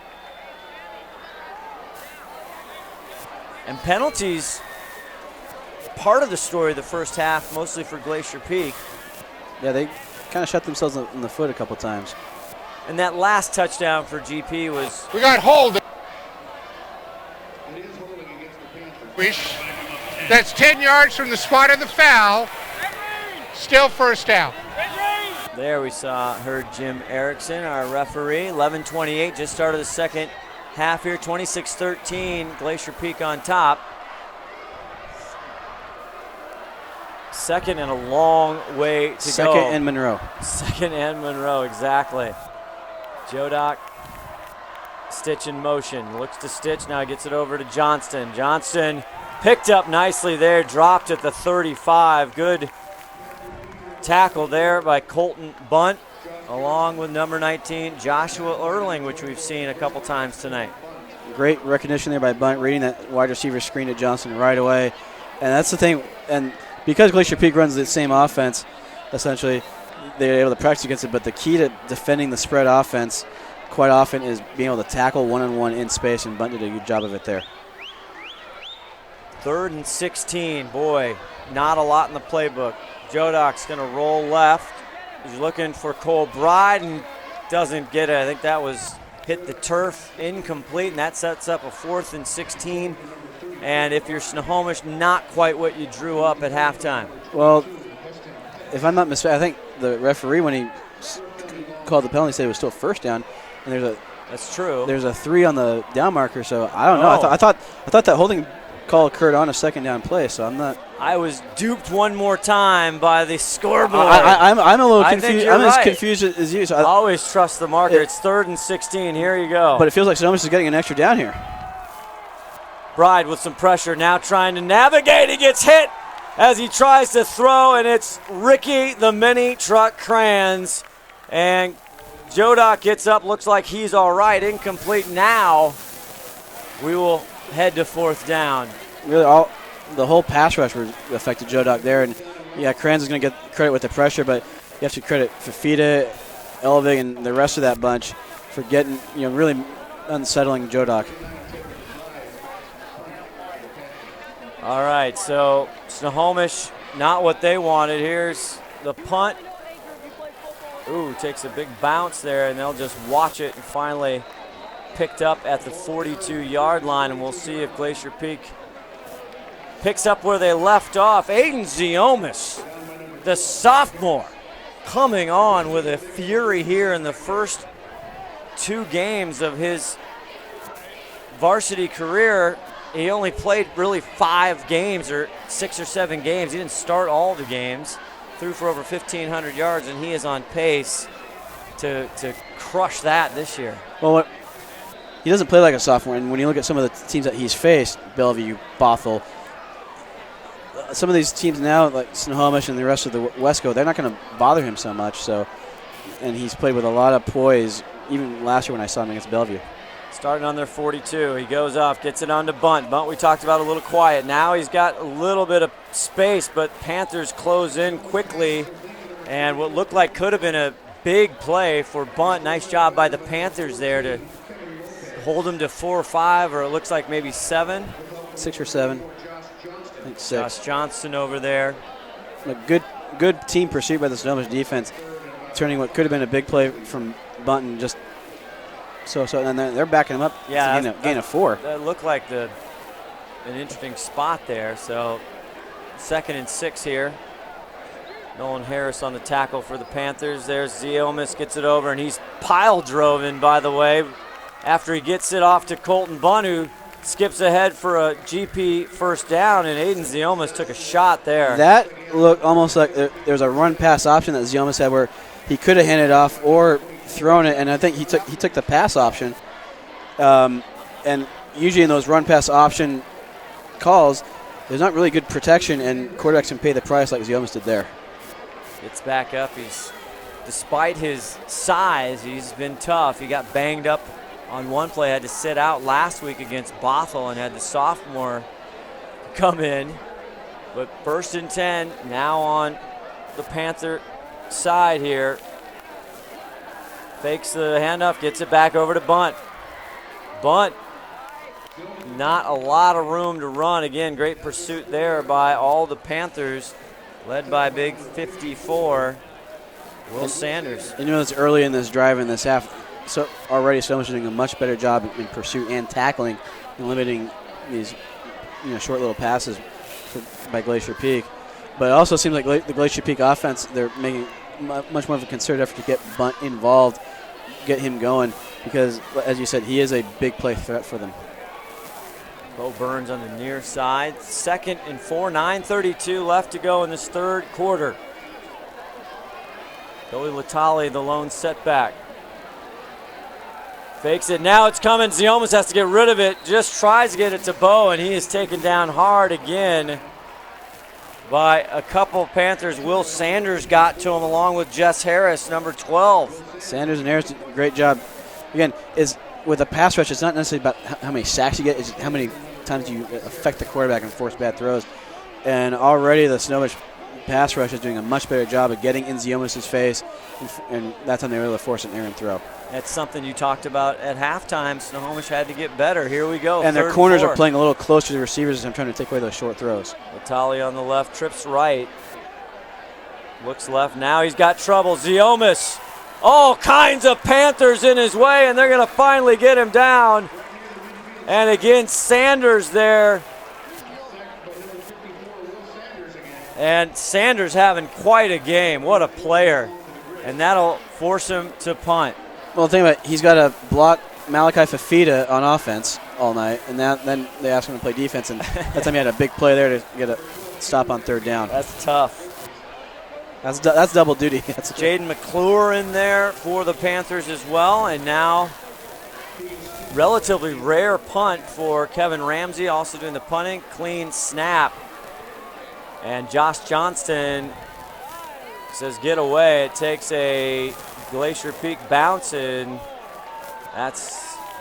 And penalties, part of the story of the first half, mostly for Glacier Peak. Yeah, they kind of shot themselves in the foot a couple times. And that last touchdown for GP was... We got hold. That's 10 yards from the spot of the foul. Still first down. There we heard Jim Erickson, our referee. 11:28, just started the second half here. 26-13, Glacier Peak on top. Second and a long way to go. Second and Monroe. Second and Monroe, exactly. Jodock, Stitch in motion. Looks to Stitch, now he gets it over to Johnston. Johnston picked up nicely there, dropped at the 35. Good tackle there by Colton Bunt, along with number 19, Joshua Erling, which we've seen a couple times tonight. Great recognition there by Bunt, reading that wide receiver screen to Johnston right away. And that's the thing, and because Glacier Peak runs the same offense, essentially, they're able to practice against it, but the key to defending the spread offense quite often is being able to tackle one-on-one in space, and Bunt did a good job of it there. 3rd and 16. Boy, not a lot in the playbook. Jodok's going to roll left. He's looking for Cole Bride and doesn't get it. I think that was hit the turf, incomplete, and that sets up a 4th and 16. And if you're Snohomish, not quite what you drew up at halftime. Well, if I'm not mistaken, I think the referee, when he called the penalty, said it was still first down. And that's true. There's a 3 on the down marker, so I don't know. I thought that holding call occurred on a 2nd down play, so I'm not. I was duped one more time by the scoreboard. I'm a little confused. I think you're I'm right. as confused as you. So always trust the marker. It's 3rd and 16. Here you go. But it feels like Snohomish is getting an extra down here. Bride with some pressure, now trying to navigate. He gets hit as he tries to throw, and it's Ricky the Mini Truck Crans. And Jodok gets up, looks like he's all right. Incomplete now. We will head to 4th down. Really, the whole pass rush affected Jodok there. And, yeah, Crans is going to get credit with the pressure, but you have to credit Fafita, Elvig, and the rest of that bunch for getting, really unsettling Jodok. All right, so Snohomish, not what they wanted. Here's the punt. Ooh, takes a big bounce there, and they'll just watch it, and finally picked up at the 42-yard line, and we'll see if Glacier Peak picks up where they left off. Aiden Ziomas, the sophomore, coming on with a fury here in the first 2 games of his varsity career. He only played really 5 games or 6 or 7 games. He didn't start all the games. Threw for over 1,500 yards, and he is on pace to crush that this year. Well, he doesn't play like a sophomore, and when you look at some of the teams that he's faced, Bellevue, Bothell, some of these teams now, like Snohomish and the rest of the Wesco, they're not going to bother him so much. So, and he's played with a lot of poise, even last year when I saw him against Bellevue. Starting on their 42, he goes off, gets it on to Bunt. Bunt, we talked about, a little quiet. Now he's got a little bit of space, but Panthers close in quickly. And what looked like could have been a big play for Bunt. Nice job by the Panthers there to hold him to 4 or 5, or it looks like maybe 7. 6 or 7. I think 6. Josh Johnston over there. A good team pursuit by the Snohomish defense, turning what could have been a big play from Bunt and just so and they're backing him up. Yeah, gain of 4. That looked like an interesting spot there. So 2nd and 6 here. Nolan Harris on the tackle for the Panthers. There's Ziomas, gets it over, and he's pile driven, by the way, after he gets it off to Colton Bunn, who skips ahead for a GP first down, and Aiden Ziomas took a shot there. That looked almost like there's a run-pass option that Ziomas had where he could have handed off or thrown it, and I think he took the pass option. And usually in those run-pass option calls, there's not really good protection, and quarterbacks can pay the price like Ziomas did there. Gets back up. Despite his size, he's been tough. He got banged up on one play, had to sit out last week against Bothell, and had the sophomore come in. But 1st and 10 now on the Panther side here. Fakes the handoff, gets it back over to Bunt. Bunt, not a lot of room to run. Again, great pursuit there by all the Panthers, led by big 54, Will Sanders. And it's early in this drive in this half, so already Snohomish is doing a much better job in pursuit and tackling and limiting these short little passes by Glacier Peak. But it also seems like the Glacier Peak offense, they're making much more of a concerted effort to get Bunt involved, get him going, because, as you said, he is a big play threat for them. Bo Burns on the near side. 2nd and 4, 9:32 left to go in this 3rd quarter. Billy Latali, the lone setback. Fakes it, now it's coming. Ziomas has to get rid of it. Just tries to get it to Bo, and he is taken down hard again by a couple of Panthers. Will Sanders got to him along with Jess Harris, number 12. Sanders and Harris did a great job. Again, with a pass rush, it's not necessarily about how many sacks you get, it's how many times you affect the quarterback and force bad throws. And already the Snohomish pass rush is doing a much better job of getting in Ziomas' face, and that's when they were able to force an errant throw. That's something you talked about at halftime. Snohomish had to get better. Here we go. And their corners are playing a little closer to the receivers as I'm trying to take away those short throws. Vitale on the left, trips right. Looks left. Now he's got trouble. Ziomas. All kinds of Panthers in his way, and they're going to finally get him down. And again, Sanders there. And Sanders having quite a game. What a player. And that'll force him to punt. Well, think about it. He's got to block Malachi Fafita on offense all night, and then they ask him to play defense, and that time he had a big play there to get a stop on third down. That's tough. That's double duty. That's Jaden McClure in there for the Panthers as well, and now relatively rare punt for Kevin Ramsey, also doing the punting. Clean snap. And Josh Johnston says get away. It takes a Glacier Peak bounce, and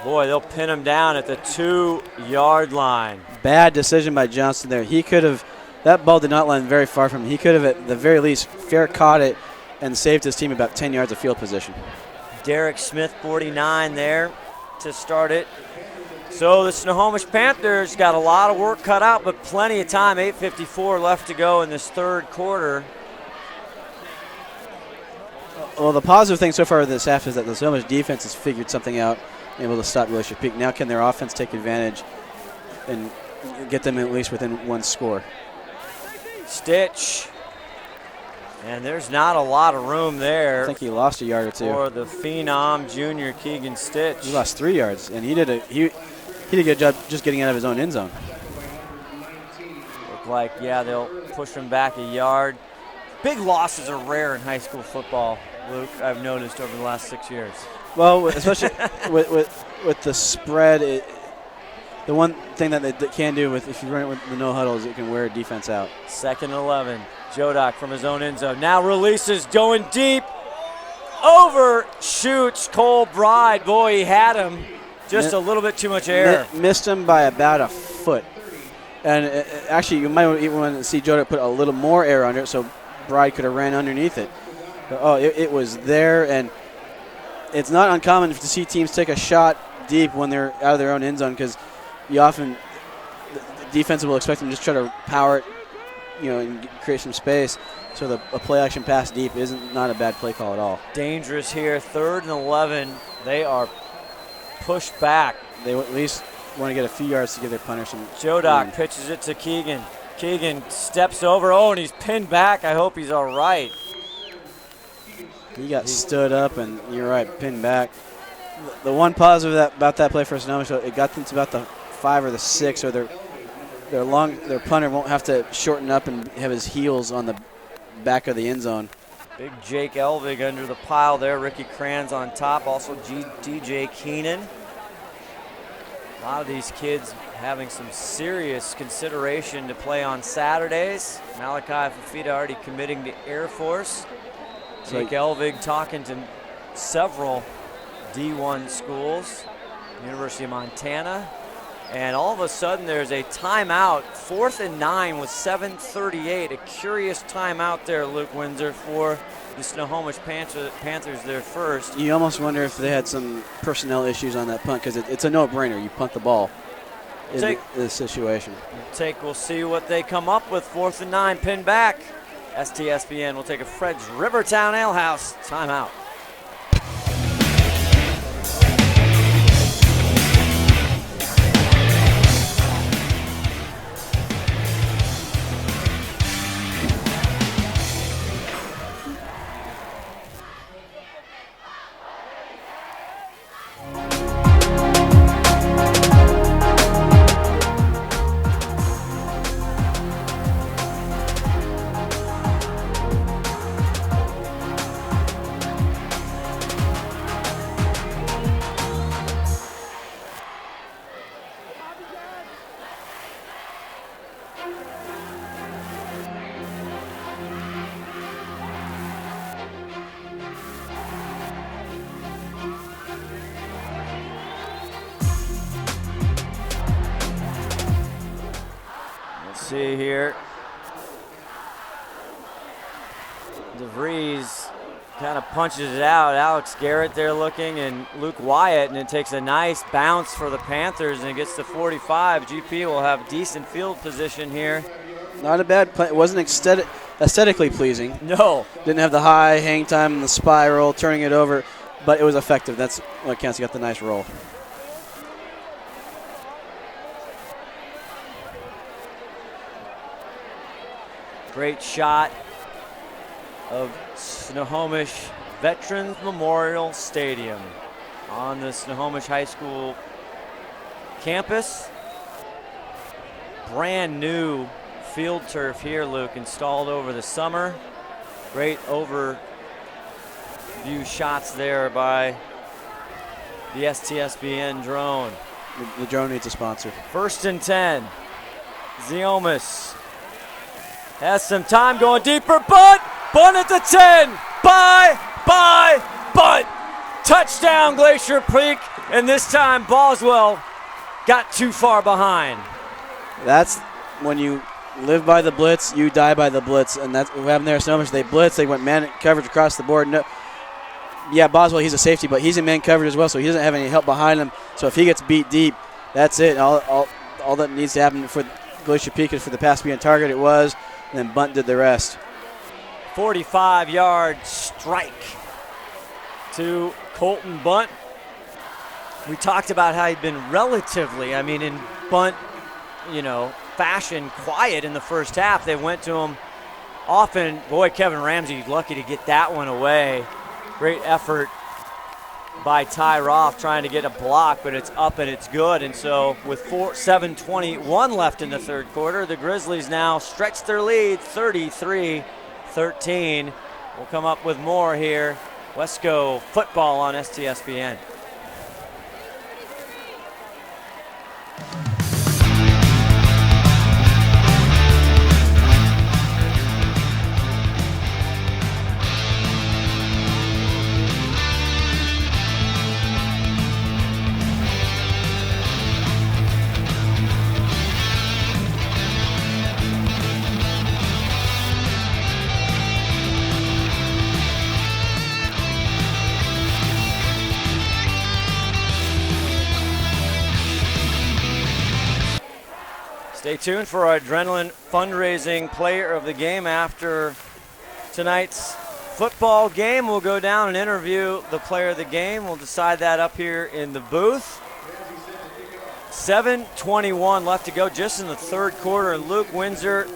they'll pin him down at the 2-yard line. Bad decision by Johnston there. He could have, that ball did not land very far from him. He could have at the very least fair caught it and saved his team about 10 yards of field position. Derek Smith, 49 there to start it. So the Snohomish Panthers got a lot of work cut out, but plenty of time. 8:54 left to go in this third quarter. Well, the positive thing so far with this half is that the Snohomish defense has figured something out, able to stop Glacier Peak. Now can their offense take advantage and get them at least within one score? Stitch. And there's not a lot of room there. I think he lost a yard or two. For the phenom junior Keegan Stitch. He lost 3 yards, and he did a good job just getting out of his own end zone. Look like, they'll push him back a yard. Big losses are rare in high school football, Luke, I've noticed over the last 6 years. Well, especially with the spread, the one thing that they can do if you run it with the no huddle is it can wear a defense out. 2nd and 11. Jodak from his own end zone. Now releases, going deep. Overshoots Cole Bride. Boy, he had him. Just a little bit too much air. Missed him by about a foot. And actually, you might even want to see Jodak put a little more air under it so Bride could have ran underneath it. But, it was there, and it's not uncommon to see teams take a shot deep when they're out of their own end zone because you often the defense will expect them to just try to power it, and create some space. So a play action pass deep isn't not a bad play call at all. Dangerous here. 3rd and 11. They are pushed back. They at least want to get a few yards to give their punter some. Jodak pitches it to Keegan. Keegan steps over. And he's pinned back. I hope he's all right. He got stood up, and you're right, pinned back. The one positive about that play for Snohomish, it got them to about the 5 or the 6, or their punter won't have to shorten up and have his heels on the back of the end zone. Big Jake Elvig under the pile there. Ricky Kranz on top. Also DJ Keenan. A lot of these kids having some serious consideration to play on Saturdays. Malachi Fafita already committing to Air Force. Jake Elvig talking to several D1 schools, University of Montana. And all of a sudden there's a timeout, 4th and 9 with 7:38. A curious timeout there, Luke Windsor, for the Snohomish Panthers there first. You almost wonder if they had some personnel issues on that punt because it's a no-brainer. You punt the ball in this situation. We'll see what they come up with. 4th and 9, pinned back. STSPN will take a Fred's Rivertown Ale House timeout. See here. DeVries kind of punches it out. Alex Garrett there looking, and Luke Wyatt, and it takes a nice bounce for the Panthers, and it gets to 45. GP will have decent field position here. Not a bad play. It wasn't aesthetically pleasing. No. Didn't have the high hang time and the spiral, turning it over, but it was effective. That's what counts. He got the nice roll. Great shot of Snohomish Veterans Memorial Stadium on the Snohomish High School campus. Brand new field turf here, Luke, installed over the summer. Great overview shots there by the STSPN drone. The drone needs a sponsor. 1st and 10. Ziomas has some time going deeper. Bunt at the 10. Bunt. Touchdown, Glacier Peak. And this time, Boswell got too far behind. That's when you live by the blitz, you die by the blitz. And that's what happened there. Snohomish, they blitz. They went man coverage across the board. No, yeah, Boswell, he's a safety, but he's in man coverage as well, so he doesn't have any help behind him. So if he gets beat deep, that's it. All that needs to happen for Glacier Peak is for the pass to be on target. It was, and then Bunt did the rest. 45-yard strike to Colton Bunt. We talked about how he'd been relatively, in Bunt, fashion, quiet in the first half. They went to him often. Boy, Kevin Ramsey lucky to get that one away. Great effort by Ty Roth trying to get a block, but it's up and it's good. And so with 7:21 left in the third quarter, the Grizzlies now stretch their lead 33-13. We'll come up with more here. Wesco football on STSPN. Stay tuned for our Adrenaline fundraising player of the game after tonight's football game. We'll go down and interview the player of the game. We'll decide that up here in the booth. 7:21 left to go just in the third quarter. And Luke Windsor,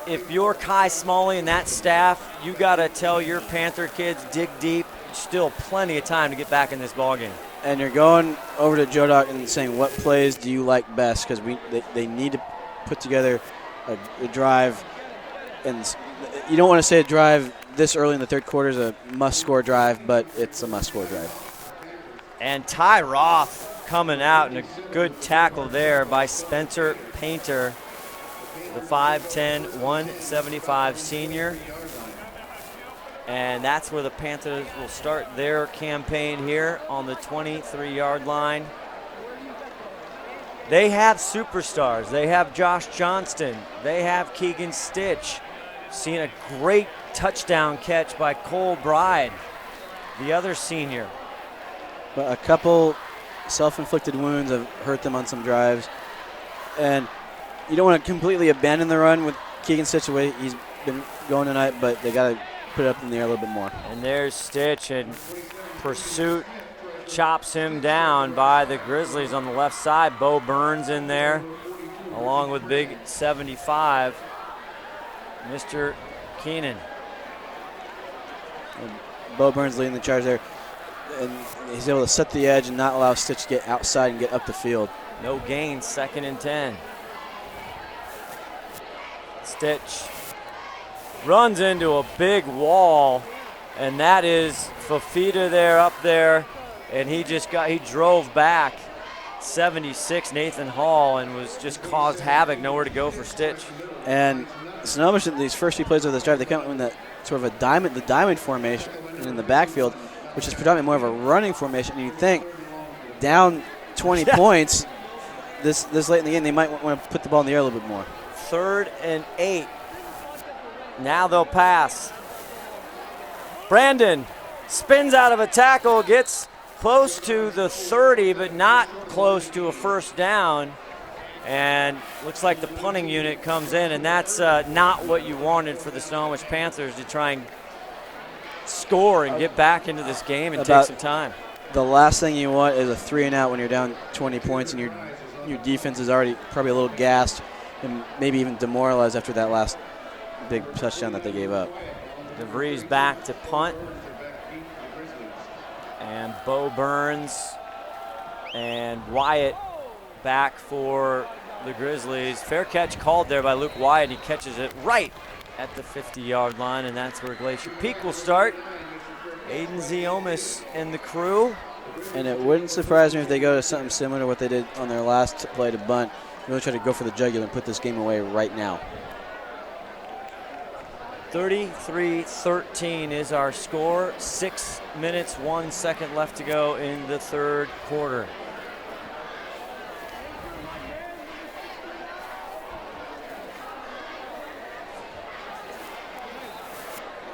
if you're Kai Smalley and that staff, you got to tell your Panther kids, dig deep. Still plenty of time to get back in this ballgame. And you're going over to Joe Doc and saying, what plays do you like best? Because they need to put together a drive, and you don't want to say a drive this early in the third quarter is a must-score drive, but it's a must-score drive. And Ty Roth coming out, and a good tackle there by Spencer Painter, the 5'10", 175 senior. And that's where the Panthers will start their campaign here on the 23-yard line. They have superstars. They have Josh Johnston. They have Keegan Stitch. Seen a great touchdown catch by Cole Bride, the other senior. But a couple self-inflicted wounds have hurt them on some drives. And you don't want to completely abandon the run with Keegan Stitch the way he's been going tonight, but they got to put it up in the air a little bit more. And there's Stitch, and pursuit chops him down by the Grizzlies on the left side. Bo Burns in there, along with big 75, Mr. Keenan. And Bo Burns leading the charge there. And he's able to set the edge and not allow Stitch to get outside and get up the field. No gain, 2nd and 10. Stitch runs into a big wall, and that is Fafita there, up there. And he drove back 76, Nathan Hall, and was just caused havoc, nowhere to go for Stitch. And Snohomish, in these first few plays of this drive, they come in the sort of the diamond formation in the backfield, which is predominantly more of a running formation. And you think down 20 points this late in the game, they might want to put the ball in the air a little bit more. 3rd and 8. Now they'll pass. Brandon spins out of a tackle, gets close to the 30, but not close to a first down. And looks like the punting unit comes in, and that's not what you wanted for the Snohomish Panthers to try and score and get back into this game and take some time. The last thing you want is a 3-and-out when you're down 20 points and your defense is already probably a little gassed and maybe even demoralized after that last big touchdown that they gave up. DeVries back to punt. And Bo Burns and Wyatt back for the Grizzlies. Fair catch called there by Luke Wyatt. He catches it right at the 50-yard line, and that's where Glacier Peak will start. Aiden Ziomis and the crew. And it wouldn't surprise me if they go to something similar to what they did on their last play to bunt. Really try to go for the jugular and put this game away right now. 33-13 is our score. 6 minutes, 1 second left to go in the third quarter.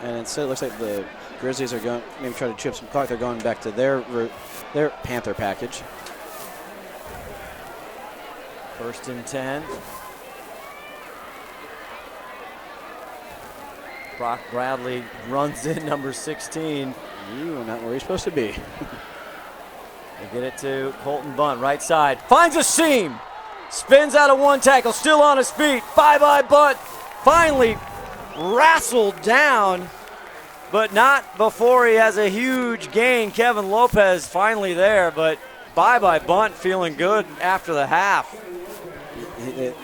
And instead, it looks like the Grizzlies are going, maybe try to chip some clock. They're going back to their Panther package. 1st and 10. Brock Bradley runs in, number 16. Ooh, not where he's supposed to be. They get it to Colton Bunt, right side. Finds a seam. Spins out of one tackle, still on his feet. Bye-bye Bunt. Finally wrestled down, but not before he has a huge gain. Kevin Lopez finally there, but bye-bye Bunt feeling good after the half.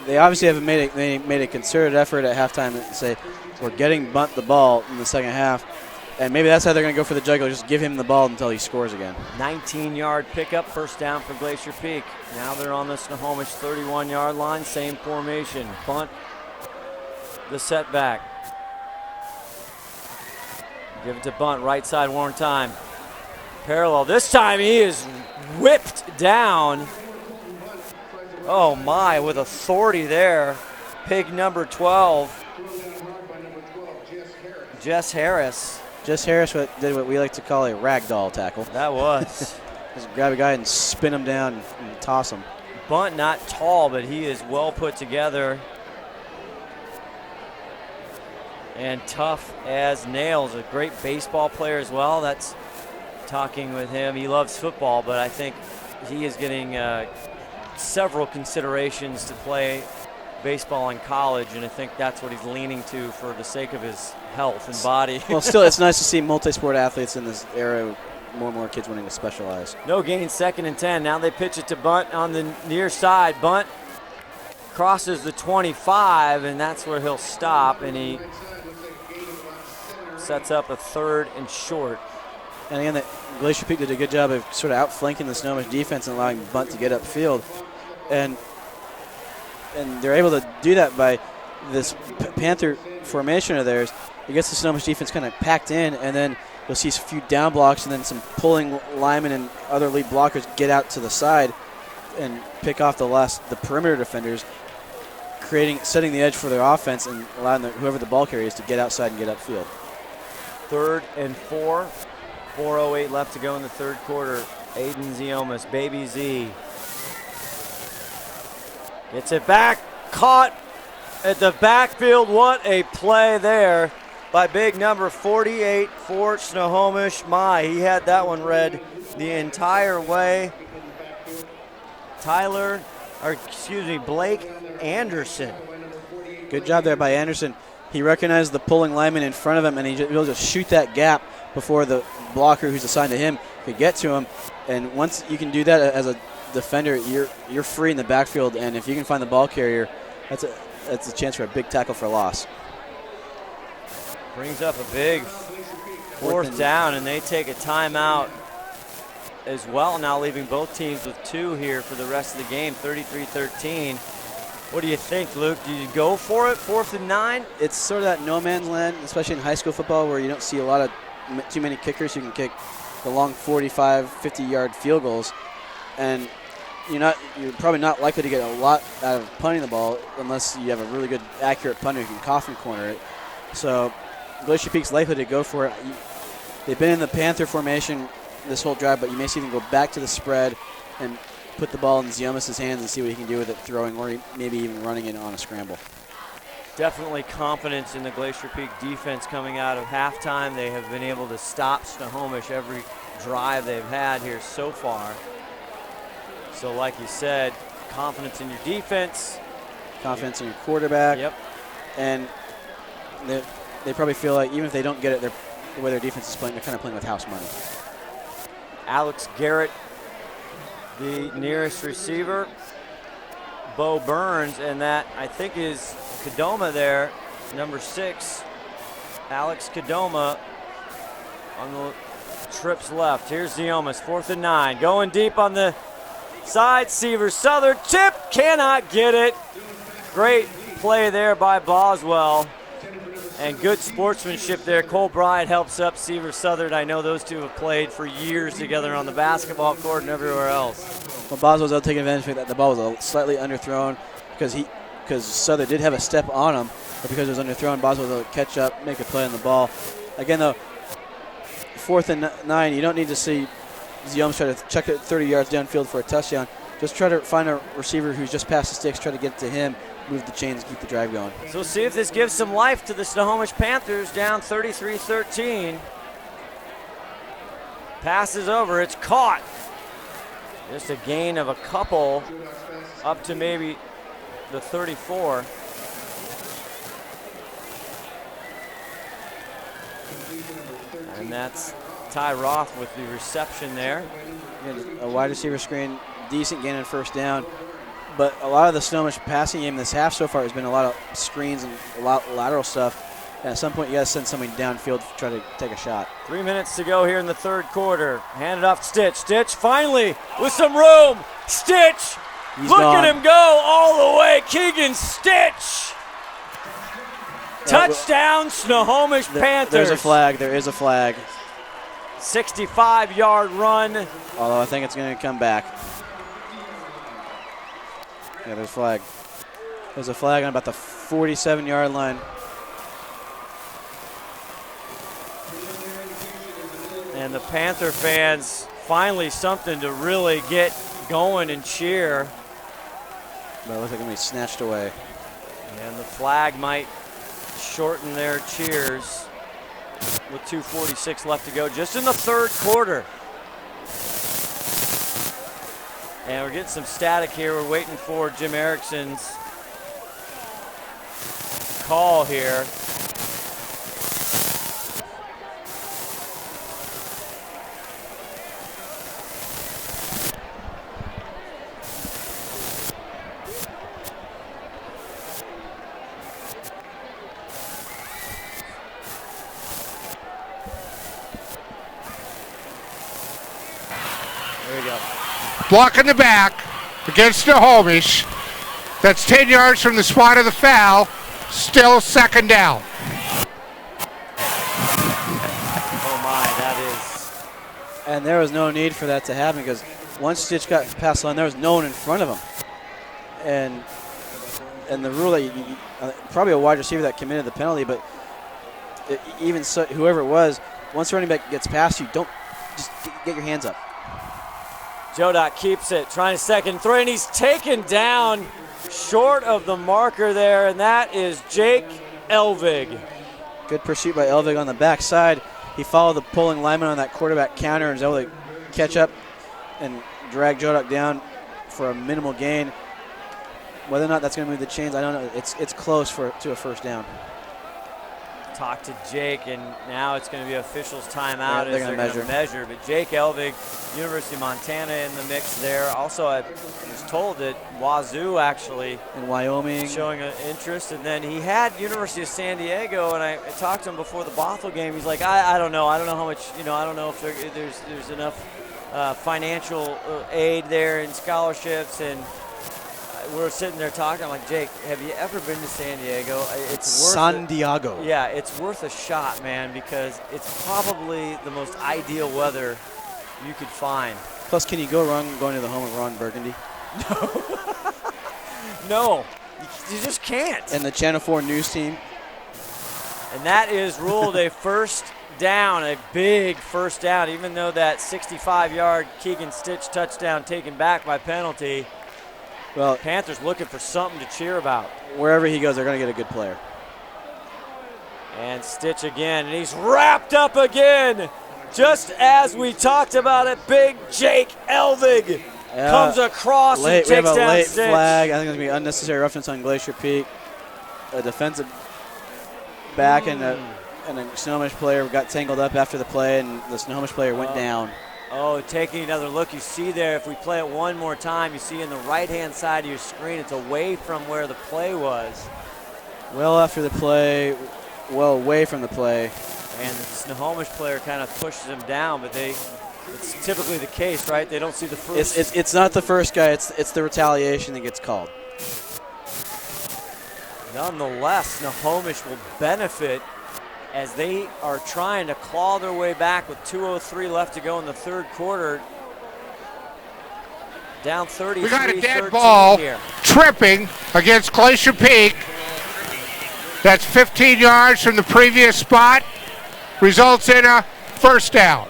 They obviously have made a concerted effort at halftime to say, we're getting Bunt the ball in the second half. And maybe that's how they're going to go for the jugular, just give him the ball until he scores again. 19-yard pickup, first down for Glacier Peak. Now they're on the Snohomish 31-yard line, same formation. Bunt, the setback. Give it to Bunt, right side one more time. Parallel, this time he is whipped down. Oh my, with authority there. Pig number 12. Jess Harris. Jess Harris did what we like to call a ragdoll tackle. That was. Just grab a guy and spin him down and toss him. Bunt not tall, but he is well put together. And tough as nails. A great baseball player as well. That's talking with him. He loves football, but I think he is getting several considerations to play baseball in college, and I think that's what he's leaning to for the sake of his health and body. Well, still, it's nice to see multi-sport athletes in this era, more and more kids wanting to specialize. No gain, 2nd and 10. Now they pitch it to Bunt on the near side. Bunt crosses the 25, and that's where he'll stop, and he sets up a 3rd and short. And again, Glacier Peak did a good job of sort of outflanking the Snohomish defense and allowing Bunt to get upfield. And they're able to do that by this Panther formation of theirs. It gets the Snohomish defense kind of packed in, and then you'll see a few down blocks and then some pulling linemen and other lead blockers get out to the side and pick off the perimeter defenders, setting the edge for their offense and allowing whoever the ball carrier is to get outside and get upfield. 3rd and 4. 4:08 left to go in the third quarter. Aiden Ziomis, Baby Z. Gets it back, caught at the backfield. What a play there by big number 48 for Snohomish. He had that one read the entire way. Blake Anderson. Good job there by Anderson. He recognized the pulling lineman in front of him, and he was able to shoot that gap before the blocker who's assigned to him could get to him. And once you can do that as a defender, you're free in the backfield, and if you can find the ball carrier, that's a chance for a big tackle for loss. Brings up a big 4th down, and they take a timeout as well now, leaving both teams with 2 here for the rest of the game. 33-13. What do you think, Luke? Do you go for it, 4th and 9? It's sort of that no man's land, especially in high school football, where you don't see a lot of too many kickers who can kick the long 45, 50-yard field goals, and you're probably not likely to get a lot out of punting the ball unless you have a really good, accurate punter who can coffin corner it. So Glacier Peak's likely to go for it. They've been in the Panther formation this whole drive, but you may see them go back to the spread and put the ball in Ziomas' hands and see what he can do with it throwing, or maybe even running it on a scramble. Definitely confidence in the Glacier Peak defense coming out of halftime. They have been able to stop Snohomish every drive they've had here so far. So like you said, confidence in your defense. Confidence in your quarterback. Yep. And they probably feel like even if they don't get it, the way their defense is playing, they're kind of playing with house money. Alex Garrett, the nearest receiver. Bo Burns, and that I think is Kadoma there, number 6. Alex Kadoma on the trips left. Here's Ziomas, 4th and 9. Going deep on the side. Seaver Southern tip, cannot get it. Great play there by Boswell. And good sportsmanship there. Cole Bryant helps up Seaver Southern. I know those two have played for years together on the basketball court and everywhere else. Well, Boswell's out taking advantage of that. The ball was slightly underthrown because Southern did have a step on him, but because it was underthrown, Boswell was able to catch up, make a play on the ball. Again, though, 4th and 9, you don't need to see Ziomas try to check it 30 yards downfield for a touchdown. Just try to find a receiver who's just past the sticks, try to get to him, move the chains, keep the drive going. So we'll see if this gives some life to the Snohomish Panthers, down 33-13. Passes over, it's caught. Just a gain of a couple up to maybe the 34. And that's Ty Roth with the reception there. A wide receiver screen, decent gain on 1st down. But a lot of the Snohomish passing game this half so far has been a lot of screens and a lot of lateral stuff. And at some point, you got to send somebody downfield to try to take a shot. 3 minutes to go here in the 3rd quarter. Hand it off to Stitch. Stitch finally with some room. Stitch, look at him go all the way. Keegan Stitch. Touchdown, Snohomish Panthers. There's a flag. There is a flag. 65-yard run. Although I think it's going to come back. Yeah, there's a flag. There's a flag on about the 47-yard line. And the Panther fans, finally something to really get going and cheer. But it looks like it's going to be snatched away. And the flag might shorten their cheers with 2:46 left to go, just in the 3rd quarter. And we're getting some static here. We're waiting for Jim Erickson's call here. There we go. Block in the back against Snohomish. That's 10 yards from the spot of the foul. Still 2nd down. Oh my, that is. And there was no need for that to happen because once Stitch got past the line, there was no one in front of him. And the rule that probably a wide receiver that committed the penalty, but even so, whoever it was, once the running back gets past you, don't just get your hands up. Jodak keeps it, trying to second throw, and he's taken down short of the marker there, and that is Jake Elvig. Good pursuit by Elvig on the backside. He followed the pulling lineman on that quarterback counter and was able to catch up and drag Jodak down for a minimal gain. Whether or not that's going to move the chains, I don't know. It's close to a 1st down. Talk to Jake, and now it's going to be officials' timeout They're as they're going to measure. But Jake Elvig, University of Montana in the mix there. Also, I was told that Wazoo actually in Wyoming showing an interest, and then he had University of San Diego, and I talked to him before the Bothell game. He's like, I don't know how much, I don't know if there's enough financial aid there and scholarships, and we're sitting there talking. I'm like, Jake, have you ever been to San Diego? It's worth San Diego. Yeah, it's worth a shot, man, because it's probably the most ideal weather you could find. Plus, can you go wrong going to the home of Ron Burgundy? No, you just can't. And the Channel 4 news team. And that is ruled a 1st down, a big first down, even though that 65-yard Keegan Stitch touchdown taken back by penalty. Well, Panthers looking for something to cheer about. Wherever he goes, they're going to get a good player. And Stitch again, and he's wrapped up again. Just as we talked about it, big Jake Elvig comes across and takes down Stitch. We have a late flag. I think it's going to be unnecessary roughness on Glacier Peak. A defensive back and a Snohomish player got tangled up after the play, and the Snohomish player went down. Oh, taking another look. You see there, if we play it one more time, you see in the right-hand side of your screen, it's away from where the play was. Well after the play, well away from the play. And the Snohomish player kind of pushes him down, but it's typically the case, right? They don't see the first. It's not the first guy. It's the retaliation that gets called. Nonetheless, Snohomish will benefit as they are trying to claw their way back with 2:03 left to go in the third quarter. Down 33-13 We got a dead ball here. Tripping against Glacier Peak. That's 15 yards from the previous spot. Results in a first down.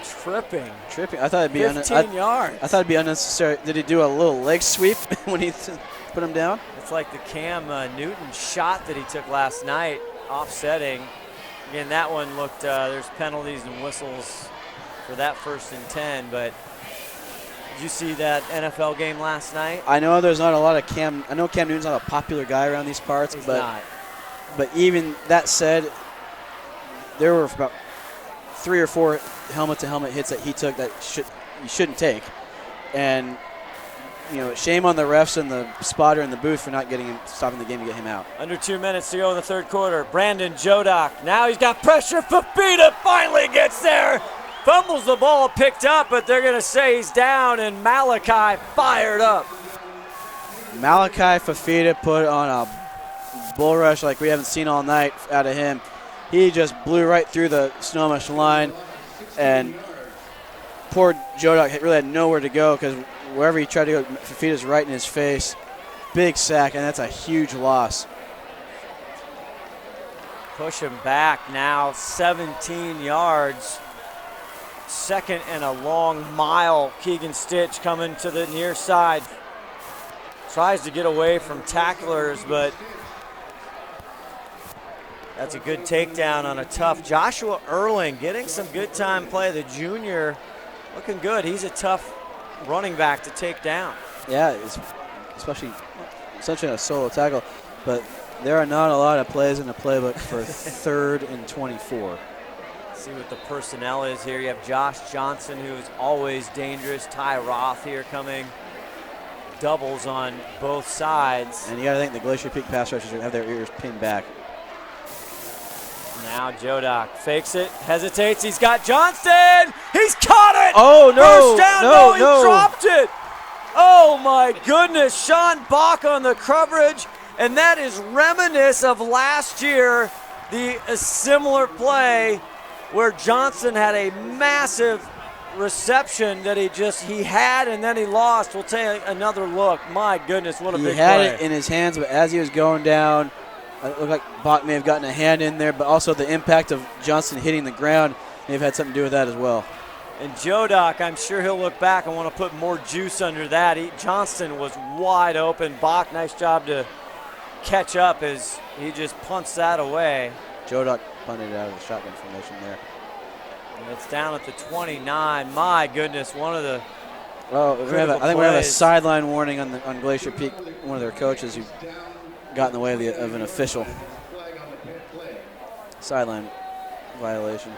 Tripping. I thought it'd be 15 yards. I thought it'd be unnecessary. Did he do a little leg sweep when he put him down? It's like the Cam Newton shot that he took last night, offsetting. Again, that one looked, there's penalties and whistles for that 1st and 10, but did you see that NFL game last night? I know there's not a lot of Cam. I know Cam Newton's not a popular guy around these parts, He's but not. But even that said, there were about 3 or 4 helmet-to-helmet hits that he took that you shouldn't take, and shame on the refs and the spotter in the booth for not stopping the game to get him out. Under 2 minutes to go in the third quarter. Brandon Jodak. Now he's got pressure. Fafita finally gets there. Fumbles the ball, picked up, but they're going to say he's down, and Malachi fired up. Malachi Fafita put on a bull rush like we haven't seen all night out of him. He just blew right through the Snohomish line, and poor Jodak really had nowhere to go because wherever he tried to go, Fafita's right in his face. Big sack, and that's a huge loss. Push him back now, 17 yards. Second and a long mile. Keegan Stitch coming to the near side. Tries to get away from tacklers, but that's a good takedown on a tough. Joshua Erling getting some good time play. The junior looking good. He's a tough running back to take down. Yeah, especially essentially a solo tackle, but there are not a lot of plays in the playbook for 3rd and 24. See what the personnel is here. You have Josh Johnson, who is always dangerous. Ty Roth here coming. Doubles on both sides. And you got to think the Glacier Peak pass rushers have their ears pinned back. Now Jodak fakes it, hesitates. He's got Johnston. He's caught it. Oh, no. First down. No, he dropped it. Oh, my goodness. Sean Bach on the coverage. And that is reminiscent of last year, a similar play where Johnson had a massive reception that he had and then he lost. We'll take another look. My goodness, what a big play. He had it in his hands, but as he was going down, it looked like Bach may have gotten a hand in there, but also the impact of Johnson hitting the ground may have had something to do with that as well. And Jodak, I'm sure he'll look back and want to put more juice under that. Johnston was wide open. Bach, nice job to catch up as he just punts that away. Jodak punted it out of the shotgun formation there. And it's down at the 29. My goodness, one of the I think we have a sideline warning on Glacier Peak. One of their coaches who got in the way of an official. Sideline violation.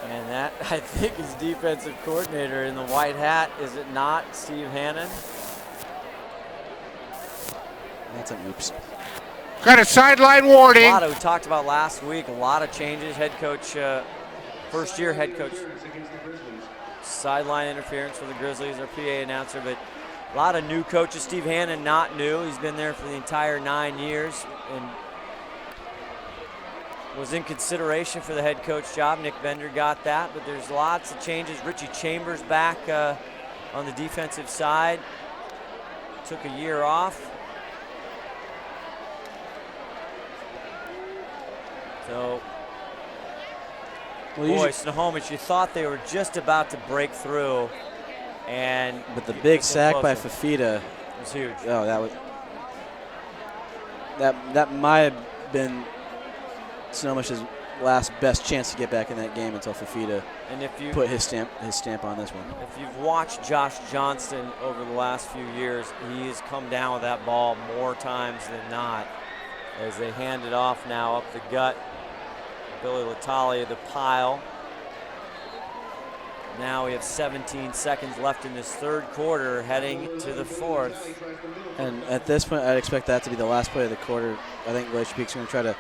And that, I think, is defensive coordinator in the white hat. Is it not, Steve Hannon? That's an oops. Got a sideline warning. A lot we talked about last week. A lot of changes. Head coach, first-year head coach. Sideline interference for the Grizzlies, our PA announcer. But a lot of new coaches. Steve Hannon, not new. He's been there for the entire 9 years and was in consideration for the head coach job. Nick Bender got that, but there's lots of changes. Richie Chambers back on the defensive side. Took a year off. So Boy, Snohomish, you thought they were just about to break through. But the big sack by Fafita was huge. Oh, that might have been Snohomish's last best chance to get back in that game until Fafita put his stamp on this one. If you've watched Josh Johnston over the last few years, he's come down with that ball more times than not as they hand it off now up the gut. Billy Latali, the pile. Now we have 17 seconds left in this third quarter, heading to the fourth. And at this point, I'd expect that to be the last play of the quarter. I think Glacier Peak's going to try to.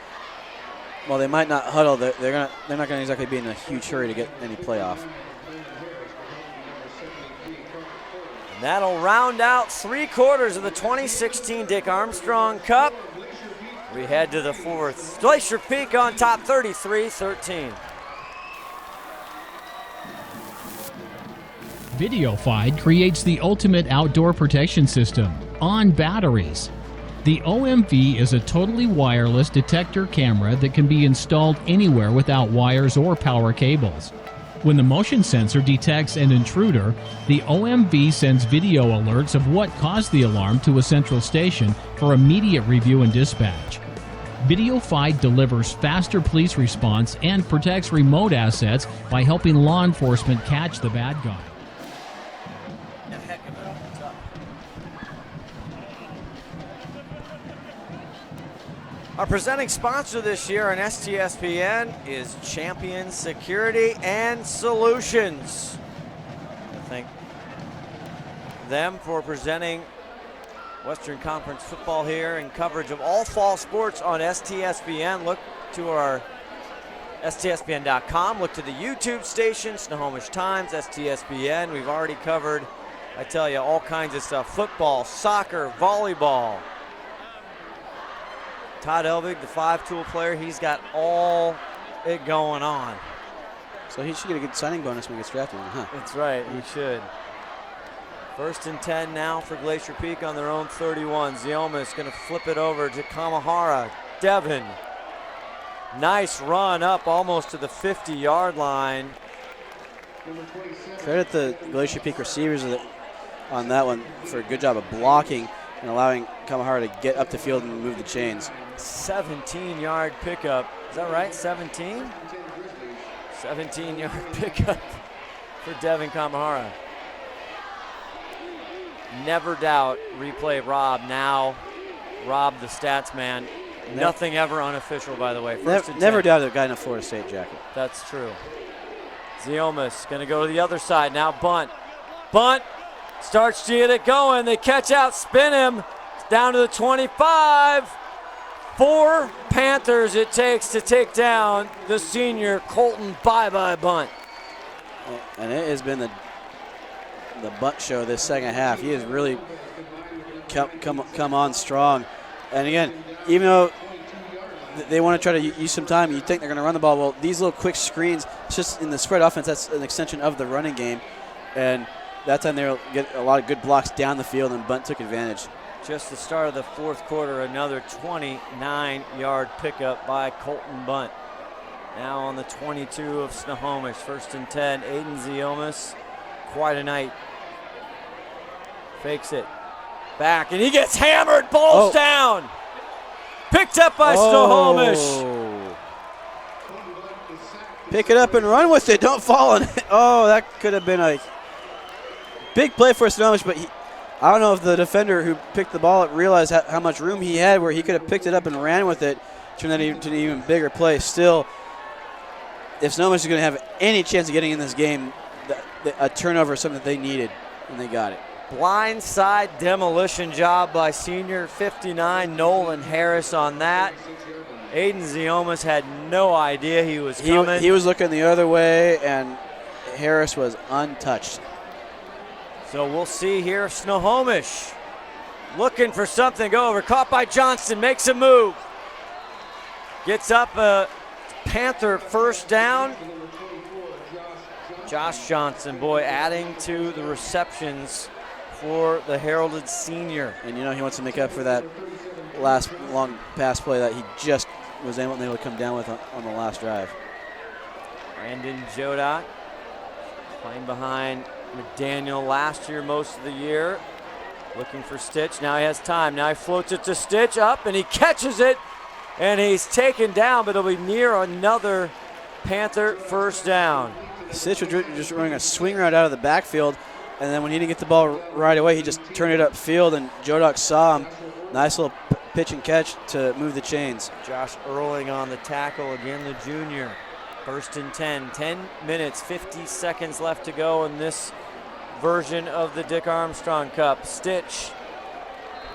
Well, they might not huddle. They're not going to exactly be in a huge hurry to get any playoff. And that'll round out 3 quarters of the 2016 Dick Armstrong Cup. We head to the fourth. Glacier Peak on top, 33-13. VideoFide creates the ultimate outdoor protection system on batteries. The OMV is a totally wireless detector camera that can be installed anywhere without wires or power cables. When the motion sensor detects an intruder, the OMV sends video alerts of what caused the alarm to a central station for immediate review and dispatch. VideoFide delivers faster police response and protects remote assets by helping law enforcement catch the bad guy. Our presenting sponsor this year on STSPN is Champion Security and Solutions. I thank them for presenting Western Conference football here and coverage of all fall sports on STSPN. Look to our STSPN.com. Look to the YouTube station, Snohomish Times, STSPN. We've already covered, I tell you, all kinds of stuff. Football, soccer, volleyball. Todd Elvig, the 5-tool player, he's got all it going on. So he should get a good signing bonus when he gets drafted, huh? That's right, he should. First and 10 now for Glacier Peak on their own 31. Zioma's going to flip it over to Kamahara. Devin. Nice run up almost to the 50-yard line. Credit the Glacier Peak receivers on that one for a good job of blocking and allowing Kamahara to get up the field and move the chains. 17-yard pickup. Is that right? 17? 17-yard pickup for Devin Kamahara. Never doubt replay Rob. Now Rob the stats man. Nothing ever unofficial, by the way. Never doubted a guy in a Florida State jacket. That's true. Ziomas going to go to the other side. Now bunt. Bunt. Starts to get it going. They catch out, spin him. It's down to the 25. 4 Panthers it takes to take down the senior Colton Bye-Bye bunt. And it has been the bunt show this second half. He has really come on strong. And again, even though they want to try to use some time, you think they're going to run the ball. Well, these little quick screens, it's just in the spread offense, that's an extension of the running game. And that time they'll get a lot of good blocks down the field, and Bunt took advantage. Just the start of the fourth quarter, another 29-yard pickup by Colton Bunt. Now on the 22 of Snohomish. First and 10, Aiden Ziomas. Quite a night. Fakes it. Back, and he gets hammered. Ball's down. Picked up by Snohomish. Pick it up and run with it. Don't fall on it. Oh, that could have been a big play for Snohomish, but I don't know if the defender who picked the ball up realized how much room he had where he could have picked it up and ran with it, turned that into an even bigger play. Still, if Snohomish is going to have any chance of getting in this game, a turnover is something that they needed, and they got it. Blindside demolition job by senior 59 Nolan Harris on that. Aiden Ziomas had no idea he was coming. He was looking the other way, and Harris was untouched. So we'll see here. Snohomish looking for something to go over. Caught by Johnston, makes a move. Gets up a Panther first down. Josh Johnson, boy, adding to the receptions for the heralded senior. And you know he wants to make up for that last long pass play that he just was able to come down with on the last drive. Brandon Jodak playing behind McDaniel last year most of the year. Looking for Stitch. Now he has time. Now he floats it to Stitch up, and he catches it. And he's taken down, but it'll be near another Panther first down. Stitch was just running a swing route out of the backfield, and then when he didn't get the ball right away, he just turned it upfield, and Jodak saw him. Nice little pitch and catch to move the chains. Josh Erling on the tackle, again the junior. First and 10. 10 minutes, 50 seconds left to go in this version of the Dick Armstrong Cup. Stitch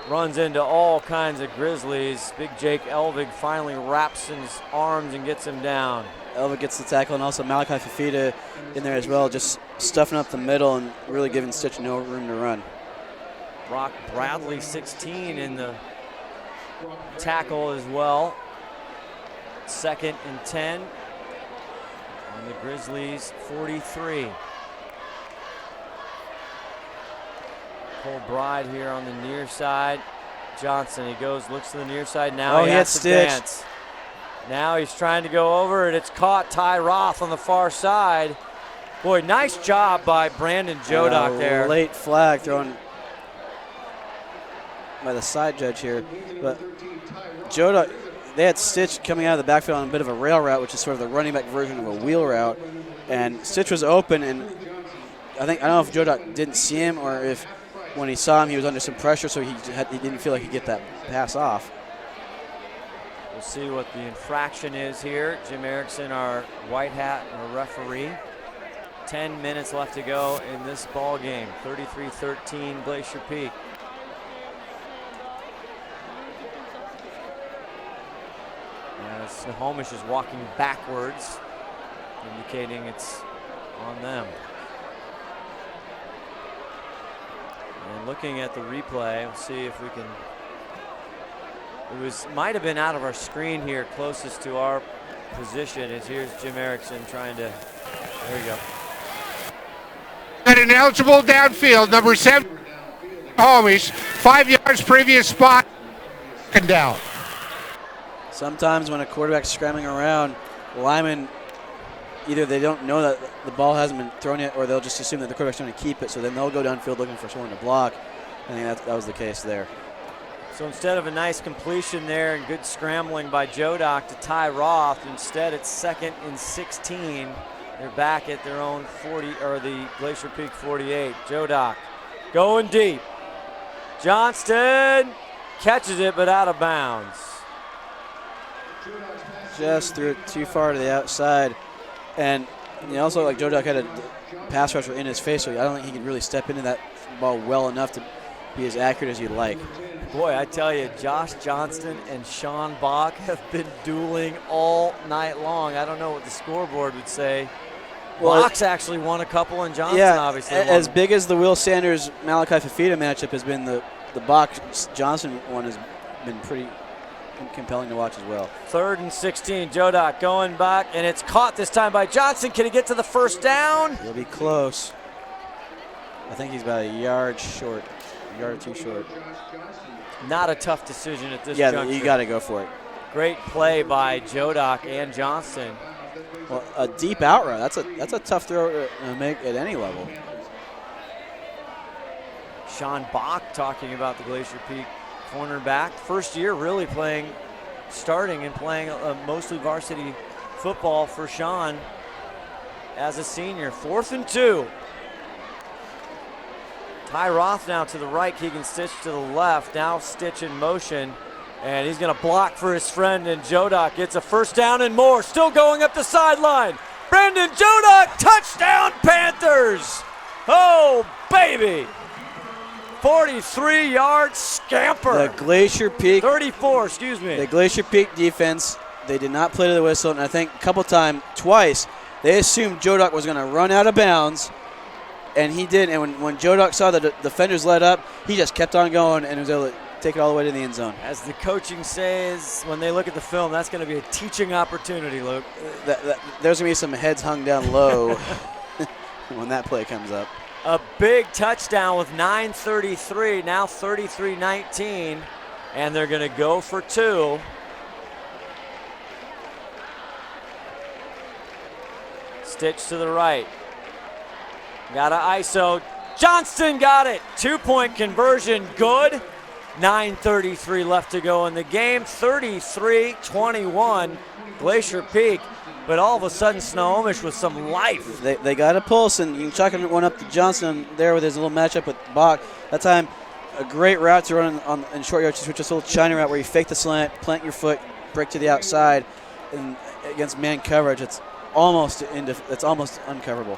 runs into all kinds of Grizzlies. Big Jake Elvig finally wraps his arms and gets him down. Elvig gets the tackle, and also Malachi Fafita in there as well, just stuffing up the middle and really giving Stitch no room to run. Brock Bradley, 16, in the tackle as well. 2nd and 10 on the Grizzlies' 43. Cole Bride here on the near side. Johnson, he goes, looks to the near side. Now he has to dance. Now he's trying to go over, and it's caught. Ty Roth on the far side. Boy, nice job by Brandon Jodak there. Late flag thrown by the side judge here. But Jodak, they had Stitch coming out of the backfield on a bit of a rail route, which is sort of the running back version of a wheel route. And Stitch was open, and I don't know if Jodak didn't see him or if when he saw him he was under some pressure, so he didn't feel like he'd get that pass off. We'll see what the infraction is here. Jim Erickson, our white hat, our referee. 10 minutes left to go in this ball game. 33-13 Glacier Peak. Snohomish is walking backwards, indicating it's on them. And looking at the replay, we'll see if we can. It might have been out of our screen here, closest to our position. As here's Jim Erickson trying to. There we go. And ineligible downfield, number 7, Snohomish, 5 yards previous spot, and down. Sometimes when a quarterback's scrambling around, linemen, either they don't know that the ball hasn't been thrown yet, or they'll just assume that the quarterback's going to keep it, so then they'll go downfield looking for someone to block. I think that was the case there. So instead of a nice completion there and good scrambling by Jodak to Ty Roth, instead it's 2nd and 16. They're back at their own 40, or the Glacier Peak 48. Jodak going deep. Johnston catches it, but out of bounds. Just threw it too far to the outside. And also, like, Jodak had a pass rusher in his face, so I don't think he could really step into that ball well enough to be as accurate as you'd like. Boy, I tell you, Josh Johnston and Sean Bach have been dueling all night long. I don't know what the scoreboard would say. Well, Bach's actually won a couple, and Johnson obviously won. As big as the Will Sanders-Malachi Fafita matchup has been, the Bach-Johnson one has been pretty compelling to watch as well. 3rd and 16, Jodak going back, and it's caught this time by Johnson. Can he get to the first down? He'll be close. I think he's about a yard short, a yard or two short. Not a tough decision at this juncture. Yeah, you got to go for it. Great play by Jodak and Johnston. Well, a deep out route, that's a tough throw to make at any level. Sean Bach talking about the Glacier Peak cornerback. First year really starting and playing mostly varsity football for Sean as a senior. 4th and 2. Ty Roth now to the right, Keegan Stitch to the left. Now Stitch in motion, and he's going to block for his friend, and Jodak gets a first down and more. Still going up the sideline. Brandon Jodak, touchdown Panthers! Oh, baby! 43-yard scamper. The Glacier Peak. 34, excuse me. The Glacier Peak defense, they did not play to the whistle, and I think twice, they assumed Jodak was going to run out of bounds, and he did. And when Jodak saw the defenders let up, he just kept on going and was able to take it all the way to the end zone. As the coaching says, when they look at the film, that's going to be a teaching opportunity, Luke. There's going to be some heads hung down low when that play comes up. A big touchdown with 9:33, now 33-19, and they're going to go for 2. Stitch to the right. Got an ISO. Johnston got it. 2-point conversion, good. 9:33 left to go in the game. 33-21, Glacier Peak. But all of a sudden, Snohomish with some life. They got a pulse, and you can chuck one up to Johnston there with his little matchup with Bach. That time, a great route to run in short yards, which is a little China route where you fake the slant, plant your foot, break to the outside, and against man coverage, it's almost uncoverable.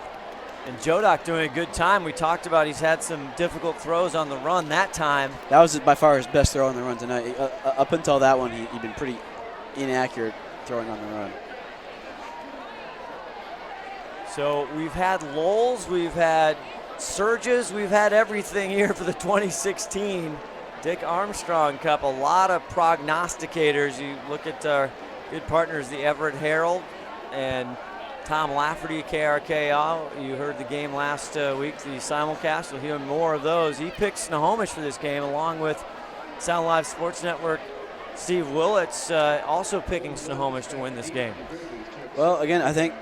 And Jodak doing a good time. We talked about he's had some difficult throws on the run that time. That was by far his best throw on the run tonight. Up until that one, he'd been pretty inaccurate throwing on the run. So we've had lulls, we've had surges, we've had everything here for the 2016 Dick Armstrong Cup. A lot of prognosticators. You look at our good partners, the Everett Herald and Tom Lafferty, KRKO. You heard the game last week, the simulcast. We'll hear more of those. He picked Snohomish for this game, along with Sound Live Sports Network Steve Willits, also picking Snohomish to win this game. Well, again, I think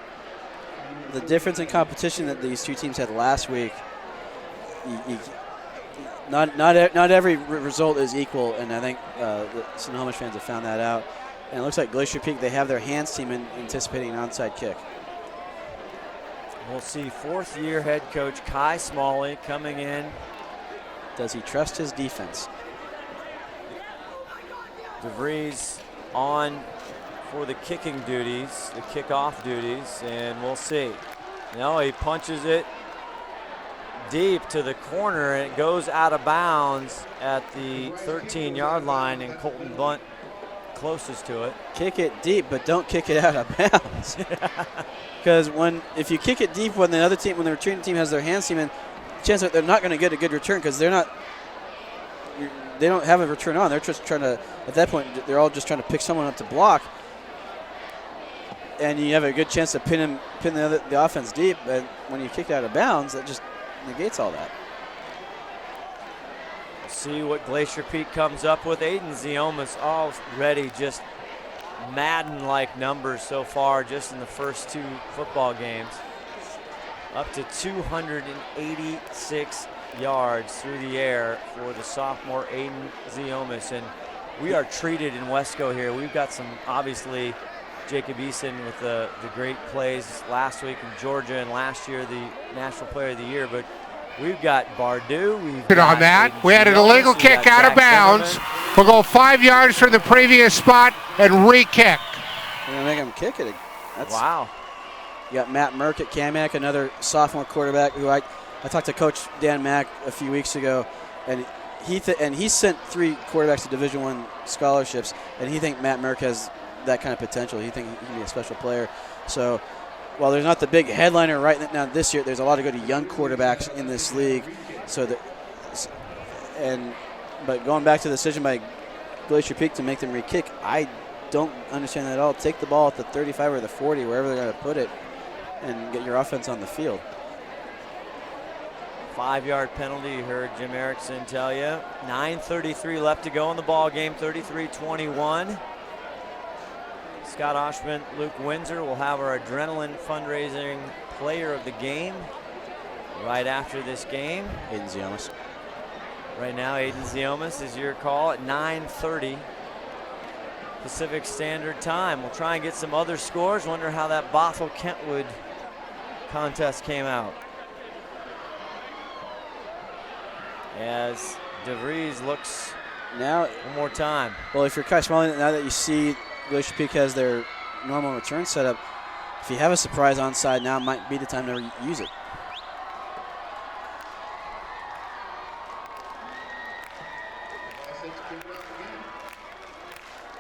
the difference in competition that these two teams had last week, not every result is equal, and I think the Snohomish fans have found that out. And it looks like Glacier Peak, they have their hands team anticipating an onside kick. We'll see fourth-year head coach Kai Smalley coming in. Does he trust his defense? DeVries on for the kicking duties, the kickoff duties, and we'll see. No, he punches it deep to the corner, and it goes out of bounds at the 13-yard line, and Colton Bunt closest to it. Kick it deep, but don't kick it out of bounds. Because if you kick it deep when the returning team has their hands team in, chances are they're not going to get a good return because they don't have a return on. They're just trying to, at that point, they're all just trying to pick someone up to block. And you have a good chance to pin the offense deep, but when you kick it out of bounds, that just negates all that. We'll see what Glacier Peak comes up with. Aiden Ziomas already just Madden-like numbers so far just in the first two football games. Up to 286 yards through the air for the sophomore Aiden Ziomas. And we are treated in Wesco here. We've got some, obviously, Jacob Eason with the great plays last week in Georgia, and last year the National Player of the Year. But we've got Bardu. On that, we had an illegal kick out of bounds. We'll go 5 yards from the previous spot and re-kick. We're going to make him kick it. Wow. You got Matt Merck at Camac, another sophomore quarterback who I talked to Coach Dan Mack a few weeks ago, and he sent 3 quarterbacks to Division I scholarships, and he thinks Matt Merck has that kind of potential. He thinks he can be a special player. So while there's not the big headliner right now this year, there's a lot of good young quarterbacks in this league. But going back to the decision by Glacier Peak to make them re-kick, I don't understand that at all. Take the ball at the 35 or the 40, wherever they're going to put it, and get your offense on the field. 5-yard penalty, you heard Jim Erickson tell you. 9:33 left to go in the ball game, 33-21. Scott Oshman, Luke Windsor will have our Adrenaline fundraising player of the game right after this game. Aiden Ziomas. Right now, Aiden Ziomas is your call at 9:30 Pacific Standard Time. We'll try and get some other scores. Wonder how that Bothell-Kentwood contest came out. As DeVries looks now one more time. Well, if you're Kai Smalley, now that you see Glacier Peak has their normal return set up, if you have a surprise onside, now might be the time to use it.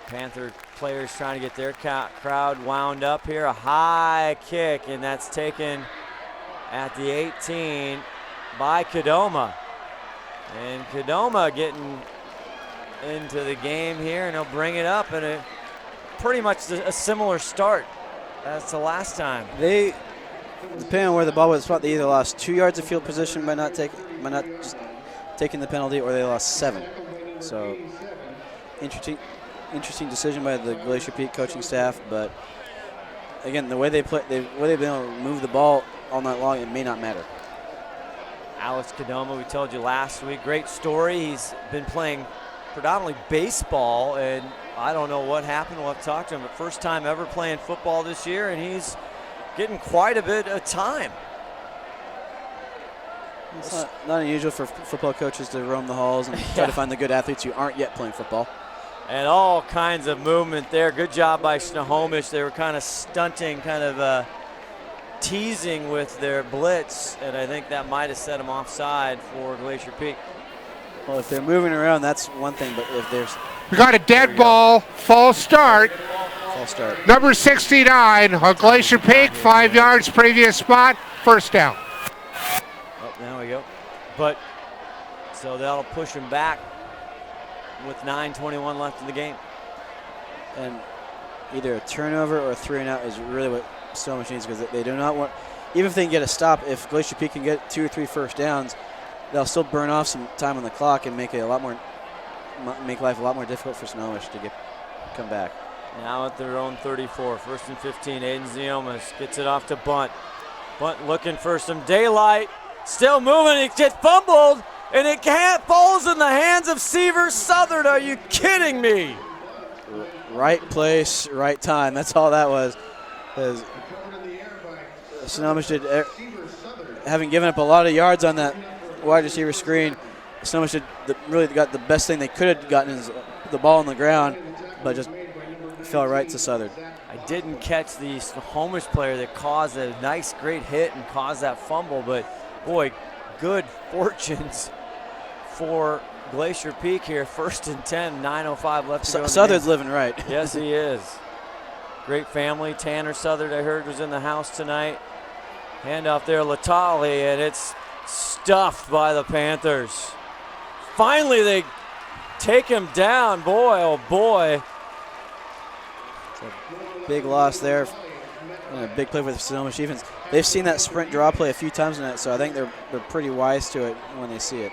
Panther players trying to get their crowd wound up here. A high kick, and that's taken at the 18 by Kadoma. And Kadoma getting into the game here, and he'll bring it up, and pretty much a similar start as to last time. They, depending on where the ball was spot, they either lost 2 yards of field position by not just taking the penalty, or they lost 7. So interesting decision by the Glacier Peak coaching staff, but again, the way they've been able to move the ball all night long, it may not matter. Alex Kadoma, we told you last week, great story. He's been playing predominantly baseball, and I don't know what happened. We'll have to talk to him, but first time ever playing football this year, and he's getting quite a bit of time. It's not unusual for football coaches to roam the halls and try to find the good athletes who aren't yet playing football. And all kinds of movement there. Good job by Snohomish. They were kind of stunting, kind of teasing with their blitz, and I think that might have set them offside for Glacier Peak. Well, if they're moving around, that's one thing, but if there's... We got a dead ball, false start. False start. Number 69 on Glacier Peak, 5 yards, previous spot, first down. Oh, there we go. But, so that'll push him back with 9:21 left in the game. And either a turnover or a 3-and-out is really what Snohomish needs, because they do not want, even if they can get a stop, if Glacier Peak can get 2 or 3 first downs, they'll still burn off some time on the clock and make life a lot more difficult for Snohomish to come back. Now at their own 34, 1st and 15. Aiden Ziomas gets it off to Bunt. Bunt looking for some daylight. Still moving. It gets fumbled, and it falls in the hands of Seaver Southern. Are you kidding me? Right place, right time. That's all that was. Snohomish having given up a lot of yards on that wide receiver screen, Snohomish really got the best thing they could have gotten is the ball on the ground, but just fell right to Southern. I didn't catch the Snohomish player that caused a nice, great hit and caused that fumble, but boy, good fortunes for Glacier Peak here. 1st and 10, 9:05 left to go. Southern's living right. Yes, he is. Great family. Tanner Southern, I heard, was in the house tonight. Handoff there, Latali, and it's stuffed by the Panthers. Finally, they take him down. Boy, oh boy. It's a big loss there. And a big play for the Snohomish defense. They've seen that sprint draw play a few times tonight, so I think they're pretty wise to it when they see it.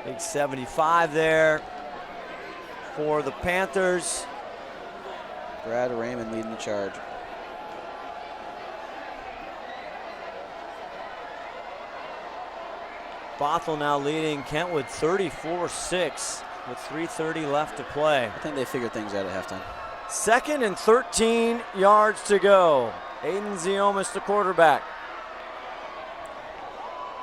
Big 75 there for the Panthers. Brad Raymond leading the charge. Bothell now leading Kentwood 34-6 with 3:30 left to play. I think they figured things out at halftime. 2nd and 13 yards to go. Aiden Ziomas, the quarterback,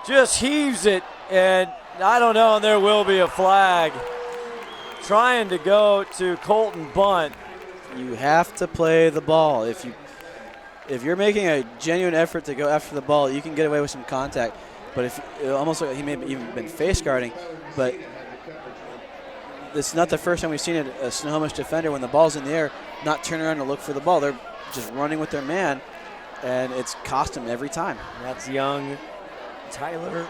just heaves it, and I don't know, and there will be a flag. Trying to go to Colton Bunt. You have to play the ball. If you're making a genuine effort to go after the ball, you can get away with some contact. But if almost like he may have even been face guarding, but it's not the first time we've seen a Snohomish defender, when the ball's in the air, not turn around to look for the ball. They're just running with their man, and it's cost them every time. That's young Tyler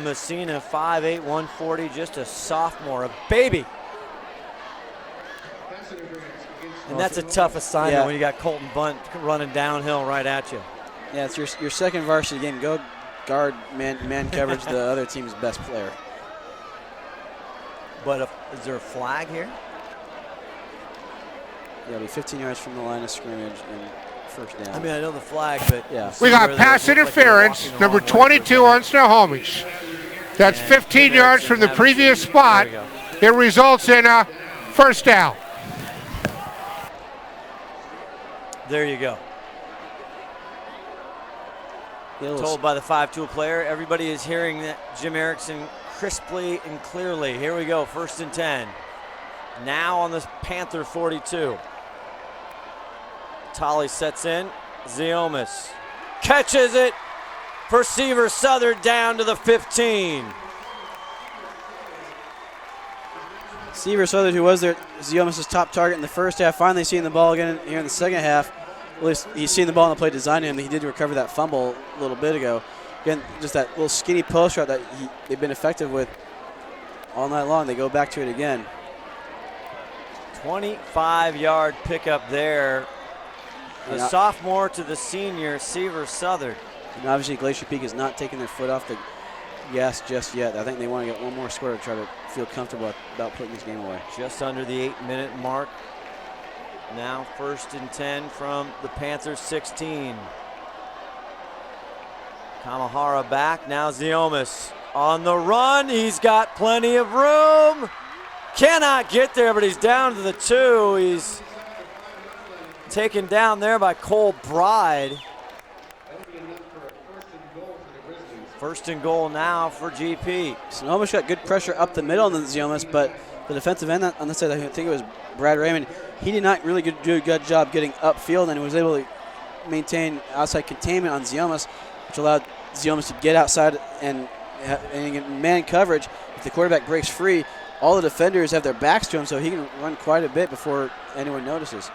Messina, 5'8", 140, just a sophomore, a baby. And that's a tough assignment when you got Colton Bunt running downhill right at you. Yeah, it's your second varsity game. Go guard man coverage the other team's best player. But is there a flag here? Yeah, it'll be 15 yards from the line of scrimmage and first down. I mean, I know the flag, but yeah. We got pass interference, number 22 on Snohomish. That's 15 yards from the previous spot. It results in a first down. There you go. Told by the 5-tool player, everybody is hearing that Jim Erickson crisply and clearly. Here we go, 1st and 10. Now on the Panther 42. Tolly sets in. Ziomas catches it for Seaver Southern down to the 15. Seaver Southern, who was Ziomas' top target in the first half, finally seeing the ball again here in the second half. At least he's seen the ball in the play designed him. He did recover that fumble a little bit ago. Again, just that little skinny post route that they've been effective with all night long. They go back to it again. 25-yard pickup there. The sophomore to the senior, Seaver Southern. And obviously Glacier Peak is not taking their foot off the gas just yet. I think they want to get one more score to try to feel comfortable about putting this game away. Just under the 8-minute mark Now 1st and 10 from the Panthers 16. Kamahara back, now Ziomas on the run. He's got plenty of room. Cannot get there, but he's down to the 2. He's taken down there by Cole Bride. 1st and goal now for GP. Snohomish got good pressure up the middle on the Ziomas, but the defensive end on this side, I think it was Brad Raymond, he did not really do a good job getting upfield and was able to maintain outside containment on Ziomas, which allowed Ziomas to get outside and in man coverage. If the quarterback breaks free, all the defenders have their backs to him, so he can run quite a bit before anyone notices.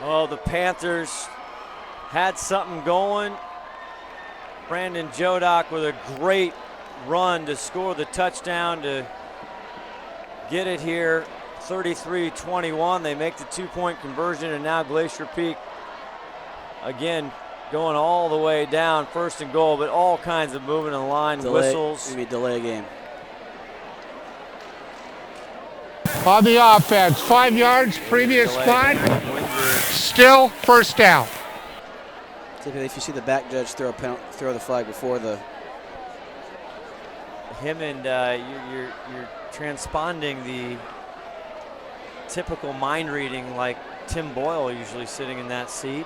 Oh, the Panthers had something going. Brandon Jodock with a great run to score the touchdown to get it here. 33-21. They make the 2-point conversion, and now Glacier Peak again going all the way down. 1st and goal, but all kinds of movement in the line, whistles. Maybe delay game. On the offense, 5 yards, previous spot, still 1st down. Typically, if you see the back judge throw the flag before the. Him and you're transponding the typical mind reading like Tim Boyle usually sitting in that seat,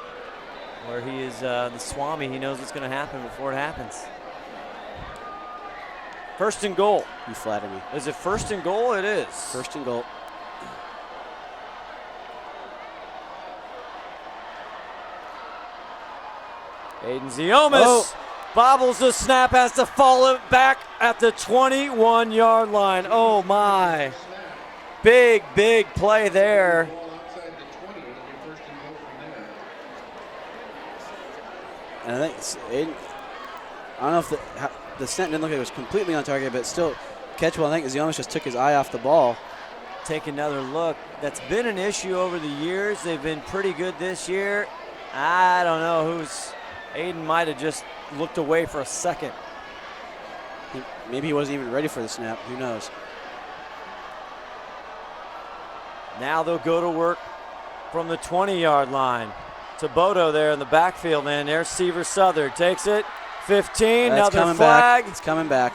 where he is the Swami. He knows what's going to happen before it happens. 1st and goal. You flatter me. Is it 1st and goal? It is. 1st and goal. Aiden Ziomas bobbles the snap, has to fall it back at the 21-yard line. Oh my. Big play there. And I think Aiden, I don't know if the snap didn't look like it was completely on target, but still catchable. I think Ziomas just took his eye off the ball. Take another look. That's been an issue over the years. They've been pretty good this year. I don't know Aiden might have just looked away for a second. Maybe he wasn't even ready for the snap. Who knows? Now they'll go to work from the 20-yard line. to Bodo there in the backfield, and there's Seaver Southern. Takes it, 15, That's another flag. Back. It's coming back.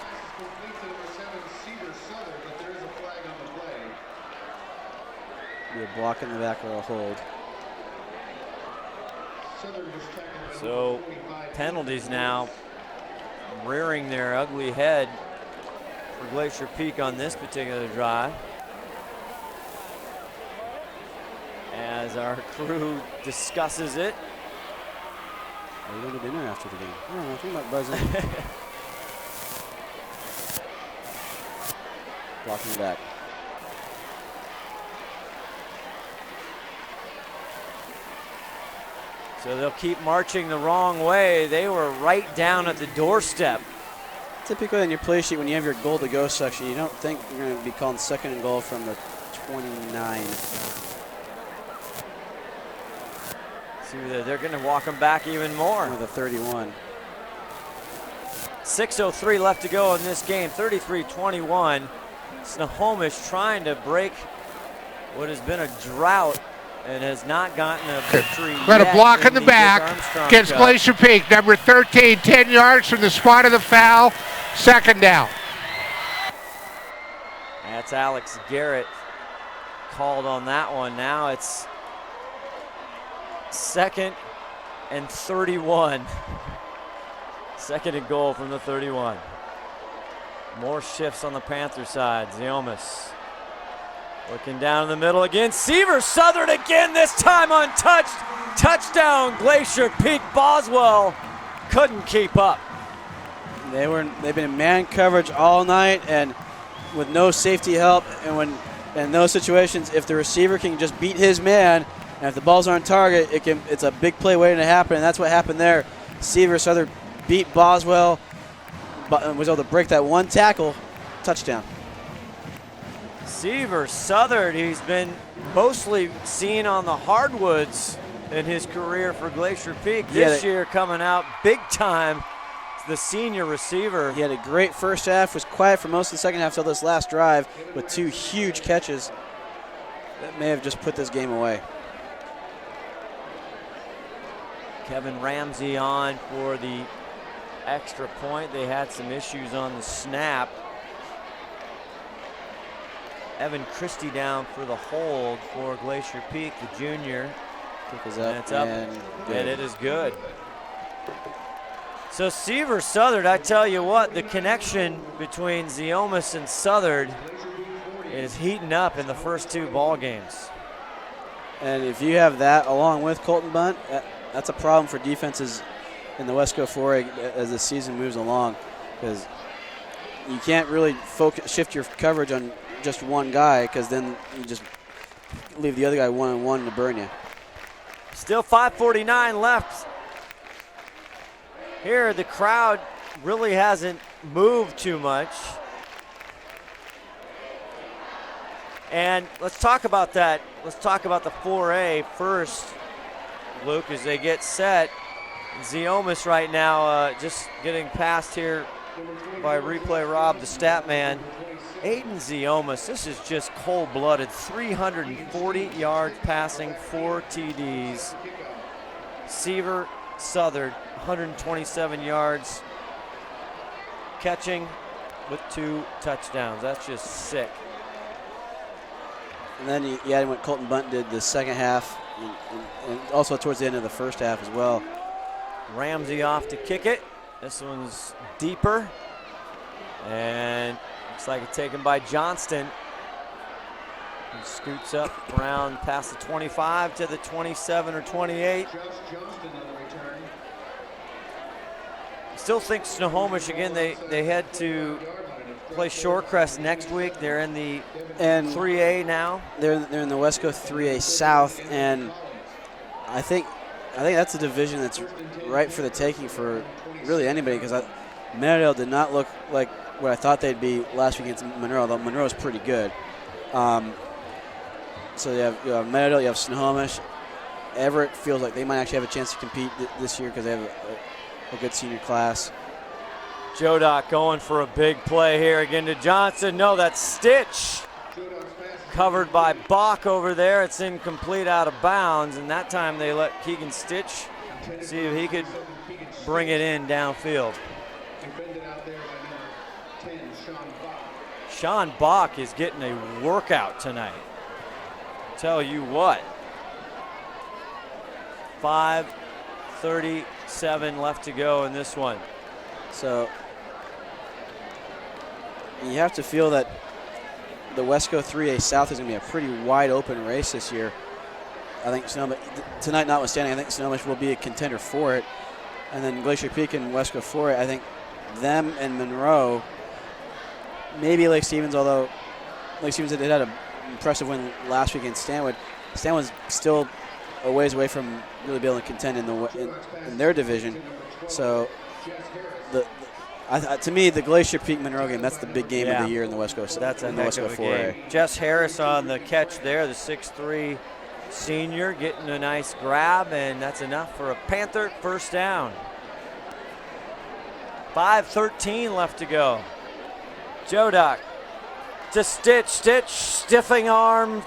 Be a block in the back or a hold. So penalties now rearing their ugly head for Glacier Peak on this particular drive. As our crew discusses it. Are you going to dinner after the game? I don't know, think about buzzing. Blocking back. So they'll keep marching the wrong way. They were right down at the doorstep. Typically on your play sheet, when you have your goal to go section, you don't think you're going to be calling second and goal from the 29. See, they're going to walk them back even more. With a 31. 6:03 left to go in this game. 33-21. Snohomish trying to break what has been a drought and has not gotten a victory yet. Got a block in the back against Glacier Peak. Number 13, 10 yards from the spot of the foul. Second down. That's Alex Garrett called on that one. Now it's 2nd and 31. 2nd and goal from the 31. More shifts on the Panther side. Ziomas looking down in the middle again. Seaver Southern again, this time untouched. Touchdown, Glacier Peak. Boswell couldn't keep up. They've been in man coverage all night and with no safety help. And when in those situations, if the receiver can just beat his man, and if the ball's on target, it's a big play waiting to happen, and that's what happened there. Seaver Southern beat Boswell, but was able to break that one tackle, touchdown. Seaver Southern, he's been mostly seen on the hardwoods in his career for Glacier Peak. This year coming out big time, the senior receiver. He had a great first half, was quiet for most of the second half until this last drive with 2 huge catches. that may have just put this game away. Kevin Ramsey on for the extra point. They had some issues on the snap. Evan Christie down for the hold for Glacier Peak, the junior. Kick is And up, it's up, and and it is good. So Seaver Southard, I tell you what, the connection between Snohomish and Southard is heating up in the first 2 ball games. And if you have that along with Colton Bunt, that's a problem for defenses in the Wesco 4A as the season moves along, because you can't really shift your coverage on just one guy, because then you just leave the other guy one-on-one to burn you. Still 5:49 left. Here, the crowd really hasn't moved too much. And let's talk about that. Let's talk about the 4A first, Luke, as they get set. Snohomish right now just getting passed here by replay Rob, the stat man. Aiden Snohomish, this is just cold-blooded. 340 yards passing, 4 TDs. Seaver Southard, 127 yards catching with 2 touchdowns. That's just sick. And then you add what Colton Bunt did the second half, and also towards the end of the first half as well. Ramsey off to kick it. This one's deeper. And looks like it's taken by Johnston. He scoots up around past the 25 to the 27 or 28. Still think Snohomish, again, they had to play Shorecrest next week. They're in the 3A now. They're in the Wesco 3A South, and I think that's a division that's ripe for the taking for really anybody, because Maryville did not look like what I thought they'd be last week against Monroe, although Monroe's pretty good. So you have Maryville, you have Snohomish. Everett feels like they might actually have a chance to compete this year because they have a good senior class. Jodock going for a big play here again to Johnson. No, that's Stitch. Covered by Bach over there. It's incomplete, out of bounds, and that time they let Keegan Stitch see if he could bring it in downfield. Sean Bach is getting a workout tonight. Tell you what. 5:37 left to go in this one. So you have to feel that the Wesco 3A South is going to be a pretty wide open race this year. I think tonight notwithstanding, I think Snohomish will be a contender for it. And then Glacier Peak and Wesco 4A, I think them and Monroe, maybe Lake Stevens, although Lake Stevens had an impressive win last week against Stanwood. Stanwood's still a ways away from really being able to contend in their division. So to me, the Glacier Peak Monroe game, that's the big game of the year in the West Coast. That's a heck of a game. Jess Harris on the catch there, the 6'3" senior, getting a nice grab, and that's enough for a Panther first down. 5:13 left to go. Jodock to Stitch, stiff arms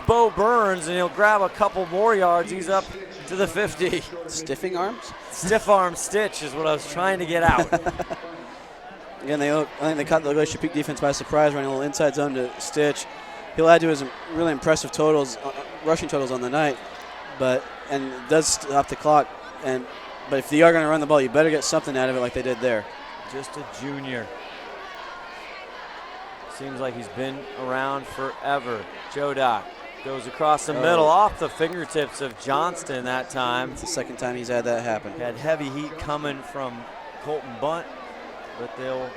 Bo Burns, and he'll grab a couple more yards. He's up to the 50. Stiffing arms? Stiff arm Stitch is what I was trying to get out. Again, I think they caught the Glacier Peak defense by surprise, running a little inside zone to Stitch. He'll add to his really impressive totals, rushing totals on the night, and it does stop the clock. But if you are going to run the ball, you better get something out of it like they did there. Just a junior. Seems like he's been around forever. Jodock goes across the middle, off the fingertips of Johnston that time. It's the second time he's had that happen. Had heavy heat coming from Colton Bunt, but they'll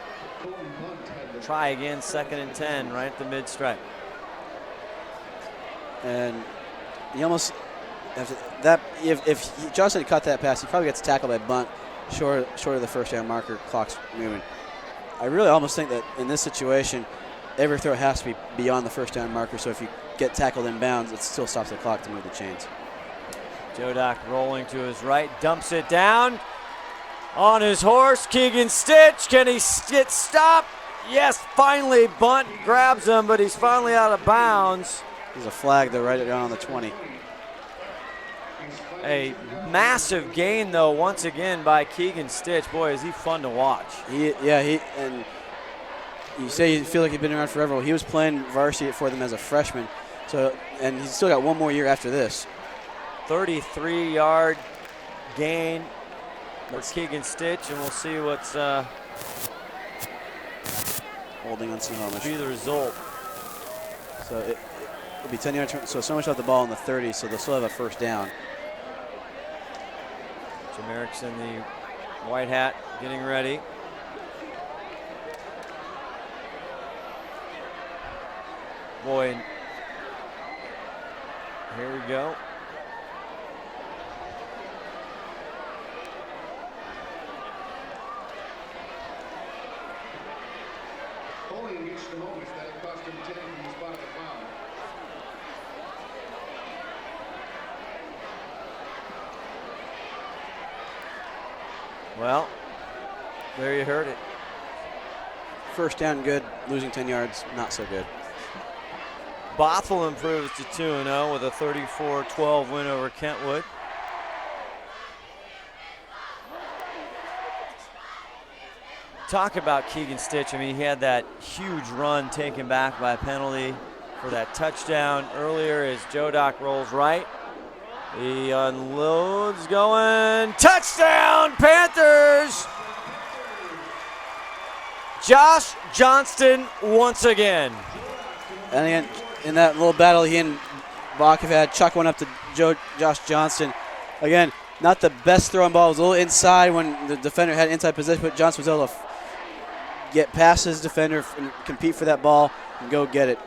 try again, 2nd and 10, right at the mid-stripe. And he almost if Johnston had caught that pass, he probably gets tackled by Bunt short of the first down marker. Clock's moving. I really almost think that in this situation, every throw has to be beyond the first down marker. So if you get tackled in bounds, it still stops the clock to move the chains. Jodock rolling to his right, dumps it down on his horse. Keegan Stitch, can he get stopped? Yes, finally Bunt grabs him, but he's finally out of bounds. There's a flag there right down on the 20. A massive gain, though, once again by Keegan Stitch. Boy, is he fun to watch. And you say you feel like he's been around forever. Well, he was playing varsity for them as a freshman, and he's still got one more year after this. 33-yard gain for Keegan Stitch, and we'll see what's holding on Snohomish. Be the result. So it'll be 10 yards. So Snohomish have the ball in the 30, so they'll still have a first down. Jim Erickson, the white hat, getting ready. Boy, here we go. Only against Snohomish, that cost him 10 from the spot of the foul. Well, there you heard it. First down, good. Losing 10 yards, not so good. Bothell improves to 2-0 with a 34-12 win over Kentwood. Talk about Keegan Stitch. I mean, he had that huge run taken back by a penalty for that touchdown earlier as Joe Doc rolls right. He unloads, going, touchdown, Panthers! Josh Johnston once again. And again, in that little battle, he and Bach have had, chuck one up to Josh Johnston. Again, not the best throwing ball. It was a little inside when the defender had inside position, but Johnston was able to get past his defender and compete for that ball and go get it.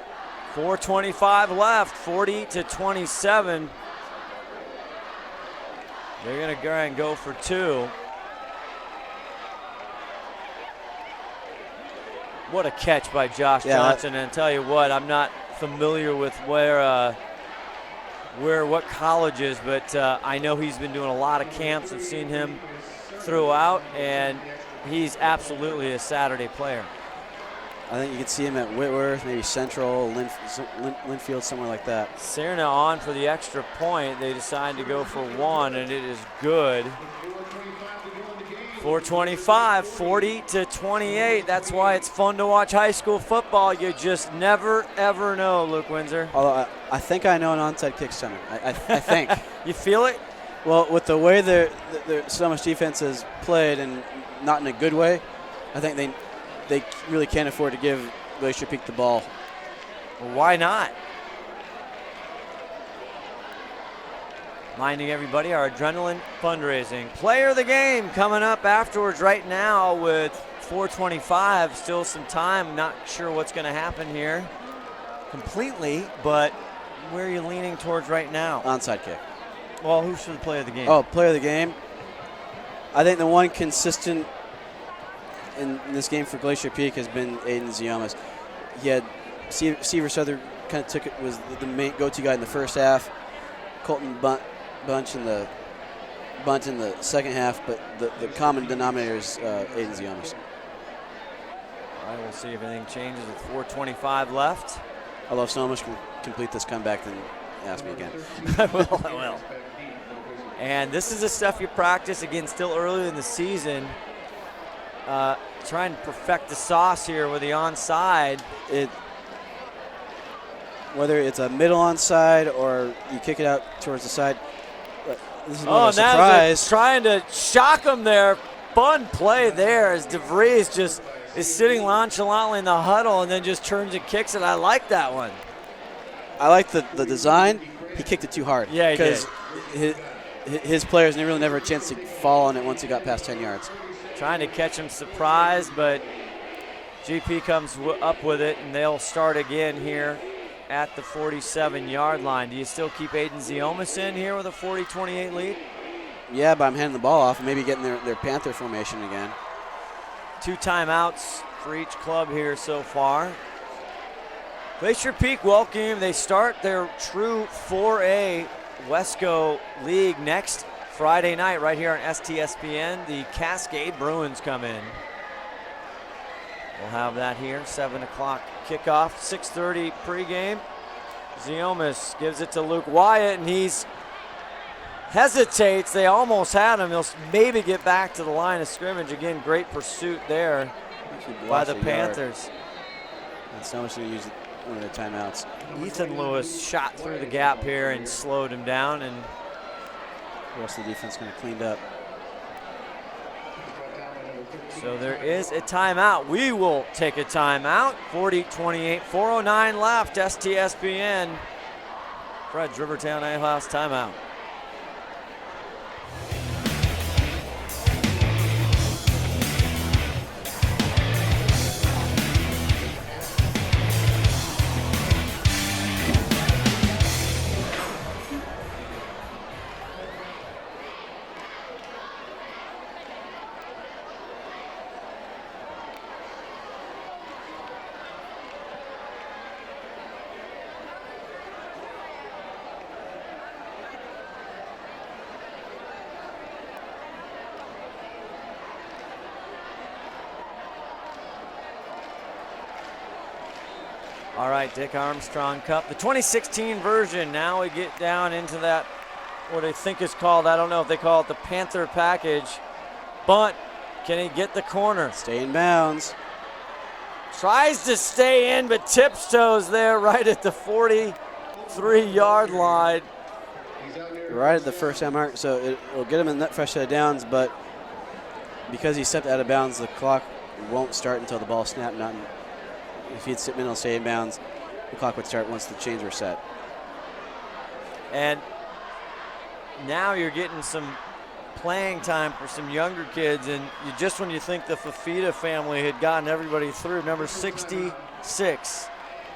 4:25 left, 40-27. They're going to go and go for two. What a catch by Josh Johnson. And tell you what, I'm not familiar with what colleges, but I know he's been doing a lot of camps. I've seen him throughout, and he's absolutely a Saturday player. I think you can see him at Whitworth, maybe Central, Linfield, somewhere like that. Serna on for the extra point. They decide to go for one, and it is good. 4:25, 40-28. That's why it's fun to watch high school football. You just never, ever know, Luke Windsor. Although I think I know an onside kick center. I think. You feel it? Well, with the way their Snohomish defense has played, and not in a good way, I think they really can't afford to give Glacier Peak the ball. Well, why not? Reminding everybody, our adrenaline fundraising. Player of the game coming up afterwards right now with 4:25. Still some time. Not sure what's going to happen here completely, but where are you leaning towards right now? Onside kick. Well, who should the player of the game? Oh, player of the game. I think the one consistent in this game for Glacier Peak has been Aiden Ziomas. He had Seaver Southern kind of was the main go-to guy in the first half. Colton Bunch in the second half, but the common denominator is Aiden Ziomas. All right, we'll see if anything changes with 4:25 left. Although if Snohomish can complete this comeback, then ask me again. I will. And this is the stuff you practice, again, still early in the season. Trying to perfect the sauce here with the onside. Whether it's a middle onside or you kick it out towards the side, this is more of a now surprise. Trying to shock him there. Fun play there as DeVries just is sitting nonchalantly in the huddle and then just turns and kicks it. I like that one. I like the design. He kicked it too hard. Yeah, he did. Because his players never had a chance to fall on it once he got past 10 yards. Trying to catch him surprised, but GP comes up with it, and they'll start again here at the 47-yard line. Do you still keep Aiden Ziomas in here with a 40-28 lead? Yeah, but I'm handing the ball off and maybe getting their Panther formation again. 2 timeouts for each club here so far. Glacier Peak welcome. They start their true 4A Wesco League next Friday night right here on STSPN. The Cascade Bruins come in. We'll have that here, 7 o'clock kickoff, 6:30 pregame. Ziomis gives it to Luke Wyatt, and he's hesitates. They almost had him. He'll maybe get back to the line of scrimmage. Again, great pursuit there by the Panthers. And Snohomish going to use one of the timeouts. Ethan Lewis shot through the gap here and slowed him down, and the rest of the defense kind of cleaned up. So there is a timeout. We will take a timeout. 40-28, 4:09 left. STSPN. Fred's Rivertown Alehouse timeout. All right, Dick Armstrong Cup, the 2016 version. Now we get down into that, what I think is called, I don't know if they call it the Panther package. Bunt, can he get the corner? Stay in bounds. Tries to stay in, but tiptoes there right at the 43-yard line. Right at the first down mark, so it'll get him in that fresh set of downs, but because he stepped out of bounds, the clock won't start until the ball snapped. If he'd sit middle, stay in bounds, the clock would start once the chains were set. And now you're getting some playing time for some younger kids, and just when you think the Fafita family had gotten everybody through, number 66,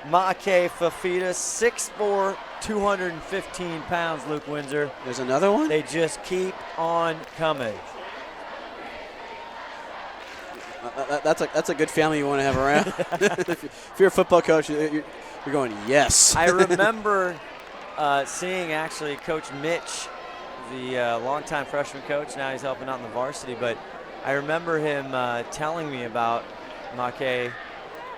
Make Fafita, 6'4", 215 pounds, Luke Windsor. There's another one? They just keep on coming. That's a good family you want to have around. If you're a football coach, you're going, yes. I remember seeing actually Coach Mitch, the longtime freshman coach. Now he's helping out in the varsity, but I remember him telling me about Make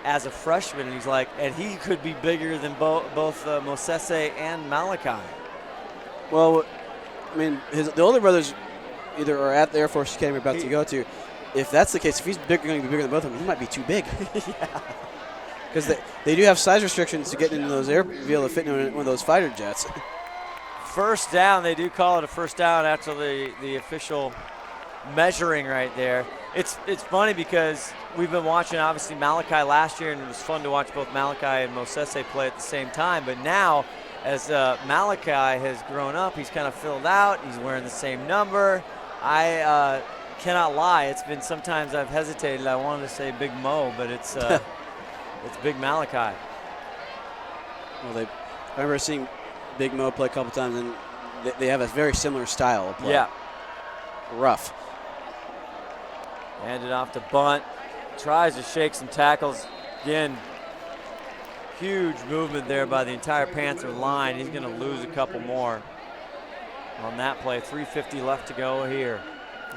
as a freshman. And he's like, and he could be bigger than both Mosese and Malachi. Well, I mean, the older brothers either are at the Air Force Academy about to go to. If that's the case, if he's going to be bigger than both of them, he might be too big. Yeah. Because they do have size restrictions to get into those to be able to fit into one of those fighter jets. First down, they do call it a first down after the official measuring right there. It's funny because we've been watching, obviously, Malachi last year, and it was fun to watch both Malachi and Mosese play at the same time. But now, as Malachi has grown up, he's kind of filled out. He's wearing the same number. I cannot lie. It's been sometimes I've hesitated. I wanted to say Big Mo, but it's it's Big Malachi. Well, I remember seeing Big Mo play a couple times, and they have a very similar style of play. Yeah. Rough. Handed off to Bunt. Tries to shake some tackles. Again, huge movement there by the entire Panther line. He's going to lose a couple more on that play. 3:50 left to go here.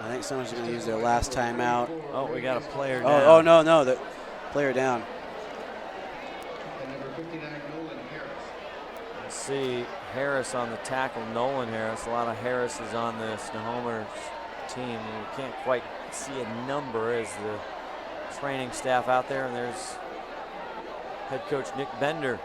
I think someone's going to use their last timeout. Oh, we got a player down. Oh, no, the player down. Let's see, Harris on the tackle, Nolan Harris. A lot of Harrises on the Snohomish team. We can't quite see a number as the training staff out there, and there's head coach Nick Bender.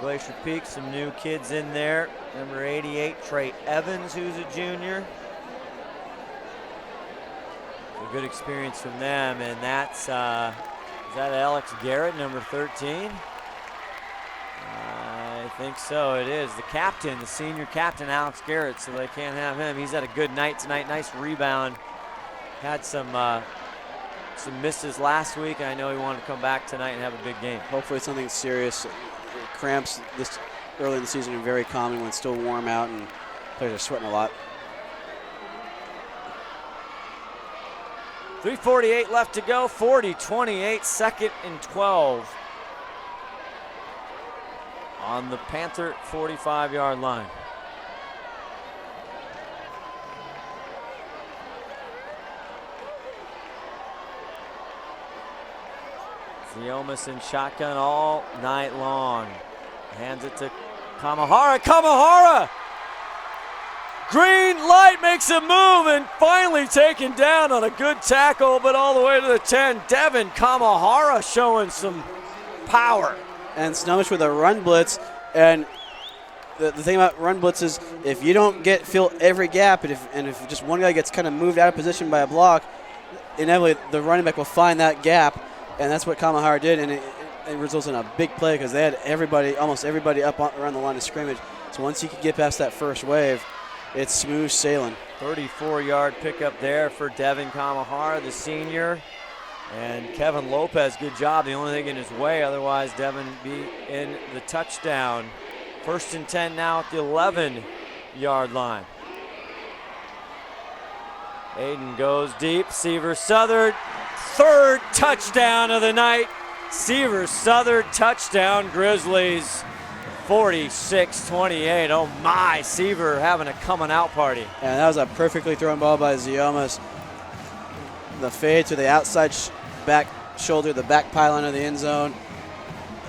Glacier Peak, some new kids in there. Number 88, Trey Evans, who's a junior. A good experience from them, and that's, is that Alex Garrett, number 13? I think so, it is. The captain, the senior captain, Alex Garrett, so they can't have him. He's had a good night tonight, nice rebound. Had some misses last week, and I know he wanted to come back tonight and have a big game. Hopefully it's something serious. Cramps this early in the season are very common when it's still warm out and players are sweating a lot. 3:48 left to go, 40-28, 2nd and 12 on the Panther 45-yard line. Ziomas in shotgun all night long. Hands it to Kamahara. Kamahara! Green light, makes a move, and finally taken down on a good tackle, but all the way to the 10. Devin Kamahara showing some power. And Snohomish with a run blitz. And the thing about run blitz is if you don't fill every gap, and if just one guy gets kind of moved out of position by a block, inevitably the running back will find that gap, and that's what Kamahara did, and it results in a big play because they had almost everybody up around the line of scrimmage. So once he could get past that first wave, it's smooth sailing. 34-yard pickup there for Devin Kamahara, the senior. And Kevin Lopez, good job. The only thing in his way, otherwise Devin be in the touchdown. 1st and 10 now at the 11-yard line. Aiden goes deep. Seaver Southern, 3rd touchdown of the night. Seaver Southern touchdown, Grizzlies. 46-28. Oh my, Seaver having a coming out party. And that was a perfectly thrown ball by Ziomas. The fade to the outside back shoulder, the back pylon of the end zone.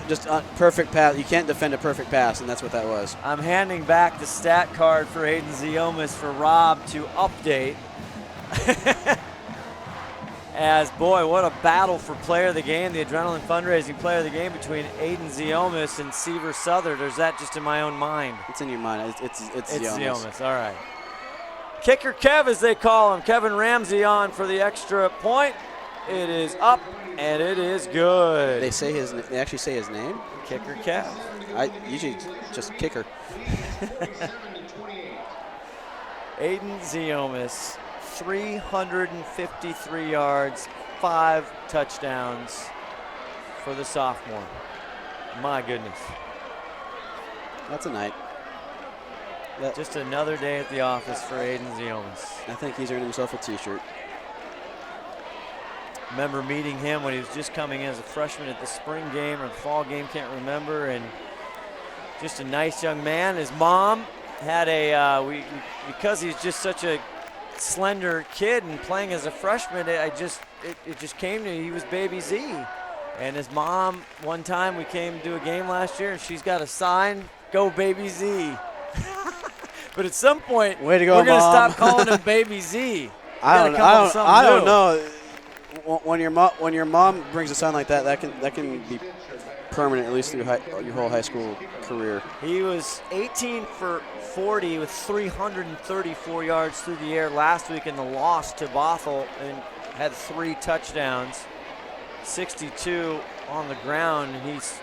Just a perfect pass. You can't defend a perfect pass, and that's what that was. I'm handing back the stat card for Aiden Ziomas for Rob to update. As, boy, what a battle for player of the game, the adrenaline fundraising player of the game between Aiden Ziomas and Seaver Southern. Or is that just in my own mind? It's in your mind. It's Ziomas. All right. Kicker Kev, as they call him. Kevin Ramsey on for the extra point. It is up, and it is good. They actually say his name? Kicker Kev. I usually just kicker. Aiden Ziomas. 353 yards, 5 touchdowns for the sophomore. My goodness. That's a night. Just another day at the office for Aiden Ziomas. I think he's earned himself a T-shirt. Remember meeting him when he was just coming in as a freshman at the spring game or the fall game, can't remember, and just a nice young man. His mom had because he's just such a slender kid and playing as a freshman, it just came to me. He was Baby Z. And his mom, one time we came to a game last year and she's got a sign, "Go Baby Z." But at some point, way to go, we're going to Mom. stop calling him Baby Z. I don't know. When your mom brings a sign like that, that can be permanent, at least through your whole high school career. He was 18 for 40 with 334 yards through the air last week in the loss to Bothell and had 3 touchdowns, 62 on the ground, and he's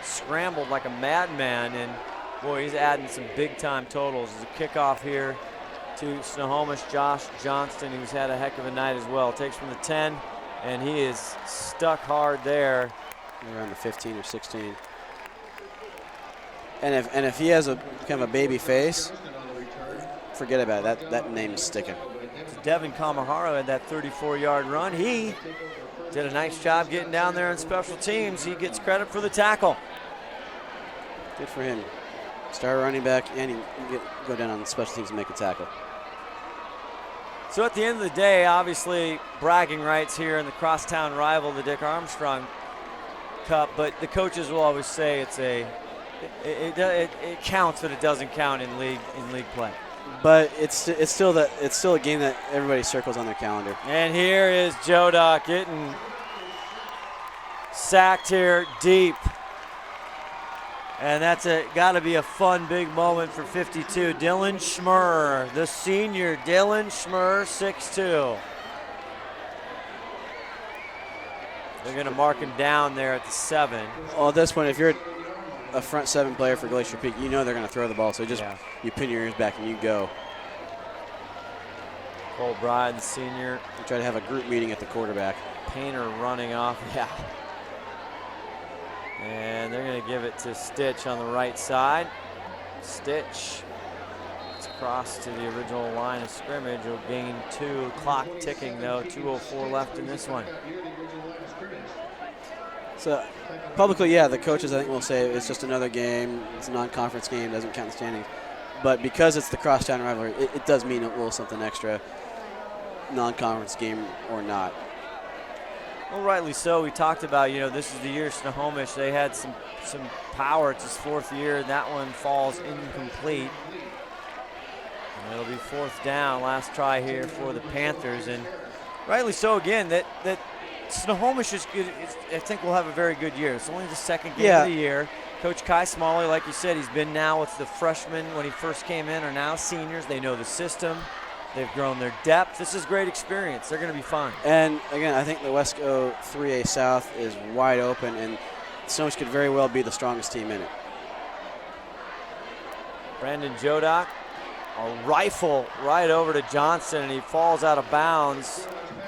scrambled like a madman, and boy, he's adding some big-time totals. There's a kickoff here to Snohomish. Josh Johnston, who's had a heck of a night as well, takes from the 10, and he is stuck hard there. Around the 15 or 16. And if he has a kind of a baby face, forget about it. That name is sticking. Devin Kamahara had that 34-yard run. He did a nice job getting down there in special teams. He gets credit for the tackle. Good for him. Star running back, and he go down on the special teams and make a tackle. So at the end of the day, obviously bragging rights here in the crosstown rival, the Dick Armstrong Cup, but the coaches will always say it counts, but it doesn't count in league play. But it's still a game that everybody circles on their calendar. And here is Joe Dock getting sacked here deep. And that's got to be a fun big moment for 52. Dylan Schmurr, the senior Dylan Schmurr, 6'2". They're going to mark him down there at the 7. Well, at this point, if you're a front 7 player for Glacier Peak, you know they're going to throw the ball, so you pin your ears back and you go. Cole Bride, the senior. You try to have a group meeting at the quarterback. Painter running off. Yeah. And they're going to give it to Stitch on the right side. Stitch. It's across to the original line of scrimmage. Will gain 2. Clock ticking, though. 2:04 left in this one. So publicly, the coaches I think will say it's just another game. It's a non-conference game. Doesn't count the standings. But because it's the crosstown rivalry, it does mean a little something extra, non-conference game or not. Well, rightly so. We talked about, this is the year Snohomish. They had some power. It's his 4th year, and that one falls incomplete. And it'll be 4th down. Last try here for the Panthers, and rightly so. Again, that Snohomish is good. I think we'll have a very good year. It's only the 2nd game of the year. Coach Kai Smalley, like you said, he's been now with the freshmen when he first came in, are now seniors. They know the system. They've grown their depth. This is great experience. They're going to be fun. And, again, I think the Wesco 3A South is wide open, and Snohomish could very well be the strongest team in it. Brandon Jodak, a rifle right over to Johnson, and he falls out of bounds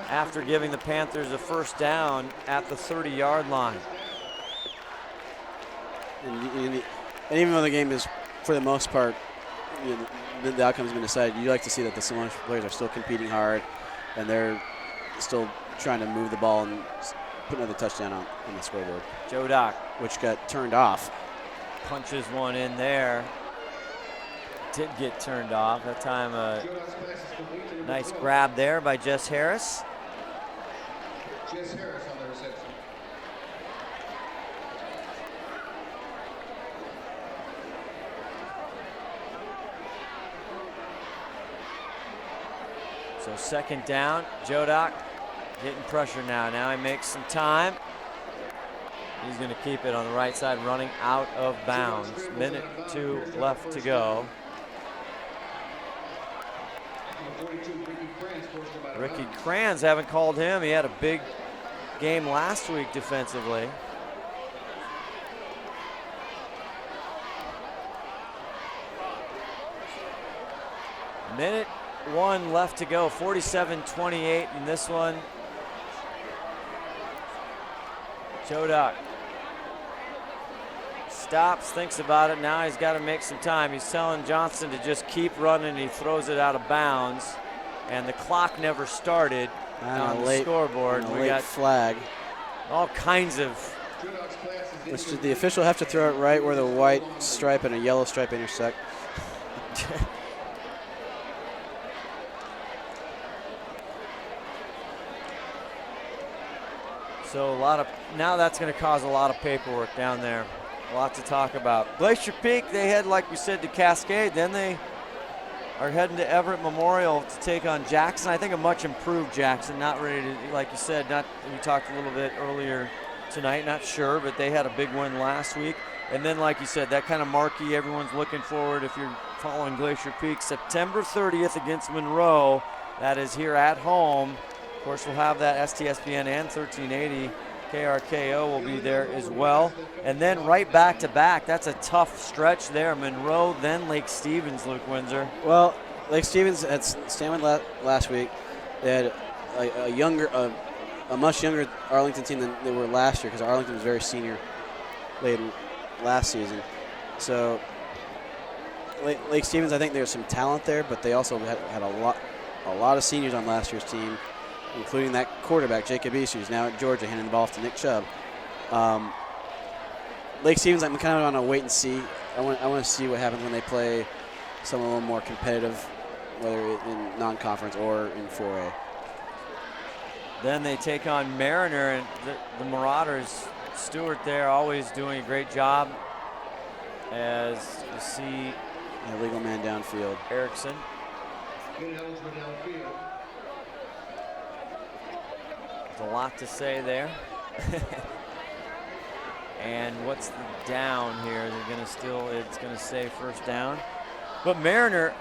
after giving the Panthers a 1st down at the 30-yard line. And even though the game is, for the most part, the outcome has been decided, you like to see that the Snohomish players are still competing hard, and they're still trying to move the ball and put another touchdown on the scoreboard. Jodak, which got turned off. Punches one in there. Did get turned off. That time a nice grab there by Jess Harris. Jess Harris on the reception. So 2nd down, Jodak getting pressure now. Now he makes some time. He's going to keep it on the right side, running out of bounds. 1:02 left to go. Ricky Kranz, haven't called him. He had a big game last week defensively. Minute 1 left to go, 47-28 in this one. Jodak stops, thinks about it. Now he's got to make some time. He's telling Johnson to just keep running. He throws it out of bounds, and the clock never started on the scoreboard. We got flag. All kinds of. Which did the official have to throw it right where the white stripe and a yellow stripe intersect? So now that's going to cause a lot of paperwork down there. A lot to talk about. Glacier Peak, they head, like we said, to Cascade. Then they are heading to Everett Memorial to take on Jackson. I think a much improved Jackson, not ready to, like you said, we talked a little bit earlier tonight, not sure, but they had a big win last week. And then, like you said, that kind of marquee everyone's looking forward if you're following Glacier Peak. September 30th against Monroe. That is here at home. Of course, we'll have that STSPN and 1380. KRKO will be there as well. And then right back to back. That's a tough stretch there. Monroe, then Lake Stevens, Luke Windsor. Well, Lake Stevens had Stanwood last week. They had a much younger Arlington team than they were last year because Arlington was very senior late last season. So Lake Stevens, I think there's some talent there, but they also had a lot of seniors on last year's team, including that quarterback, Jacob East, who's now at Georgia, handing the ball off to Nick Chubb. Lake Stevens, I'm kind of on a wait and see. I want to see what happens when they play someone a little more competitive, whether in non-conference or in 4A. Then they take on Mariner, and the Marauders. Stewart there, always doing a great job. As you see, a legal man downfield. Erickson. A lot to say there. And what's the down here? It's going to say 1st down. But Mariner,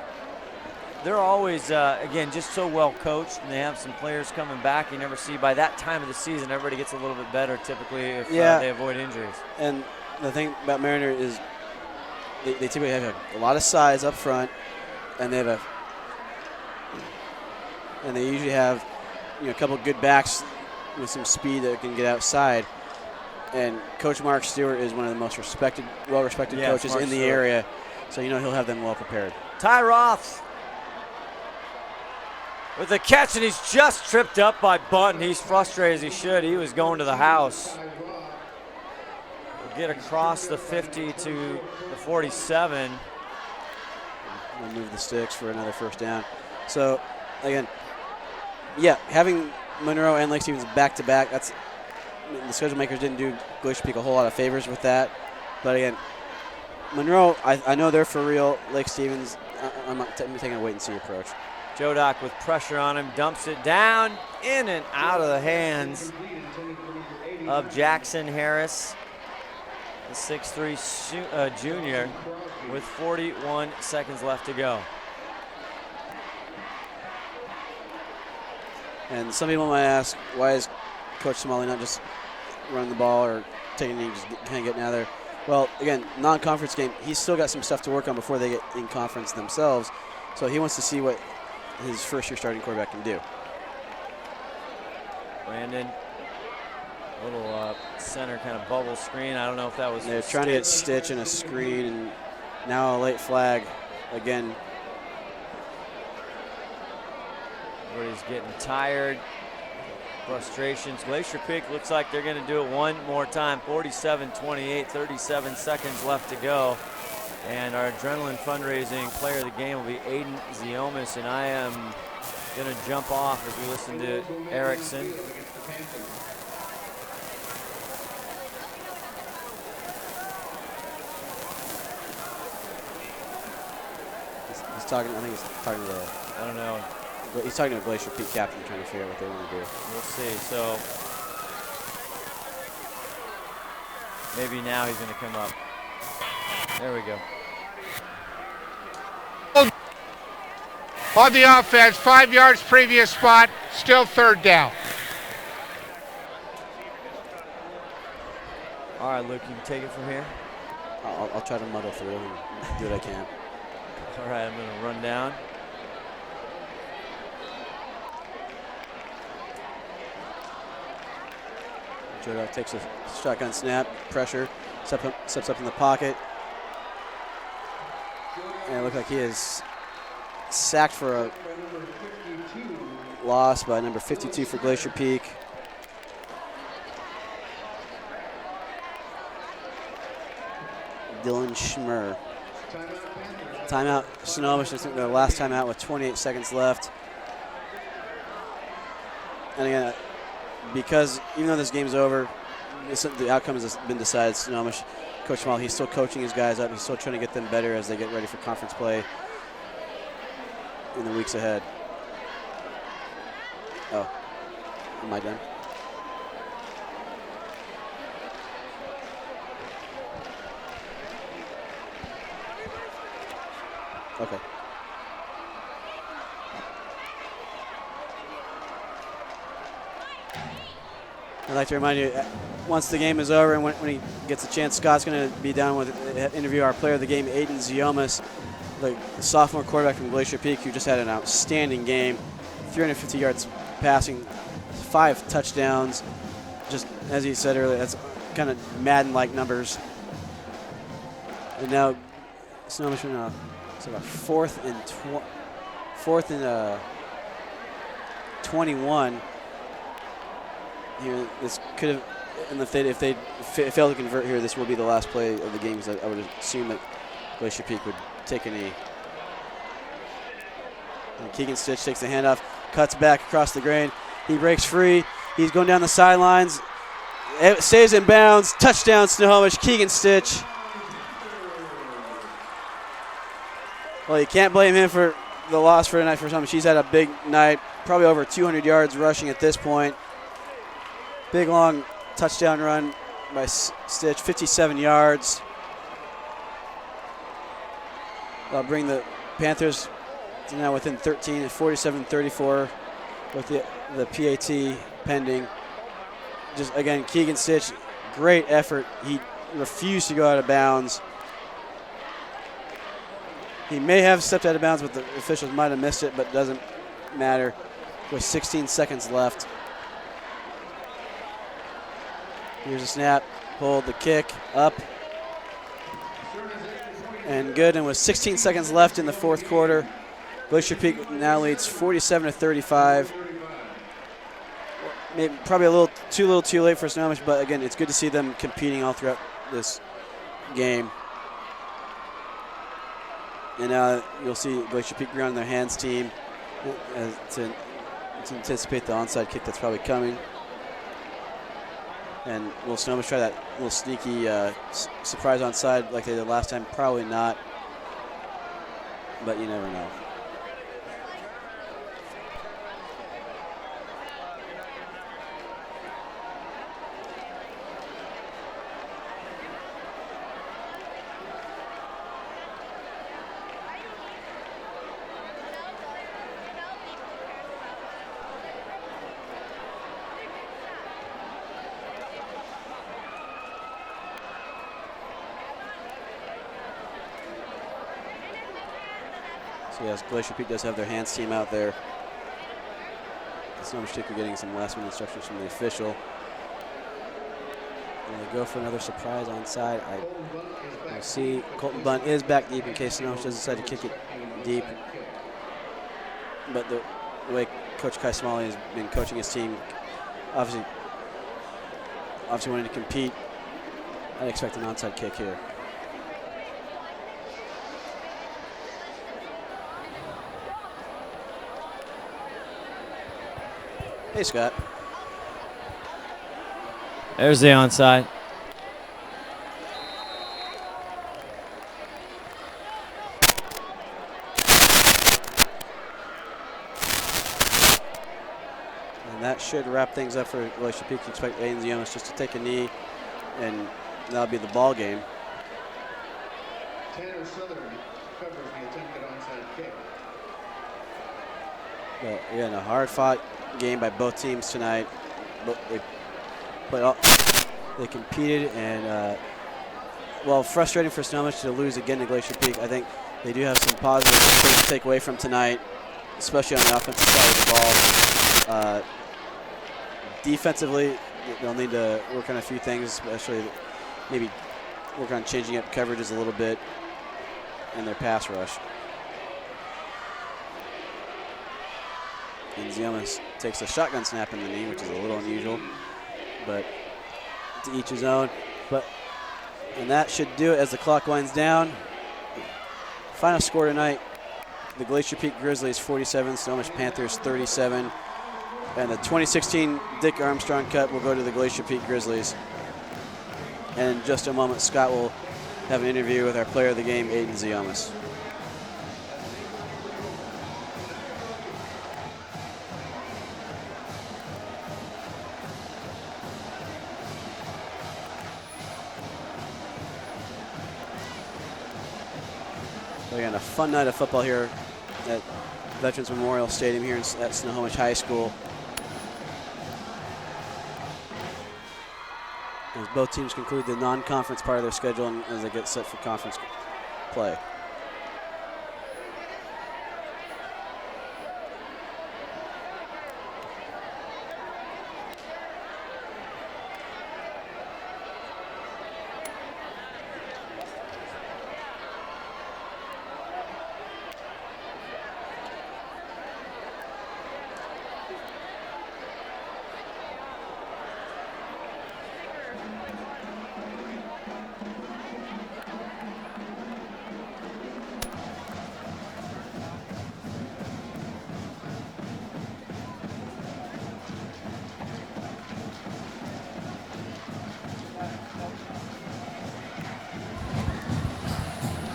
they're always, again, just so well coached, and they have some players coming back you never see. By that time of the season, everybody gets a little bit better typically if they avoid injuries. And the thing about Mariner is they typically have a lot of size up front, and they usually have a couple of good backs with some speed that can get outside. And Coach Mark Stewart is one of the most well-respected coaches in the area, so he'll have them well prepared. Ty Roth with the catch, and he's just tripped up by Bunton. He's frustrated as he should. He was going to the house. We'll get across the 50 to the 47. We'll move the sticks for another 1st down. So, again, having Monroe and Lake Stevens back-to-back, the schedule makers didn't do Glacier Peak a whole lot of favors with that. But again, Monroe, I know they're for real. Lake Stevens, I'm taking a wait-and-see approach. Jodak with pressure on him, dumps it down, in and out of the hands of Jackson Harris, the 6'3" junior, with 41 seconds left to go. And some people might ask, why is Coach Somali not just running the ball or taking it, just kind of getting out of there? Well, again, non-conference game, he's still got some stuff to work on before they get in conference themselves. So he wants to see what his first-year starting quarterback can do. Brandon, little center kind of bubble screen. I don't know if that was. They're trying to get Stitch in a screen, and now a late flag again. Everybody's getting tired. Frustrations. Glacier Peak looks like they're going to do it one more time. 47-28, 37 seconds left to go. And our adrenaline fundraising player of the game will be Aiden Ziomas, and I am going to jump off as we listen to Erickson. He's talking. I think he's talking to. I don't know. He's talking to a Glacier Peak captain, trying to figure out what they want to do. We'll see. So maybe now he's going to come up. There we go. On the offense, 5 yards previous spot, still third down. All right, Luke, you can take it from here. I'll try to muddle through and do what I can. All right, I'm going to run down. Jodak takes a shotgun snap, pressure, steps up in the pocket. And it looks like he is sacked for a loss by number 52 for Glacier Peak. Dylan Schmer. Timeout, Snohomish, their last timeout with 28 seconds left. And again, because even though this game's over, the outcome has been decided. Snohomish, Coach Small, he's still coaching his guys up. He's still trying to get them better as they get ready for conference play in the weeks ahead. Oh, am I done? Okay. I'd like to remind you, once the game is over and when he gets a chance, Scott's going to be down with interview our player of the game, Aiden Ziomas, the sophomore quarterback from Glacier Peak, who just had an outstanding game. 350 yards passing, 5 touchdowns. Just as he said earlier, that's kind of Madden-like numbers. And now Snohomish it's about fourth and 21. Here, this could have, and if they fail to convert here, this will be the last play of the game. Because I would assume that Glacier Peak would take a knee. And Keegan Stitch takes the handoff, cuts back across the grain. He breaks free. He's going down the sidelines. It stays in bounds. Touchdown, Snohomish. Keegan Stitch. Well, you can't blame him for the loss for tonight for Snohomish. He's had a big night, probably over 200 yards rushing at this point. Big, long touchdown run by Stitch, 57 yards. That'll bring the Panthers to now within 13 at 47-34 with the PAT pending. Just, again, Keegan Stitch, great effort. He refused to go out of bounds. He may have stepped out of bounds, but the officials might have missed it, but it doesn't matter. With 16 seconds left. Here's a snap, hold the kick, up, and good. And with 16 seconds left in the fourth quarter, Glacier Peak now leads 47-35. Maybe probably a little too late for Snohomish, but again, it's good to see them competing all throughout this game. And now you'll see Glacier Peak ground their hands team to anticipate the onside kick that's probably coming. And will Snohomish try that little sneaky surprise onside like they did last time? Probably not, but you never know. Yes, Glacier Peak does have their hands team out there. The Snohomish Peak are getting some last-minute instructions from the official. Will they go for another surprise onside? I see Colton Bunt is back deep in case Snohomish does decide to kick it deep. But the way Coach Kai Smalley has been coaching his team, obviously wanting to compete, I expect an onside kick here. Hey, Scott. There's the onside. And that should wrap things up for Glacier Peak. Expect Aiden Ziomas just to take a knee, and that'll be the ball game. Tanner Southern covers the attempted onside kick. But again, a hard-fought game by both teams tonight. They competed, and well, frustrating for Snohomish to lose again to Glacier Peak. I think they do have some positive things to take away from tonight, especially on the offensive side of the ball. Defensively, they'll need to work on a few things, especially maybe work on changing up coverages a little bit in their pass rush. And Ziomas takes a shotgun snap in the knee, which is a little unusual, but to each his own. And that should do it as the clock winds down. Final score tonight, the Glacier Peak Grizzlies 47, Snohomish Panthers 37. And the 2016 Dick Armstrong Cup will go to the Glacier Peak Grizzlies. And in just a moment, Scott will have an interview with our player of the game, Aiden Ziomas. Again, a fun night of football here at Veterans Memorial Stadium here at Snohomish High School. As both teams conclude the non-conference part of their schedule and as they get set for conference play.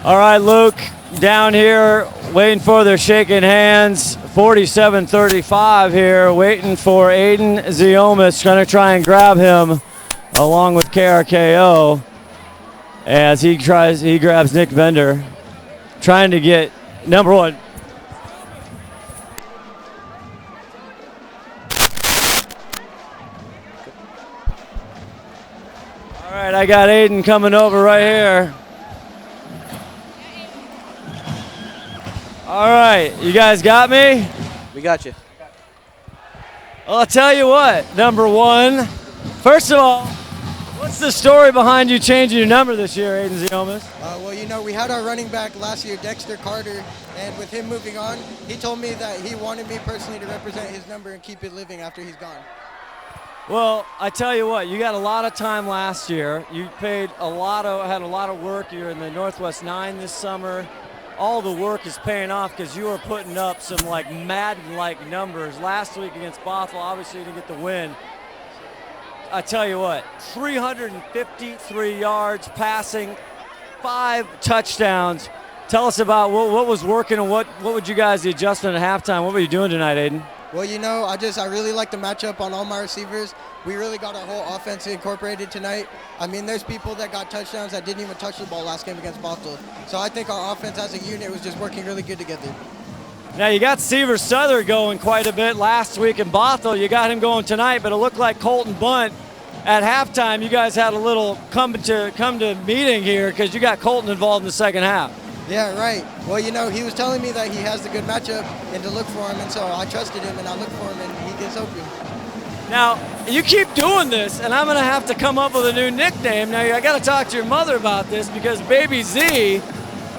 All right, Luke, down here, waiting for their shaking hands. 47-35 here, waiting for Aiden Ziomas, trying to try and grab him along with KRKO as he grabs Nick Bender, trying to get number one. All right, I got Aiden coming over right here. All right, you guys got me? We got you. Well, I'll tell you what, number one, first of all, what's the story behind you changing your number this year, Aiden Ziomas? Well, you know, we had our running back last year, Dexter Carter, and with him moving on, he told me that he wanted me personally to represent his number and keep it living after he's gone. Well, I tell you what, you got a lot of time last year. You had a lot of work. You're in the Northwest 9 this summer. All the work is paying off because you are putting up some like Madden-like numbers. Last week against Bothell, obviously you didn't get the win. I tell you what, 353 yards passing, 5 touchdowns. Tell us about what was working and what would you guys, the adjustment at halftime, what were you doing tonight, Aiden? Well, I really like the matchup on all my receivers. We really got our whole offense incorporated tonight. I mean, there's people that got touchdowns that didn't even touch the ball last game against Bothell. So I think our offense as a unit was just working really good together. Now, you got Seaver Southern going quite a bit last week in Bothell. You got him going tonight, but it looked like Colton Bunt at halftime. You guys had a little come to meeting here because you got Colton involved in the second half. Yeah, right. Well, he was telling me that he has the good matchup and to look for him, and so I trusted him, and I looked for him, and he gets open. Now, you keep doing this, and I'm going to have to come up with a new nickname. Now, I got to talk to your mother about this because Baby Z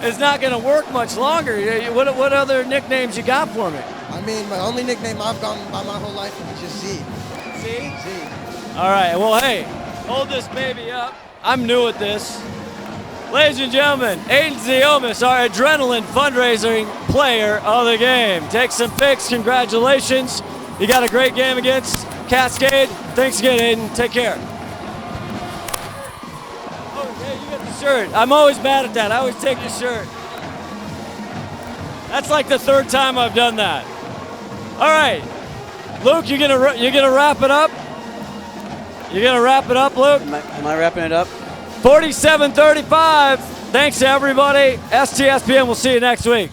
is not going to work much longer. What other nicknames you got for me? I mean, my only nickname I've gone by my whole life is just Z. Z? Z. All right. Well, hey, hold this baby up. I'm new at this. Ladies and gentlemen, Aiden Ziomis, our adrenaline fundraising player of the game. Take some pics. Congratulations. You got a great game against Cascade. Thanks again, Aiden. Take care. Oh, hey, you got the shirt. I'm always mad at that. I always take your shirt. That's like the 3rd time I've done that. All right, Luke, you gonna wrap it up? You gonna wrap it up, Luke? Am I wrapping it up? 47-35. Thanks to everybody. STSPN. We'll see you next week.